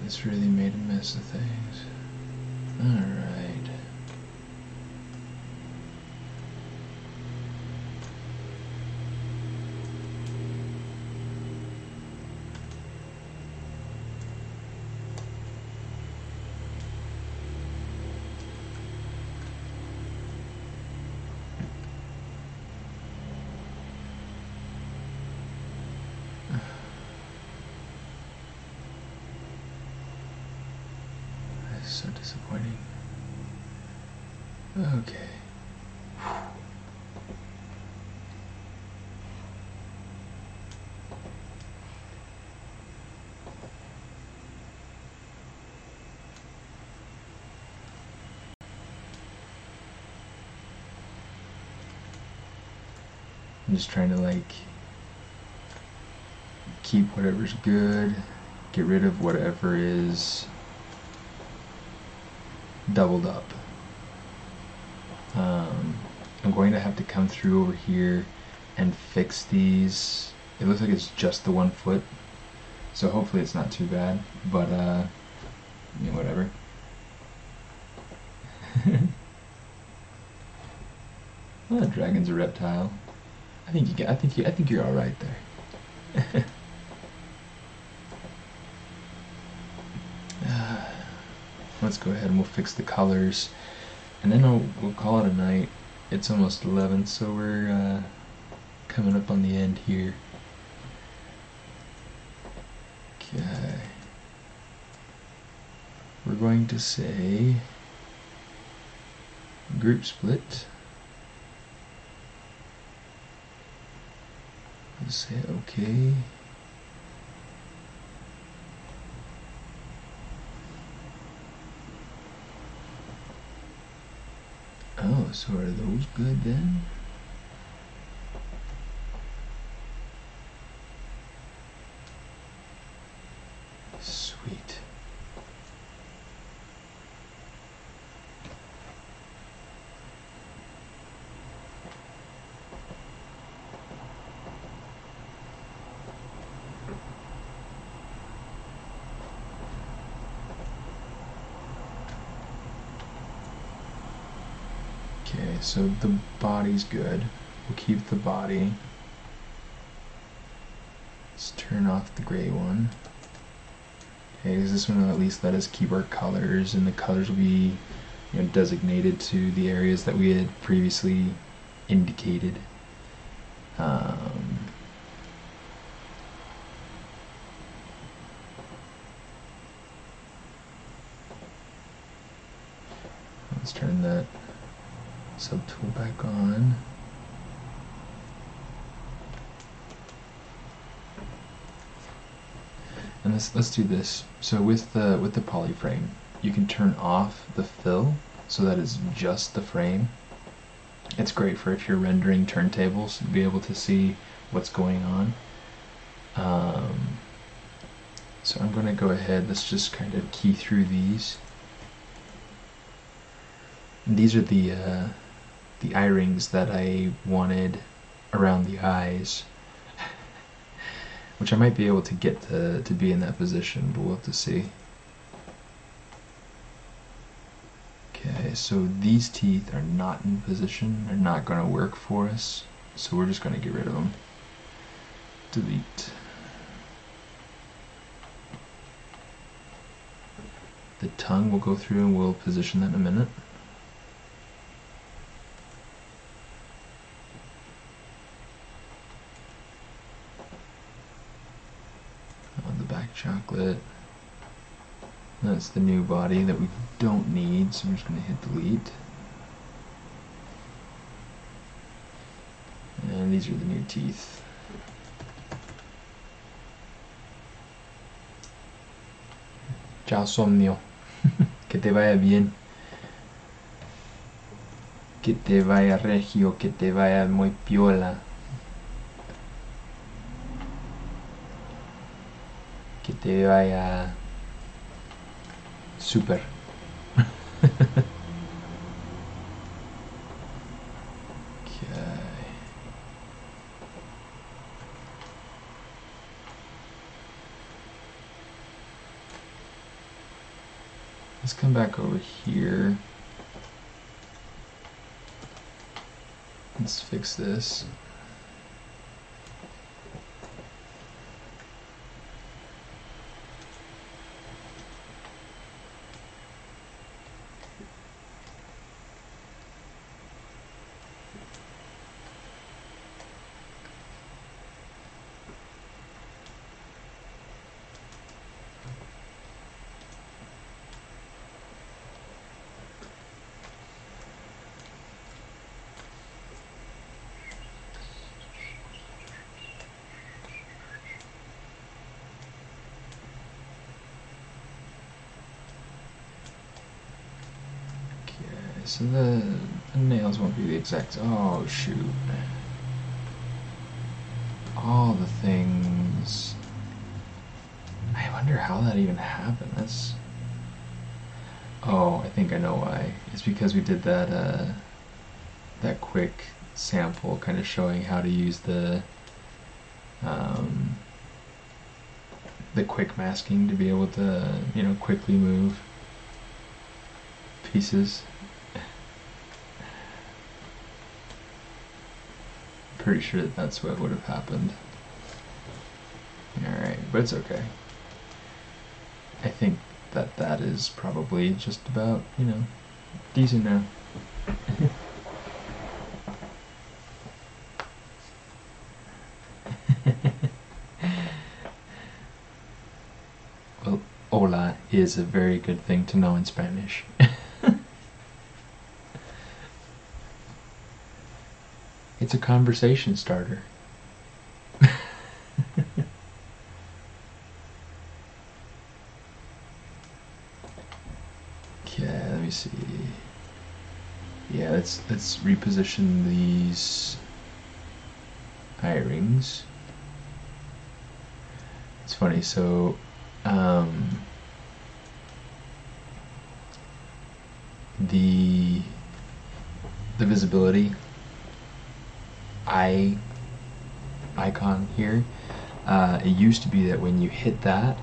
This really made a mess of things. Alright. So disappointing. Okay. I'm just trying to like keep whatever's good, get rid of whatever is doubled up. I'm going to have to come through over here and fix these. It looks like it's just the 1 foot, so hopefully it's not too bad, but whatever. Well, the dragon's a reptile. I think you're all right there. let's go ahead and we'll fix the colors, and then we'll call it a night. It's almost 11, so we're coming up on the end here. Okay. We're going to say group split. Let's say okay. Oh, so are those good then? Sweet. Okay, so the body's good. We'll keep the body. Let's turn off the gray one. Okay, because this one will at least let us keep our colors, and the colors will be, designated to the areas that we had previously indicated. Let's turn that subtool back on. And let's do this. So with the polyframe, you can turn off the fill so that it's just the frame. It's great for if you're rendering turntables to be able to see what's going on. So I'm going to go ahead, let's just kind of key through these. And these are the eye rings that I wanted around the eyes, which I might be able to get to be in that position, but we'll have to see. Okay, so these teeth are not in position, they're not going to work for us, so we're just going to get rid of them. Delete. The tongue we'll go through and we'll position that in a minute. The back chocolate. That's the new body that we don't need, so we're just going to hit delete. And these are the new teeth. Ciao Somnio. Que te vaya bien. Que te vaya regio, que te vaya muy piola. Que te vaya super. Okay. Let's come back over here. Let's fix this. So the nails won't be the exact. Oh shoot! All the things. I wonder how that even happened. That's. Oh, I think I know why. It's because we did that that quick sample, kind of showing how to use the quick masking to be able to, quickly move pieces. Pretty sure that that's what would have happened. Alright, but it's okay. I think that is probably just about, you know, decent now. Well, hola is a very good thing to know in Spanish. It's a conversation starter. Okay, let me see. Yeah, let's reposition these eye rings. It's funny, so the visibility icon here, it used to be that when you hit that,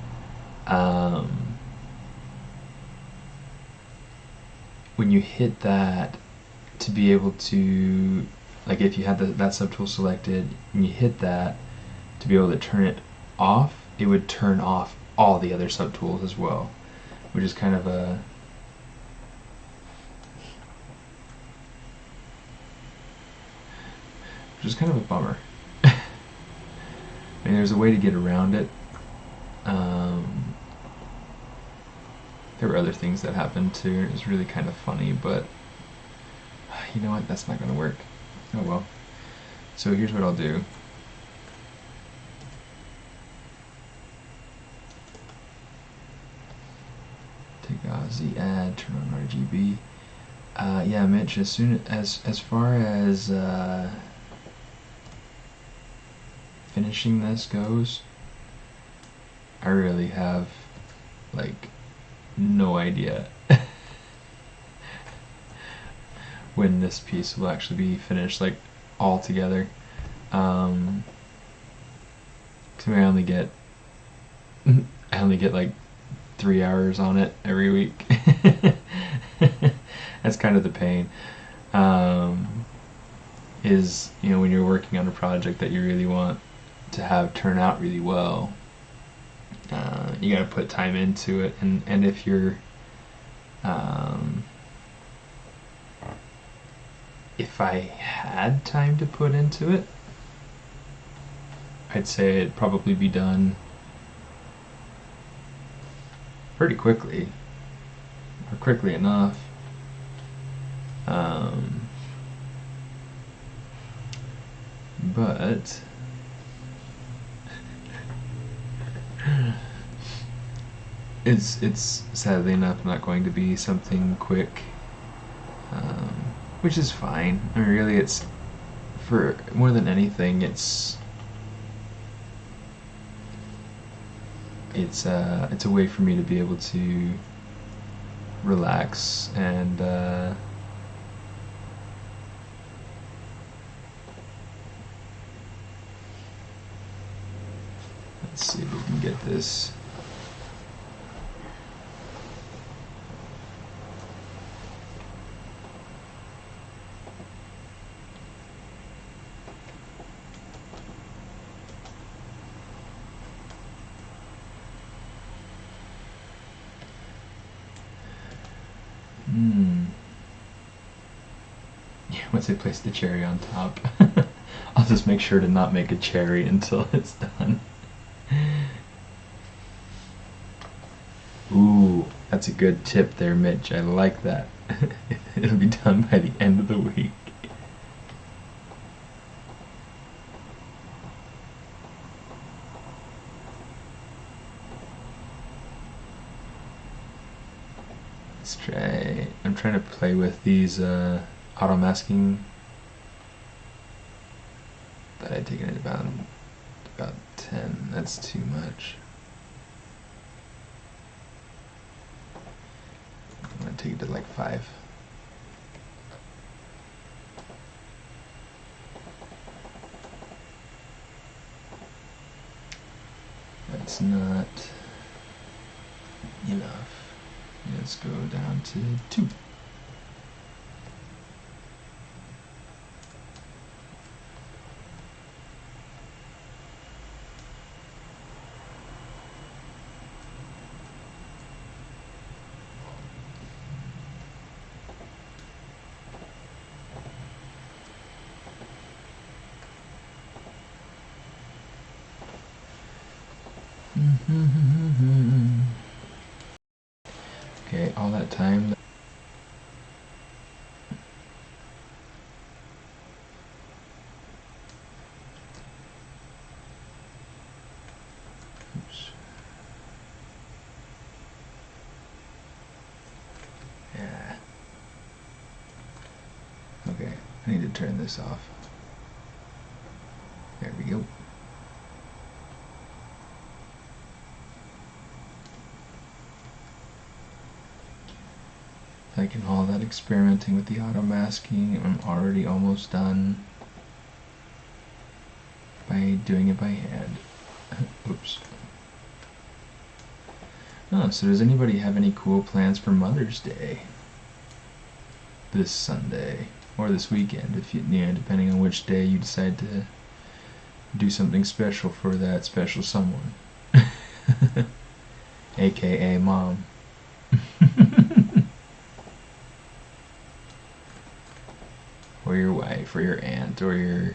to be able to, like, if you had that subtool selected and you hit that, to be able to turn it off, it would turn off all the other subtools as well, which is kind of a bummer. I mean, there's a way to get around it. There were other things that happened too. It was really kind of funny, but you know what? That's not going to work. Oh well. So here's what I'll do. Take Z add, turn on RGB. Yeah, Mitch. As far as finishing this goes, I really have like no idea when this piece will actually be finished, like all together. I only get like 3 hours on it every week. That's kind of the pain. Is, you know, when you're working on a project that you really want to have turn out really well, you got to put time into it, and if you're if I had time to put into it, I'd say it'd probably be done pretty quickly, or quickly enough. But it's sadly enough not going to be something quick, which is fine. I mean, really, it's, for more than anything, it's a way for me to be able to relax and let's see if we can get this. Yeah, once I place the cherry on top, I'll just make sure to not make a cherry until it's done. Ooh, that's a good tip there, Mitch. I like that. It'll be done by the end of the week. Let's try. I'm trying to play with these auto masking that I'd taken it about 10. That's too much. I'm gonna take it to like 5. That's not enough. Let's go down to 2. Okay, all that time. Oops. Yeah. Okay, I need to turn this off. There we go. Like in all that experimenting with the auto masking, I'm already almost done by doing it by hand. Oops. Oh, so does anybody have any cool plans for Mother's Day? This Sunday or this weekend, if you, depending on which day you decide to do something special for that special someone. AKA mom. Or your wife, or your aunt, or your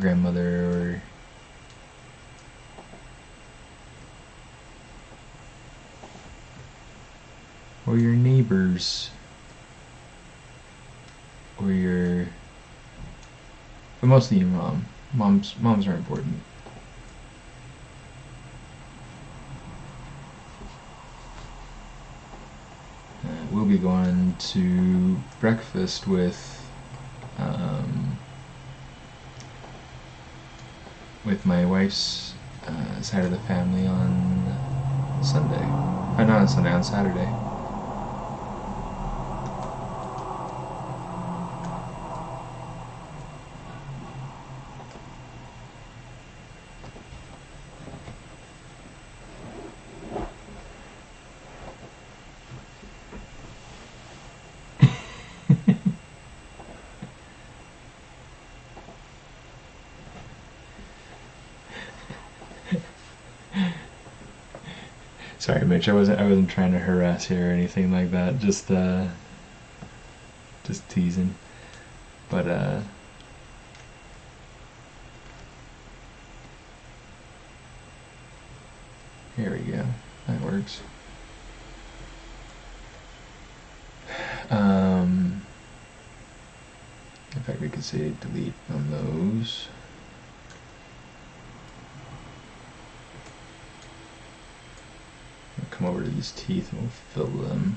grandmother, or your neighbors, or your, but mostly your mom. Moms are important. We'll be going to breakfast with my wife's side of the family on Sunday. Not on Sunday, on Saturday. Sorry, Mitch. I wasn't trying to harass you or anything like that. Just teasing. But here we go. That works. In fact, we could say delete on those. We'll come over to these teeth and we'll fill them.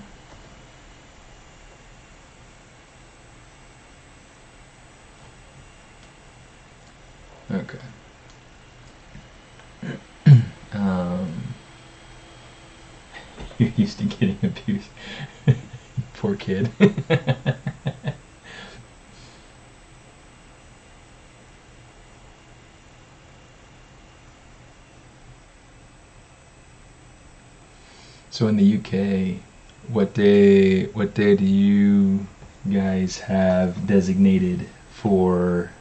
Okay. You're used to getting abused. Poor kid. So in the UK, what day do you guys have designated for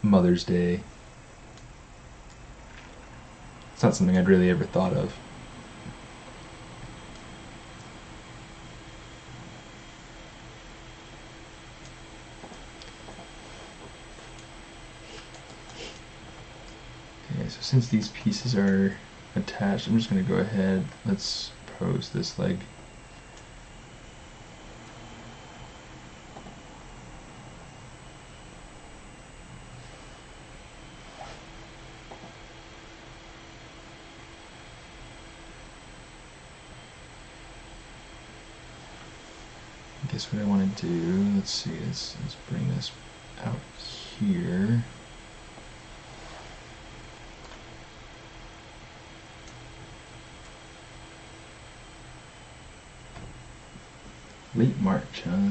Mother's Day? It's not something I'd really ever thought of. Okay, so since these pieces are attached, I'm just going to go ahead, let's pose this leg. I guess what I want to do, let's see, let's bring this out here. Late March, huh?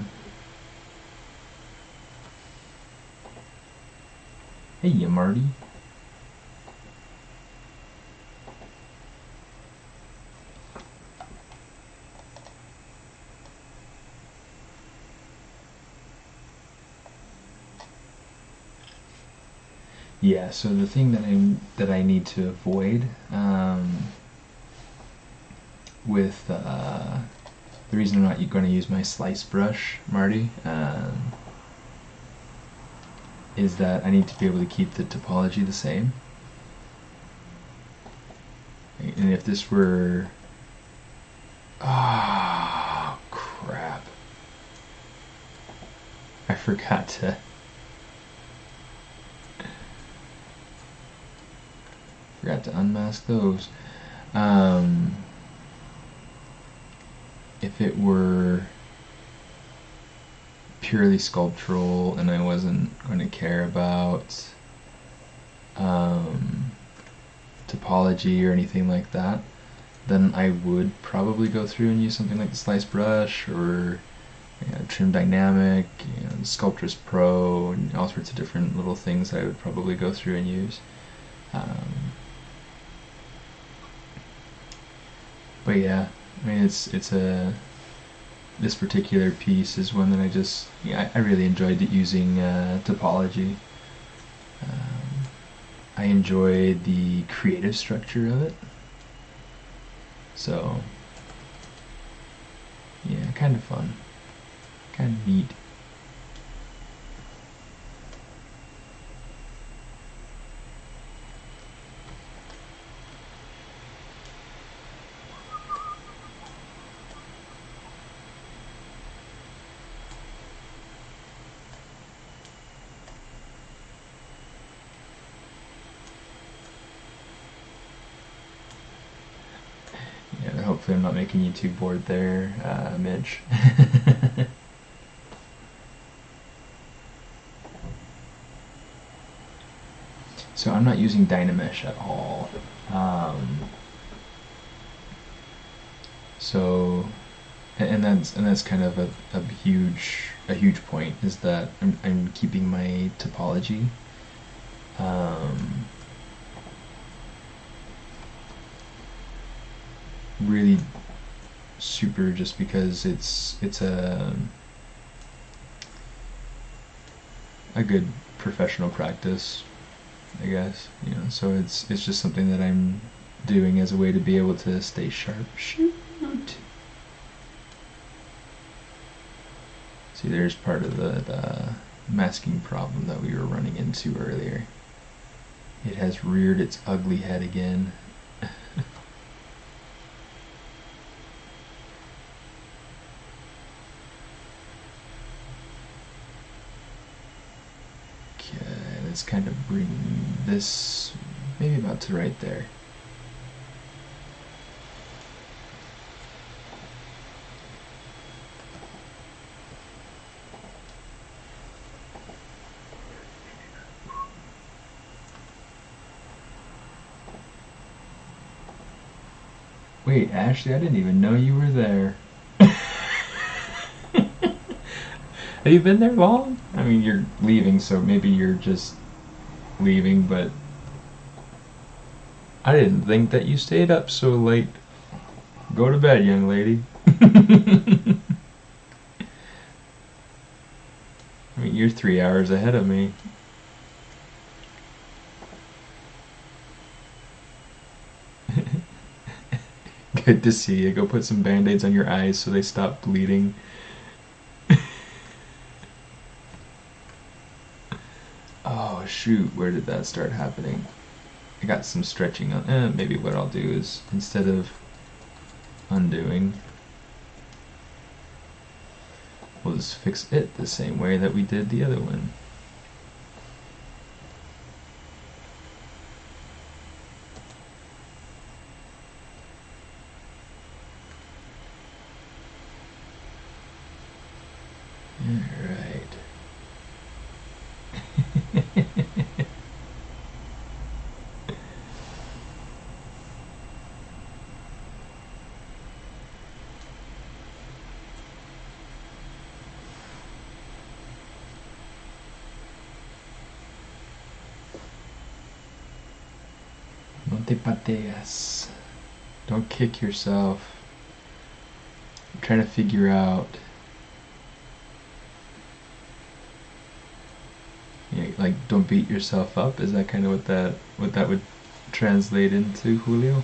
Hey, ya Marty. Yeah, so the thing that I need to avoid with the reason I'm not going to use my slice brush, Marty, is that I need to be able to keep the topology the same. And if this were... Oh, crap. I forgot to... unmask those. If it were purely sculptural and I wasn't going to care about topology or anything like that, then I would probably go through and use something like the slice brush or trim dynamic, Sculptress Pro, and all sorts of different little things that I would probably go through and use. But yeah, I mean, it's this particular piece is one that I really enjoyed using topology. I enjoy the creative structure of it. So yeah, kind of fun, kind of neat. Hopefully I'm not making you too bored there, Mitch. So I'm not using Dynamesh at all. And that's kind of a huge point, is that I'm keeping my topology. Really super, just because it's a good professional practice, I guess, so it's just something that I'm doing as a way to be able to stay sharp. Shoot. See, there's part of the masking problem that we were running into earlier. It has reared its ugly head again. Let's kind of bring this maybe about to right there. Wait, Ashley, I didn't even know you were there. Have you been there long? I mean, you're leaving, so maybe you're just leaving, but I didn't think that you stayed up so late. Go to bed, young lady. I mean, you're 3 hours ahead of me. Good to see you. Go put some band-aids on your eyes so they stop bleeding. Oh shoot, where did that start happening? I got some stretching on. Maybe what I'll do is, instead of undoing, we'll just fix it the same way that we did the other one. Alright. No te pateas. Don't kick yourself. I'm trying to figure out, like, don't beat yourself up. Is that kind of what that would translate into, Julio?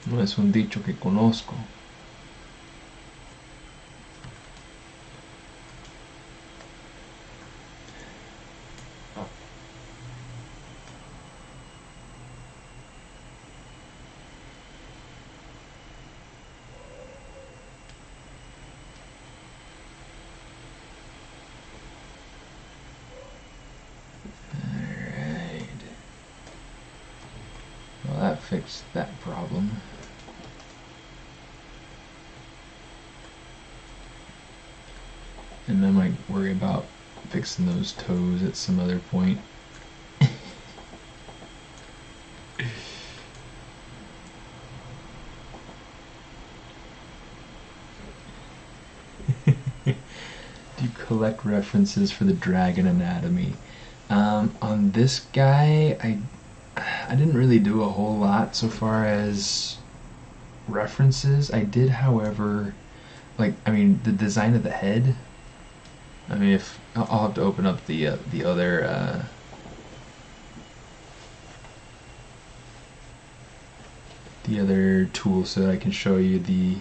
No es un dicho que conozco. fix that problem. And I might worry about fixing those toes at some other point. Do you collect references for the dragon anatomy? On this guy, I didn't really do a whole lot so far as references. I did, however, like, I mean, the design of the head. I mean, if I'll have to open up the other tool so that I can show you the.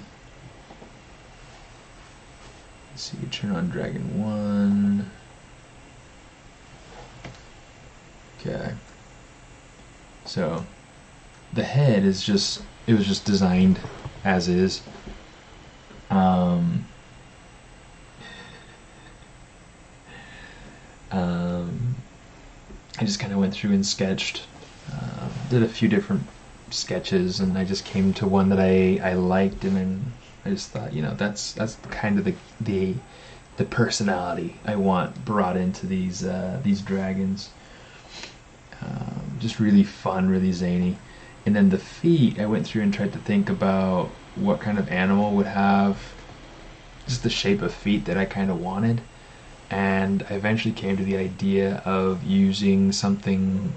Let's see, turn on Dragon 1. Okay. So the head is just, it was just designed as is. I just kind of went through and sketched, did a few different sketches, and I just came to one that I liked, and then I just thought, you know, that's kind of the personality I want brought into these dragons. Just really fun, really zany. And then the feet, I went through and tried to think about what kind of animal would have just the shape of feet that I kind of wanted. And I eventually came to the idea of using something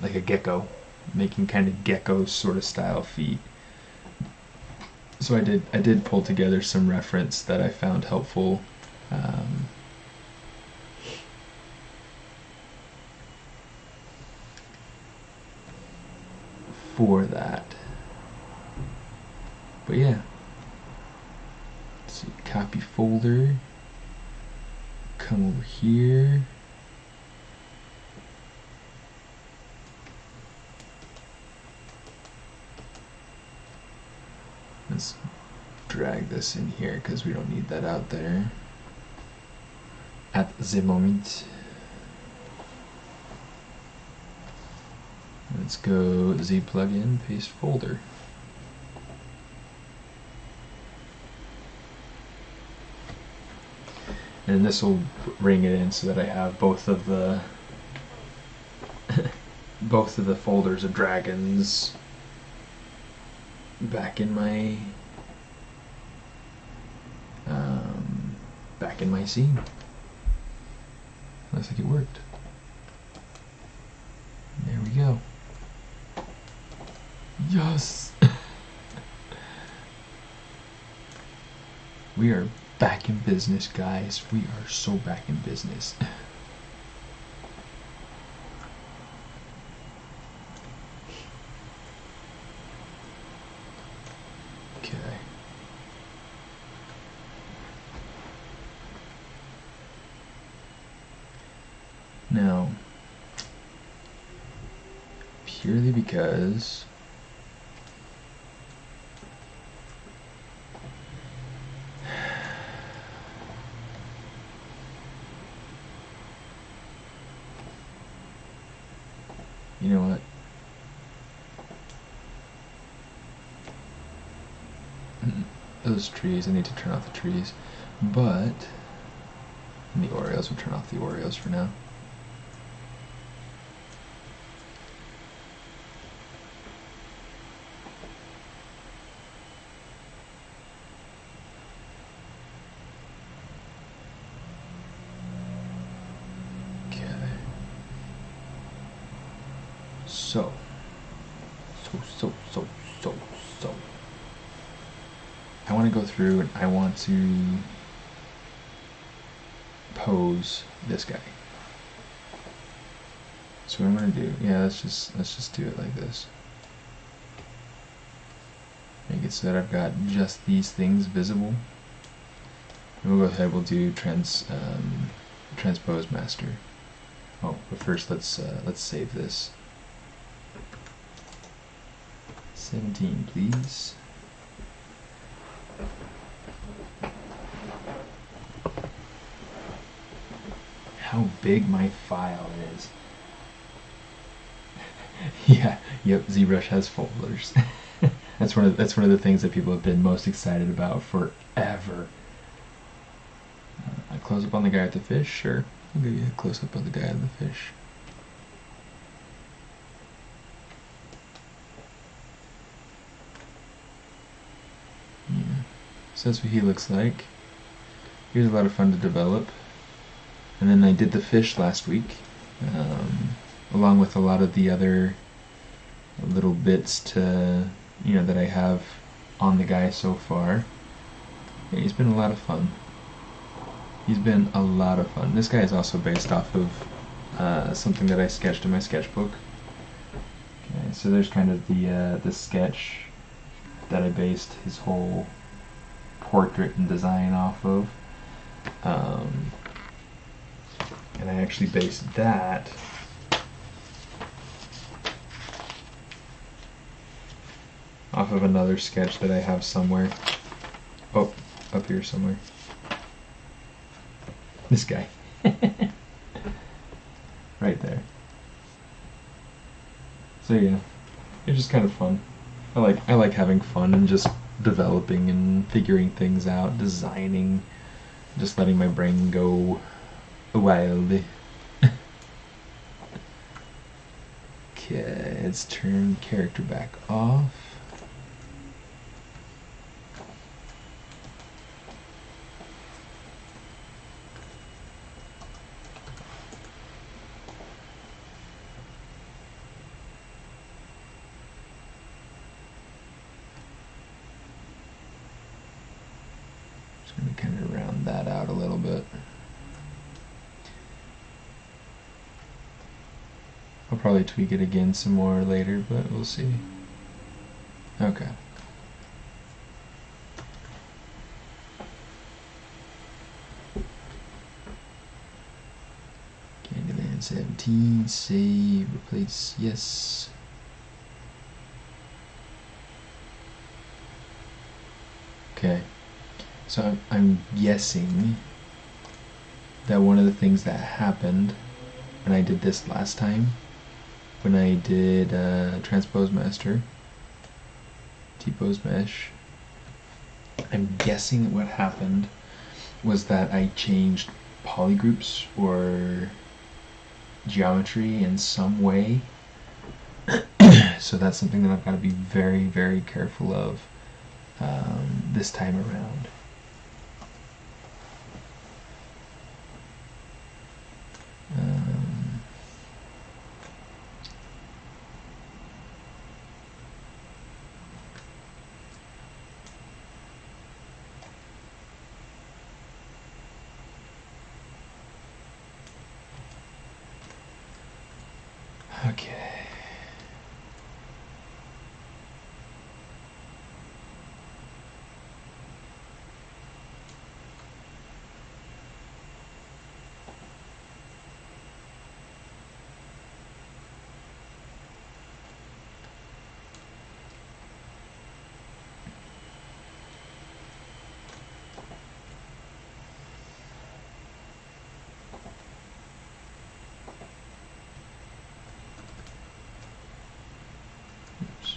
like a gecko, making kind of gecko sort of style feet. So I did pull together some reference that I found helpful. For that. But yeah. Let's see, copy folder. Come over here. Let's drag this in here because we don't need that out there at the moment. Let's go Z plugin, paste folder. And this will bring it in so that I have both of the both of the folders of dragons back in my scene. Looks like it worked. There we go. Yes. We are back in business, guys. We are so back in business. Okay. Now, purely because you know what? Those trees, I need to turn off the trees. But the Oreos, we'll turn off the Oreos for now. So I want to go through and I want to pose this guy. So what I'm going to do, yeah, let's just do it like this. Make it so that I've got just these things visible. And we'll go ahead, we'll do transpose master. Oh, but first let's save this. 17, please. How big my file is. Yeah, yep. ZBrush has folders. That's one of the things that people have been most excited about forever. A close up on the guy with the fish, sure. I'll give you a close up on the guy with the fish. Yeah. So that's what he looks like. He was a lot of fun to develop. And then I did the fish last week, along with a lot of the other little bits to, that I have on the guy so far. Yeah, he's been a lot of fun. He's been a lot of fun. This guy is also based off of something that I sketched in my sketchbook. Okay, so there's kind of the sketch that I based his whole portrait and design off of. And I actually based that off of another sketch that I have somewhere. Oh, up here somewhere. This guy. Right there. So yeah, it's just kind of fun. I like having fun and just developing and figuring things out, designing, just letting my brain go wild. Okay, let's turn character back off. Just going to kind of round that out a little bit. I'll probably tweak it again some more later, but we'll see. Okay. Candyland 17, save, replace, yes. Okay, so I'm guessing that one of the things that happened when I did this last time, when I did Transpose Master, T-Pose Mesh, I'm guessing what happened was that I changed polygroups or geometry in some way. So that's something that I've got to be very, very careful of this time around. Okay. Oops.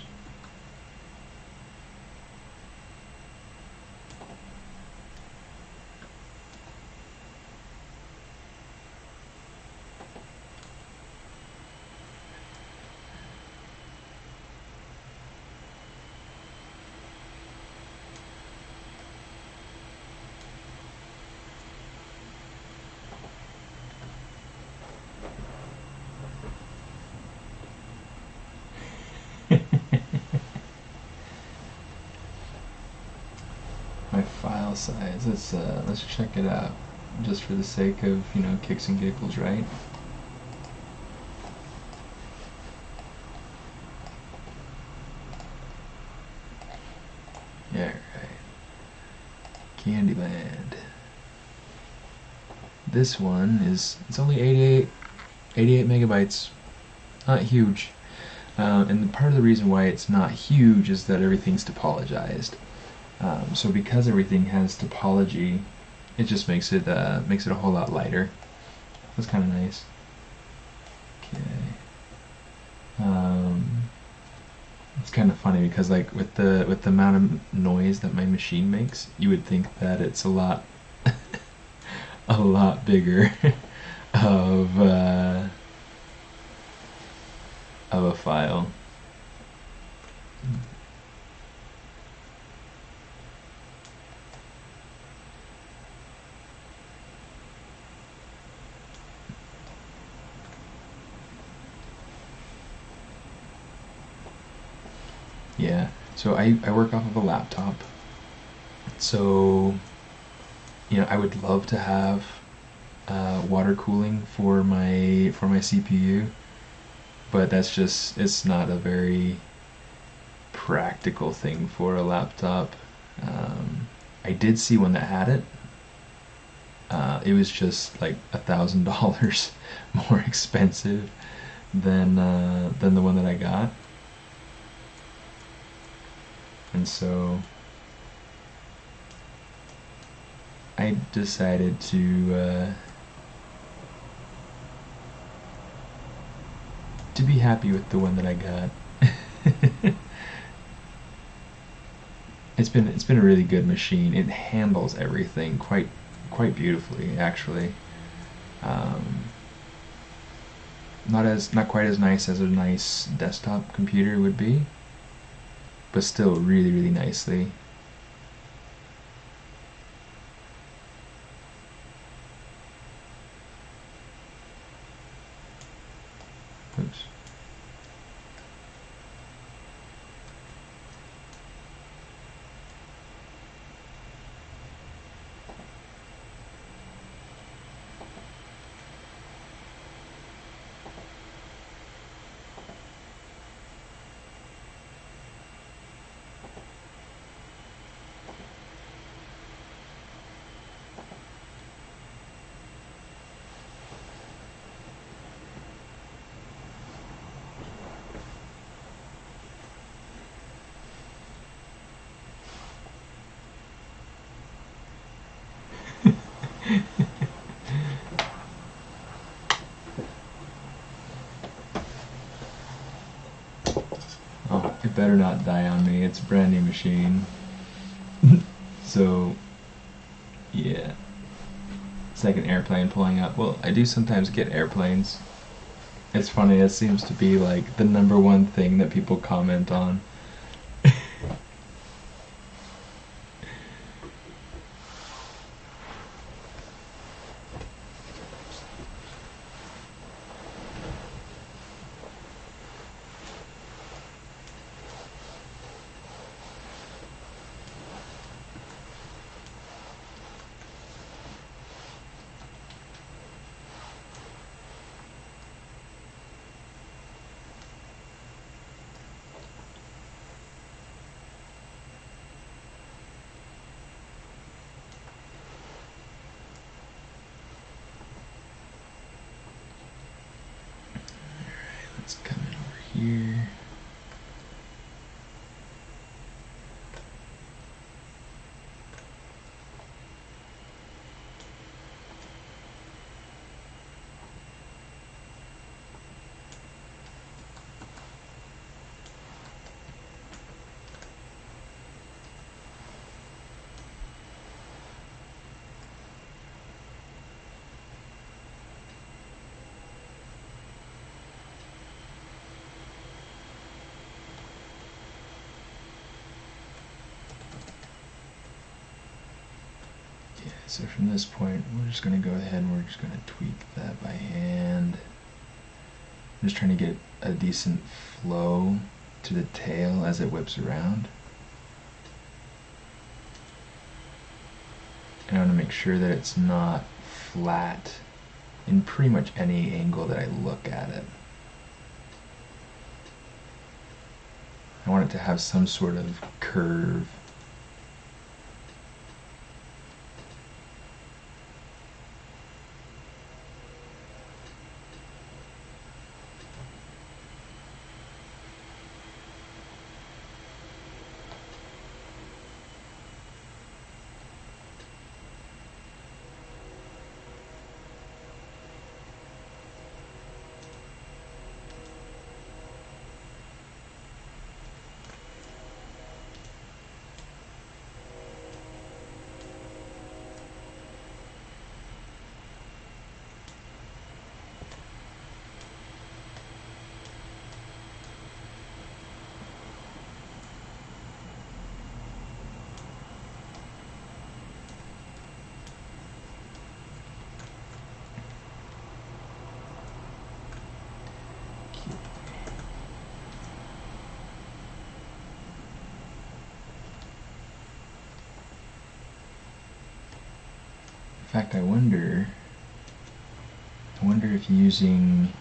My file size. Let's check it out, just for the sake of kicks and giggles, right? Yeah, right. Candyland. This one it's only 88 megabytes. Not huge. And part of the reason why it's not huge is that everything's topologized. So because everything has topology, it just makes it a whole lot lighter. That's kind of nice. Okay. It's kind of funny because like with the amount of noise that my machine makes, you would think that it's a lot a lot bigger of a file. Yeah, so I work off of a laptop. So, you know, I would love to have water cooling for my CPU, but that's just, it's not a very practical thing for a laptop. I did see one that had it. It was just like $1,000 more expensive than the one that I got, and so I decided to be happy with the one that I got. It's been a really good machine. It handles everything quite beautifully, actually. Um, not quite as nice as a nice desktop computer would be, but still really nicely. Oops. Oh, it better not die on me. It's a brand new machine. So, yeah. It's like an airplane pulling up. Well, I do sometimes get airplanes. It's funny, it seems to be like the #1 thing that people comment on. Let's come in over here. So from this point, we're just going to go ahead and we're just going to tweak that by hand. I'm just trying to get a decent flow to the tail as it whips around. And I want to make sure that it's not flat in pretty much any angle that I look at it. I want it to have some sort of curve. fact, I wonder if using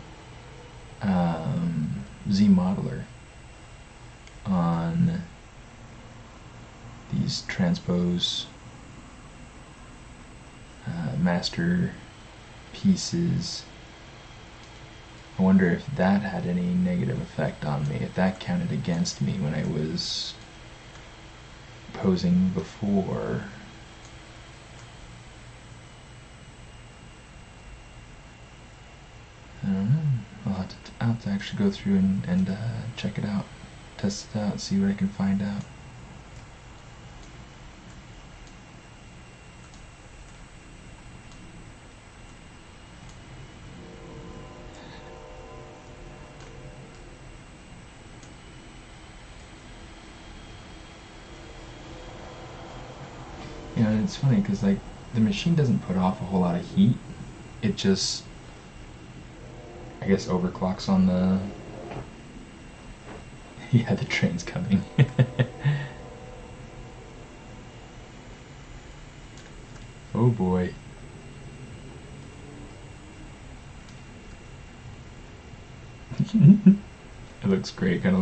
ZModeler on these Transpose master pieces, I wonder if that had any negative effect on me, if that counted against me when I was posing before. I don't know. I'll have to actually go through and check it out, test it out, see what I can find out. You know, it's funny because like the machine doesn't put off a whole lot of heat. It just, I guess, overclocks on the. Yeah, the train's coming. Oh boy. It looks great, kind of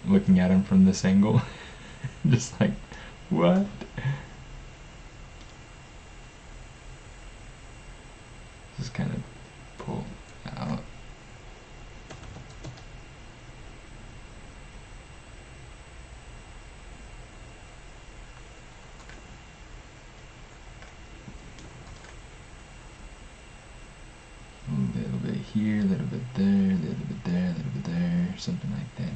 looking at him from this angle. Just like, what? Just kind of pull out. A little bit here, a little bit there, a little bit there, a little bit there, something like that.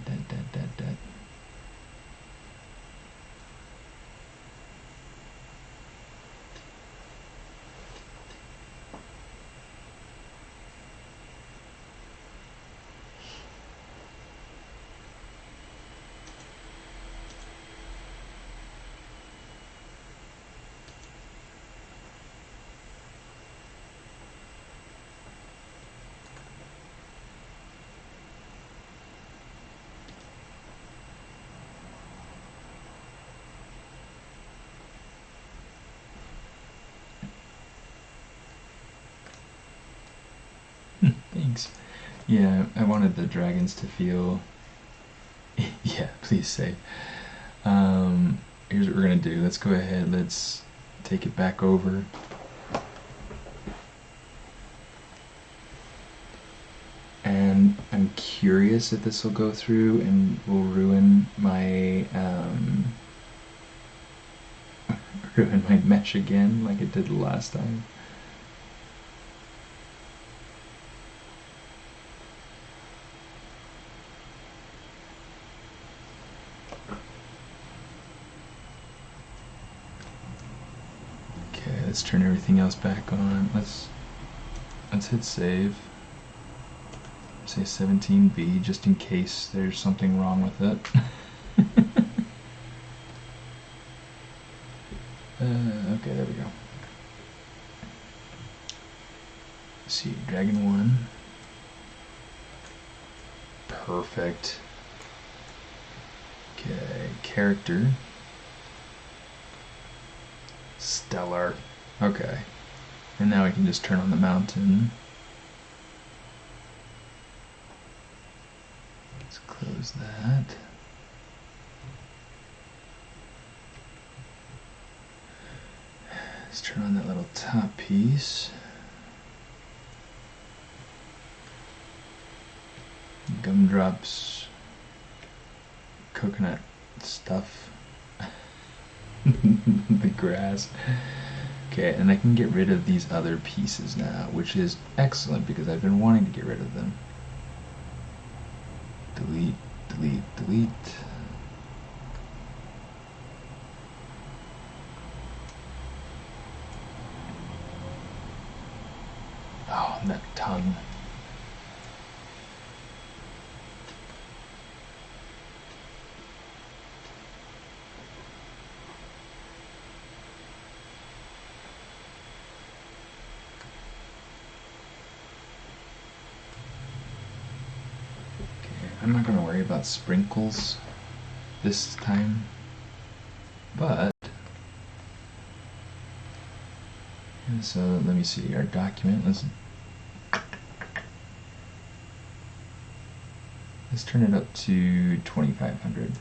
Thanks. Yeah, I wanted the dragons to feel. Yeah, please save. Here's what we're gonna do. Let's go ahead. Let's take it back over. And I'm curious if this will go through and will ruin my mesh again, like it did the last time. Let's turn everything else back on. Let's hit save. Say 17B just in case there's something wrong with it. Okay, there we go. Let's see, Dragon 1. Perfect. Okay, character. Stellar. Okay. And now we can just turn on the mountain. Let's close that. Let's turn on that little top piece. Gumdrops. Coconut stuff. The grass. Okay, and I can get rid of these other pieces now, which is excellent because I've been wanting to get rid of them. Delete, delete, delete. Oh, that tongue. I'm not going to worry about sprinkles this time, but So let me see our document. Let's turn it up to 2500.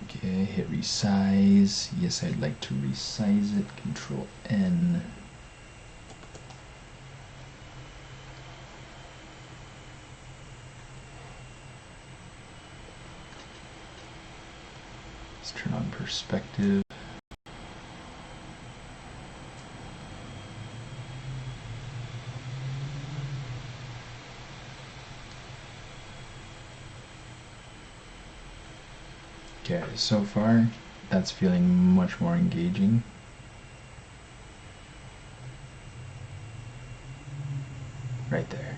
Okay, hit resize. Yes, I'd like to resize it. Control N. Let's turn on perspective. Okay, so far that's feeling much more engaging. Right there.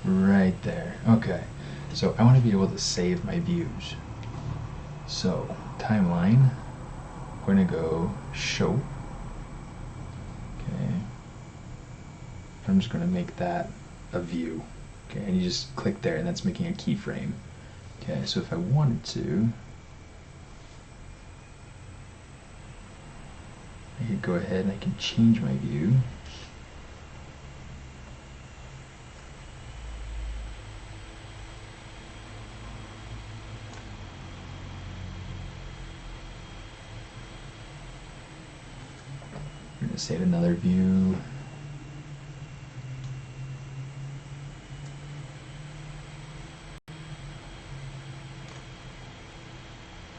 Right there. Okay, so I want to be able to save my views. So, timeline, I'm going to go show. Okay. I'm just going to make that a view. Okay, and you just click there and that's making a keyframe. Okay, so if I wanted to, I could go ahead and I can change my view. We're going to save another view.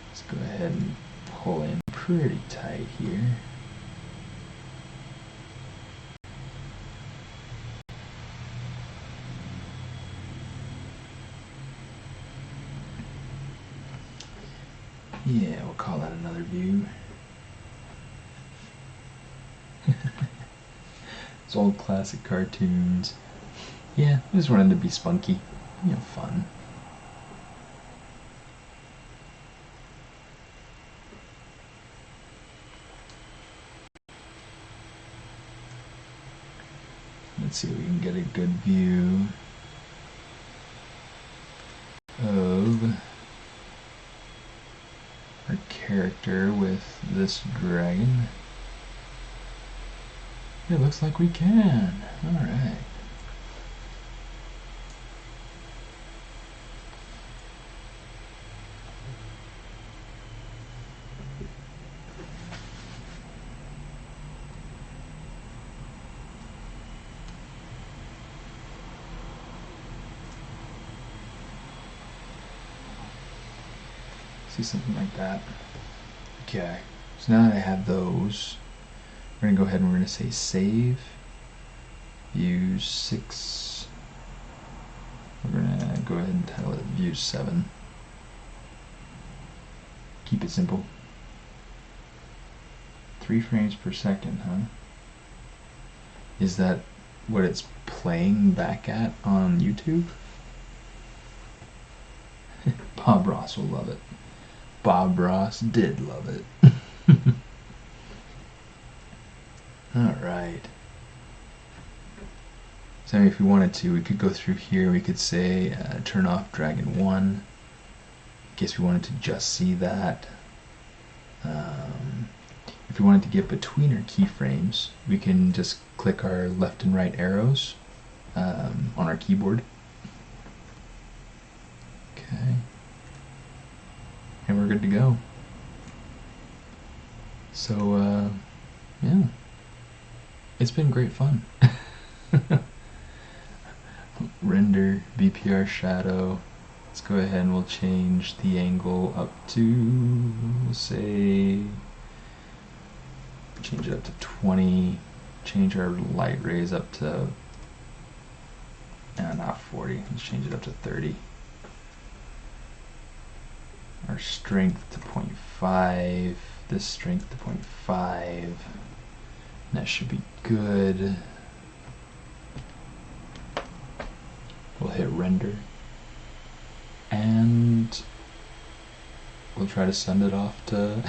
Let's go ahead and pull in pretty tight here. Yeah, we'll call that another view. It's old classic cartoons. Yeah, I just wanted to be spunky, you know, fun. Let's see if we can get a good view of our character with this dragon. It looks like we can. Alright. See something like that. Okay, so now that I have those, we're going to go ahead and we're going to say save, view 6. We're going to go ahead and title it view 7. Keep it simple. 3 frames per second, huh? Is that what it's playing back at on YouTube? Bob Ross will love it. Bob Ross did love it. Alright. So if we wanted to, we could go through here, we could say turn off Dragon 1, in case we wanted to just see that. If we wanted to get between our keyframes, we can just click our left and right arrows on our keyboard. Okay. And we're good to go. So, yeah. It's been great fun. Render, VPR shadow. Let's go ahead and we'll change the angle up to, we'll say, change it up to 20. Change our light rays up to, not 40. Let's change it up to 30. Our strength to 0.5. This strength to 0.5. That should be good. We'll hit render. And we'll try to send it off to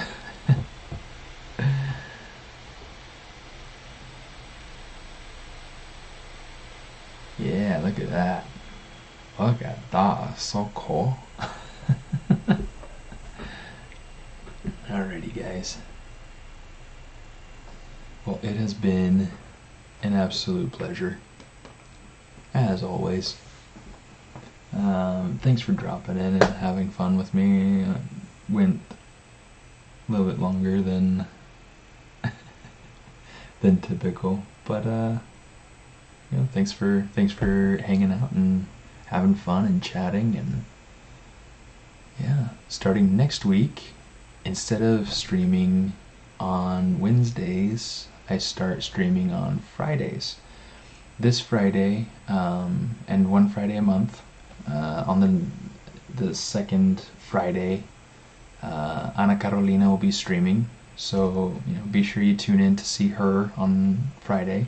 yeah, look at that. Look at that. So cool. Alrighty, guys. Well, it has been an absolute pleasure, as always. Thanks for dropping in and having fun with me. Went a little bit longer than than typical, but thanks for hanging out and having fun and chatting. And yeah, starting next week, instead of streaming on Wednesdays, I start streaming on Fridays. This Friday, and one Friday a month. On the second Friday, Ana Carolina will be streaming, so be sure you tune in to see her on Friday.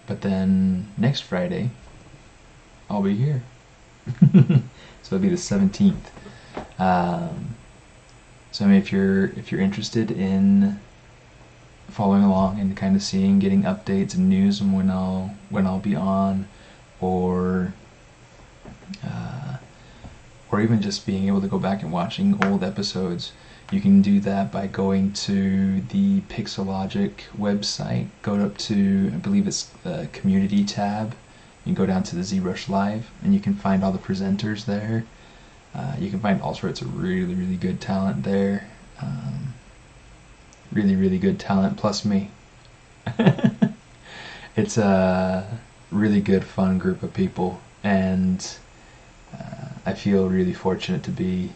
But then next Friday, I'll be here. So it'll be the 17th. So if you're interested in following along and kind of getting updates and news and when I'll be on, or even just being able to go back and watching old episodes, you can do that by going to the Pixelogic website. Go up to, I believe it's the community tab. You can go down to the ZBrush Live, and you can find all the presenters there. You can find all sorts of really, really good talent there. Really, really good talent, plus me. It's a really good, fun group of people, and I feel really fortunate to be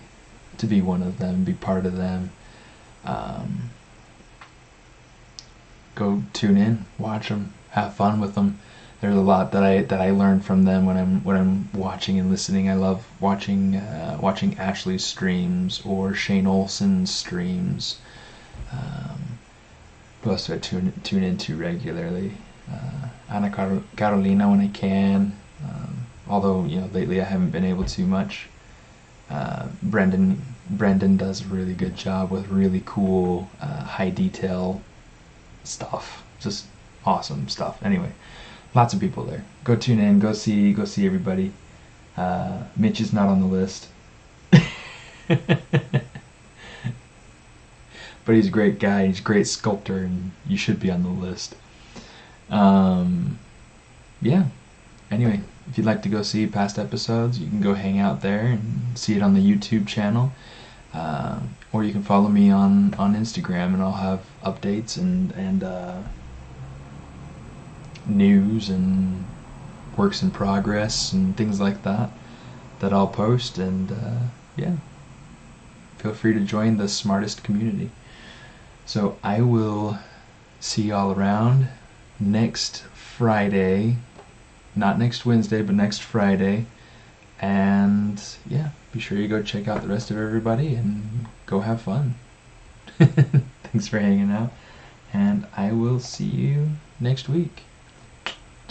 one of them, be part of them. Go tune in, watch them, have fun with them. There's a lot that I learn from them when I'm watching and listening. I love watching Ashley's streams or Shane Olsen's streams. Who else do I tune into regularly? Ana Carolina when I can. Although lately I haven't been able to much. Brendan does a really good job with really cool high detail stuff. Just awesome stuff. Anyway, lots of people there. Go tune in. Go see everybody. Mitch is not on the list, but he's a great guy. He's a great sculptor, and you should be on the list. Yeah. Anyway, if you'd like to go see past episodes, you can go hang out there and see it on the YouTube channel. Or you can follow me on Instagram, and I'll have updates and news and works in progress and things like that I'll post. And yeah, feel free to join the smartest community. So I will see y'all around next Friday. Not next Wednesday, but next Friday. And yeah, be sure you go check out the rest of everybody and go have fun. Thanks for hanging out, and I will see you next week.